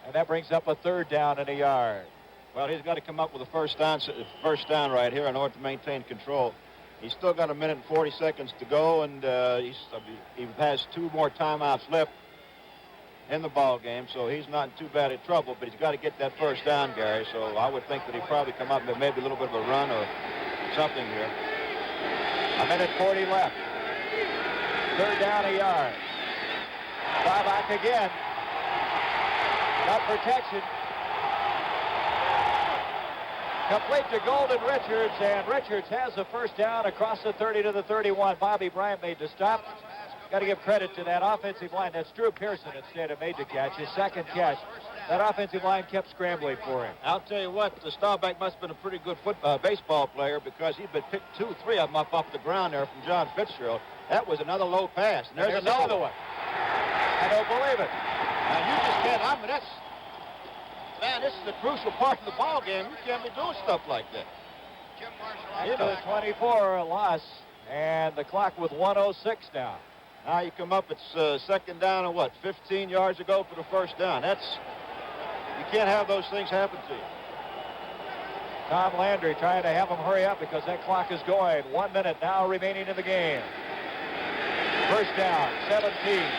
A: and that brings up a 3rd down and a yard.
B: Well, he's got to come up with a first down right here in order to maintain control. He's still got a minute and 40 seconds to go, and he has 2 more timeouts left in the ball game, so he's not in too bad of trouble, but he's got to get that 1st down, Gary. So I would think that he'd probably come up with maybe a little bit of a run or something here.
A: A minute 40 left. 3rd down, a yard. Staubach again. Got protection. Complete to Golden Richards, and Richards has the 1st down across the 30 to the 31. Bobby Bryant made the stop. Got to give credit to that offensive line. That's Drew Pearson instead of made the catch, his 2nd catch. That offensive line kept scrambling for him.
B: I'll tell you what, the Staubach must have been a pretty good baseball player, because he'd been picked 2, 3 of them up off the ground there from John Fitzgerald. That was another low pass. And there's
A: another one. I don't believe it.
B: Now, you just can't, man, this is a crucial part of the ball game. You can't be doing stuff like that.
D: Jim Marshall.
A: Into the 24, a loss, and the clock with 1:06 now.
B: Now you come up, it's 2nd down and 15 yards to go for the 1st down. You can't have those things happen to you.
A: Tom Landry trying to have him hurry up because that clock is going. 1 minute now remaining in the game. 1st down, 17.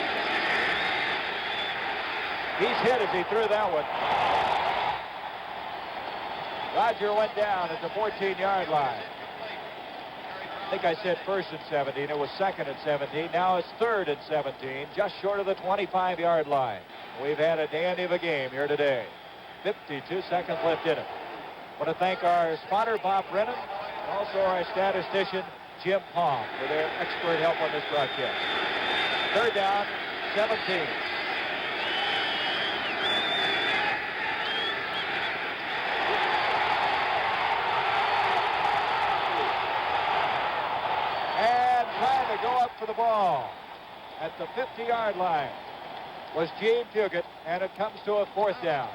A: He's hit as he threw that one. Roger went down at the 14-yard line. I think I said 1st and 17. It was 2nd and 17. Now it's 3rd and 17, just short of the 25-yard line. We've had a dandy of a game here today. 52 seconds left in it. I want to thank our spotter, Bob Brennan, and also our statistician, Jim Palm, for their expert help on this broadcast. 3rd down, 17. Go up for the ball at the 50-yard line was Gene Puget, and it comes to a 4th down.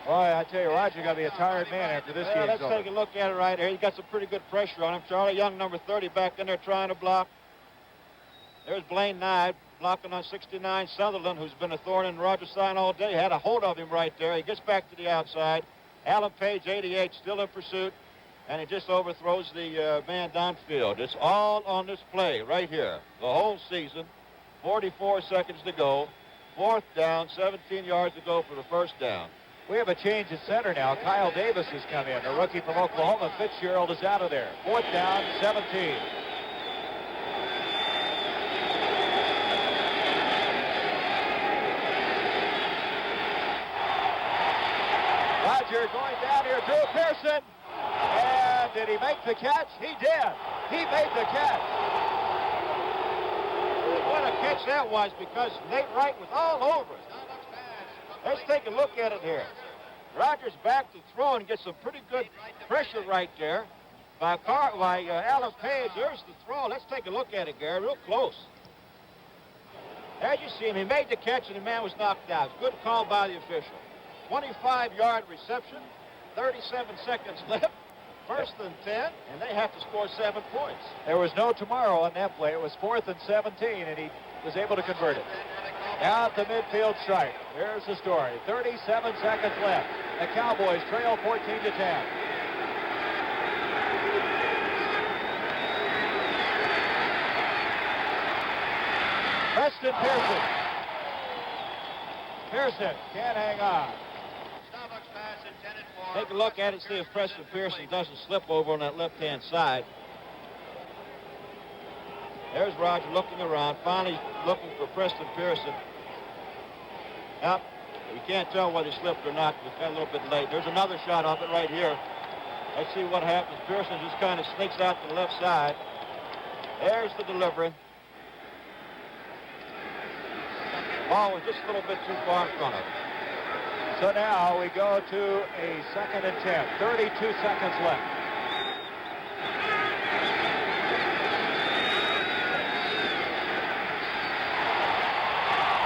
A: Boy, I tell you, Roger got to be a tired man after this game.
B: Let's take a look at it right here. He's got some pretty good pressure on him. Charlie Young, number 30, back in there trying to block. There's Blaine Nye blocking on 69. Sutherland, who's been a thorn in Roger's side all day, had a hold of him right there. He gets back to the outside. Alan Page, 88, still in pursuit, and he just overthrows the man downfield. It's all on this play right here. The whole season, 44 seconds to go. 4th down, 17 yards to go for the first down.
A: We have a change at center now. Kyle Davis has come in, a rookie from Oklahoma. Fitzgerald is out of there. 4th down, 17. Roger going down here. Drew Pearson. And did he make the catch? He did. He made the catch.
B: What a catch that was, because Nate Wright was all over it. Let's take a look at it here. Rogers back to throw and gets some pretty good pressure right there by Alan Page. There's the throw. Let's take a look at it, Gary, real close. As you see him, he made the catch and the man was knocked out. Good call by the official. 25-yard reception, 37 seconds left. 1st and 10, and they have to score 7 points.
A: There was no tomorrow on that play. It was 4th and 17, and he was able to convert it. Now at the midfield stripe. Here's the story. 37 seconds left. The Cowboys trail 14-10. Preston Pearson. Pearson can't hang on.
D: Staubach's pass intended for...
B: Take a look at it, see if Preston Pearson doesn't slip over on that left-hand side. There's Roger looking around, finally looking for Preston Pearson. Yep, you can't tell whether he slipped or not. It's got a little bit late. There's another shot of it right here. Let's see what happens. Pearson just kind of sneaks out to the left side. There's the delivery. Ball was just a little bit too far in front of him.
A: So now we go to a 2nd and 10. 32 seconds left.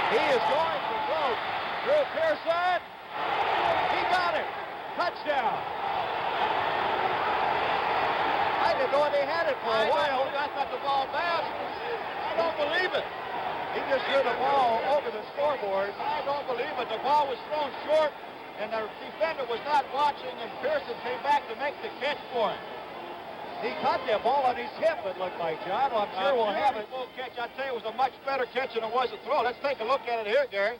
A: He is going for broke. Drew Pearson. He got it. Touchdown. I didn't know they had it for a while.
B: I thought the ball bounced. I don't believe it.
A: He just threw the ball over the scoreboard.
B: I don't believe it. The ball was thrown short, and the defender was not watching, and Pearson came back to make the catch for him.
A: He caught that ball on his hip, it looked like, John. Well, I'm sure we'll have it.
B: Beautiful catch. I tell you, it was a much better catch than it was a throw. Let's take a look at it here, Gary.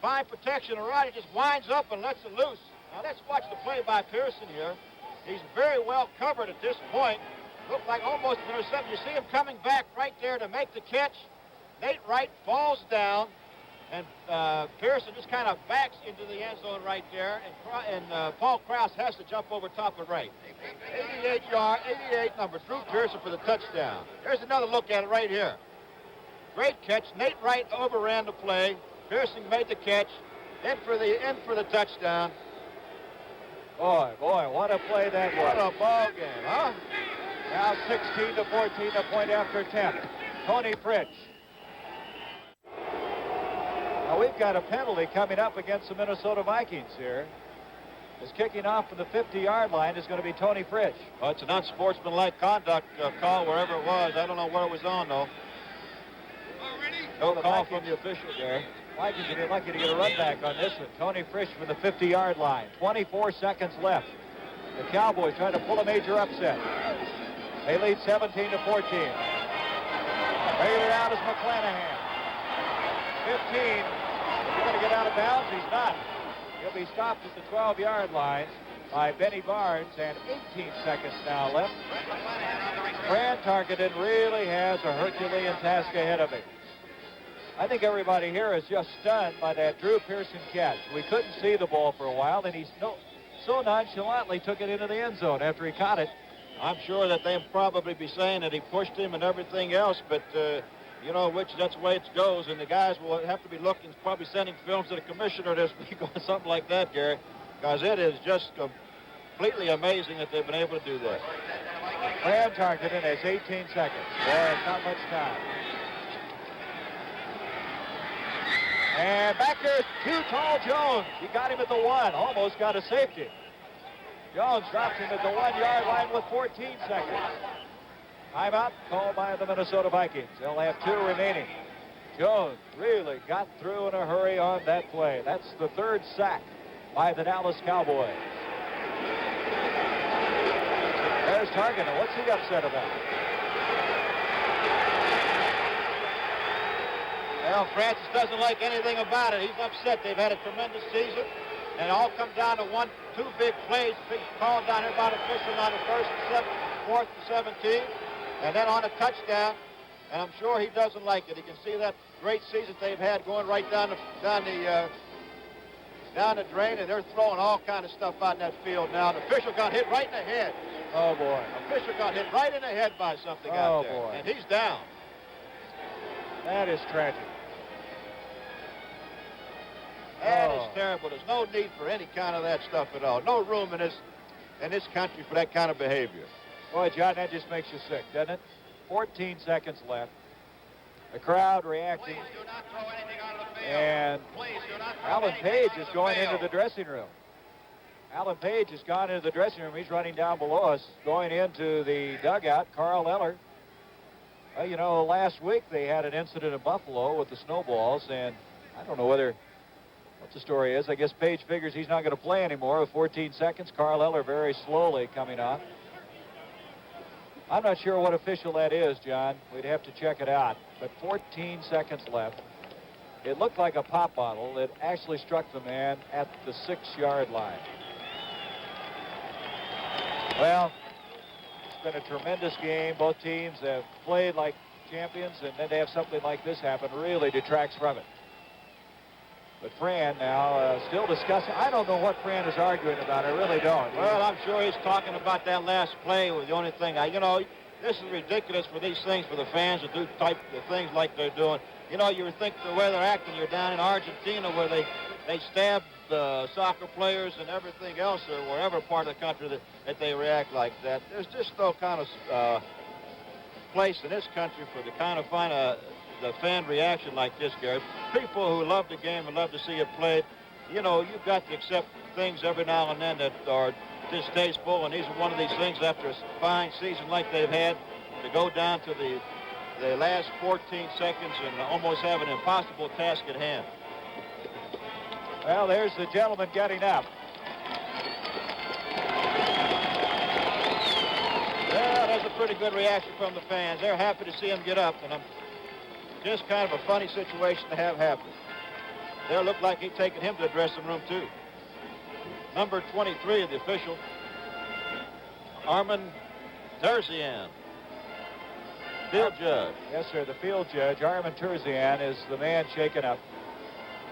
B: Fine protection. And Roddy just winds up and lets it loose. Now, let's watch the play by Pearson here. He's very well covered at this point. Looked like almost an interception. You see him coming back right there to make the catch. Nate Wright falls down, and Pearson just kind of backs into the end zone right there, and Paul Krause has to jump over top of Wright. 88 number, Drew Pearson for the touchdown. There's another look at it right here. Great catch. Nate Wright overran the play. Pearson made the catch. In for the touchdown.
A: Boy, what a play that was.
B: What a ball game, huh?
A: Now 16-14, a point after 10. Tony Fritsch. Now we've got a penalty coming up against the Minnesota Vikings here. Is kicking off from the 50-yard line is going to be Tony Fritsch.
B: Well, it's an unsportsmanlike conduct call wherever it was. I don't know what it was on, though. No call from the official there.
A: Vikings would be lucky to get a run back on this one. Tony Fritsch from the 50-yard line. 24 seconds left. The Cowboys trying to pull a major upset. They lead 17-14. Bailing it out is McClanahan. 15. Is he going to get out of bounds? He's not. He'll be stopped at the 12-yard line by Benny Barnes, and 18 seconds now left. Fran Tarkenton really has a Herculean task ahead of him. I think everybody here is just stunned by that Drew Pearson catch. We couldn't see the ball for a while, then he so nonchalantly took it into the end zone after he caught it.
B: I'm sure that they'll probably be saying that he pushed him and everything else, but you know, that's the way it goes, and the guys will have to be looking, probably sending films to the commissioner this week or something like that, Gary, because it is just completely amazing that they've been able to do that.
A: Fran Tarkenton has 18 seconds. Boy, it's not much time. And back there's too tall Jones. He got him at the 1. Almost got a safety. Jones drops him at the 1-yard line with 14 seconds. Timeout called by the Minnesota Vikings. They'll have 2 remaining. Jones really got through in a hurry on that play. That's the 3rd sack by the Dallas Cowboys. There's Targeter. What's he upset about?
B: Well, Francis doesn't like anything about it. He's upset. They've had a tremendous season, and it all comes down to 2 big plays. Big call down here by the official on the 4th and 17, and then on a touchdown. And I'm sure he doesn't like it. He can see that great season they've had going right down the drain, and they're throwing all kind of stuff out in that field now. The official got hit right in the head.
A: Oh boy!
B: The official got hit right in the head by something out there,
A: boy.
B: And he's down.
A: That is tragic.
B: That is terrible. There's no need for any kind of that stuff at all. No room in this country for that kind of behavior.
A: Boy, John, that just makes you sick, doesn't it? 14 seconds left. The crowd reacting.
D: Please do not throw anything out of the field.
A: And
D: Please do not throw
A: Alan
D: anything
A: Page
D: out
A: is
D: of
A: going
D: field.
A: into the dressing room. Alan Page has gone into the dressing room. He's running down below us, going into the dugout. Carl Eller. Well, you know, last week they had an incident in Buffalo with the snowballs, and I don't know what the story is. I guess Page figures he's not going to play anymore with 14 seconds. Carl Eller very slowly coming on. I'm not sure what official that is, John. We'd have to check it out. But 14 seconds left. It looked like a pop bottle. It actually struck the man at the 6-yard line. Well, it's been a tremendous game. Both teams have played like champions, and then to have something like this happen really detracts from it. But Fran now still discussing. I don't know what Fran is arguing about. I really don't.
B: Well, I'm sure he's talking about that last play. Was the only thing. You know, this is ridiculous for these things, for the fans to do type of things like they're doing. You know, you would think the way they're acting, you're down in Argentina where they stab soccer players and everything else, or wherever part of the country that they react like that. There's just no kind of place in this country for the kind of the fan reaction like this, Gary. People who love the game and love to see it played, you know, you've got to accept things every now and then that are distasteful, and these are one of these things after a fine season like they've had, to go down to the last 14 seconds and almost have an impossible task at hand.
A: Well, there's the gentleman getting up.
B: Well, that's a pretty good reaction from the fans. They're happy to see him get up, and just kind of a funny situation to have happen. There looked like he'd taken him to the dressing room, too. Number 23 of the official, Armin Terzian. Field judge.
A: Yes, sir, the field judge, Armin Terzian, is the man shaken up.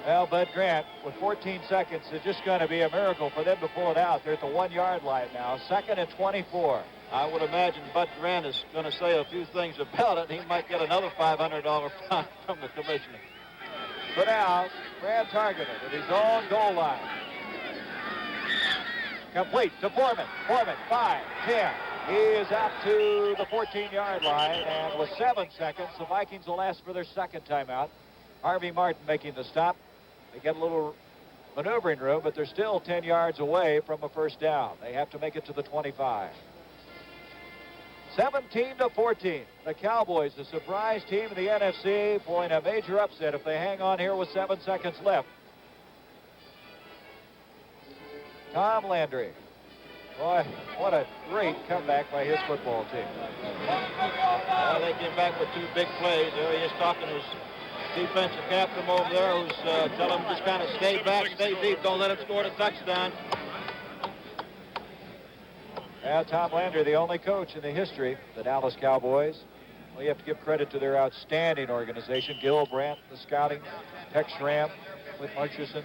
A: Well, Bud Grant, with 14 seconds, it's just going to be a miracle for them to pull it out. They're at the 1-yard line now, 2nd and 24.
B: I would imagine Bud Grant is going to say a few things about it, and he might get another $500 fine from the commissioner.
A: But now, Brad targeted at his own goal line. Complete to Foreman. Foreman, 5, 10. He is out to the 14-yard line, and with 7 seconds, the Vikings will ask for their second timeout. Harvey Martin making the stop. They get a little maneuvering room, but they're still 10 yards away from a first down. They have to make it to the 25. 17-14. The Cowboys, the surprise team in the NFC, pulling a major upset if they hang on here with 7 seconds left. Tom Landry. Boy, what a great comeback by his football team.
B: Well, they came back with 2 big plays. There he is talking to his defensive captain over there, who's telling him just kind of stay back, stay deep, don't let him score the touchdown.
A: Well, Tom Landry, the only coach in the history of the Dallas Cowboys. Well, you have to give credit to their outstanding organization. Gil Brandt, the scouting, Tex Schramm, Clint Murchison.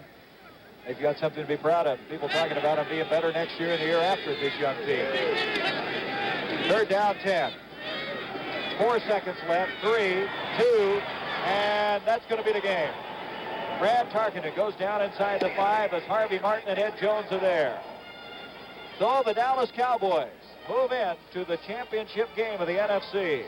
A: They've got something to be proud of. People talking about them being better next year and the year after at this young team. 3rd down, 10. 4 seconds left. 3, 2, and that's going to be the game. Brad Tarkenton goes down inside the 5 as Harvey Martin and Ed Jones are there. So the Dallas Cowboys move in to the championship game of the NFC.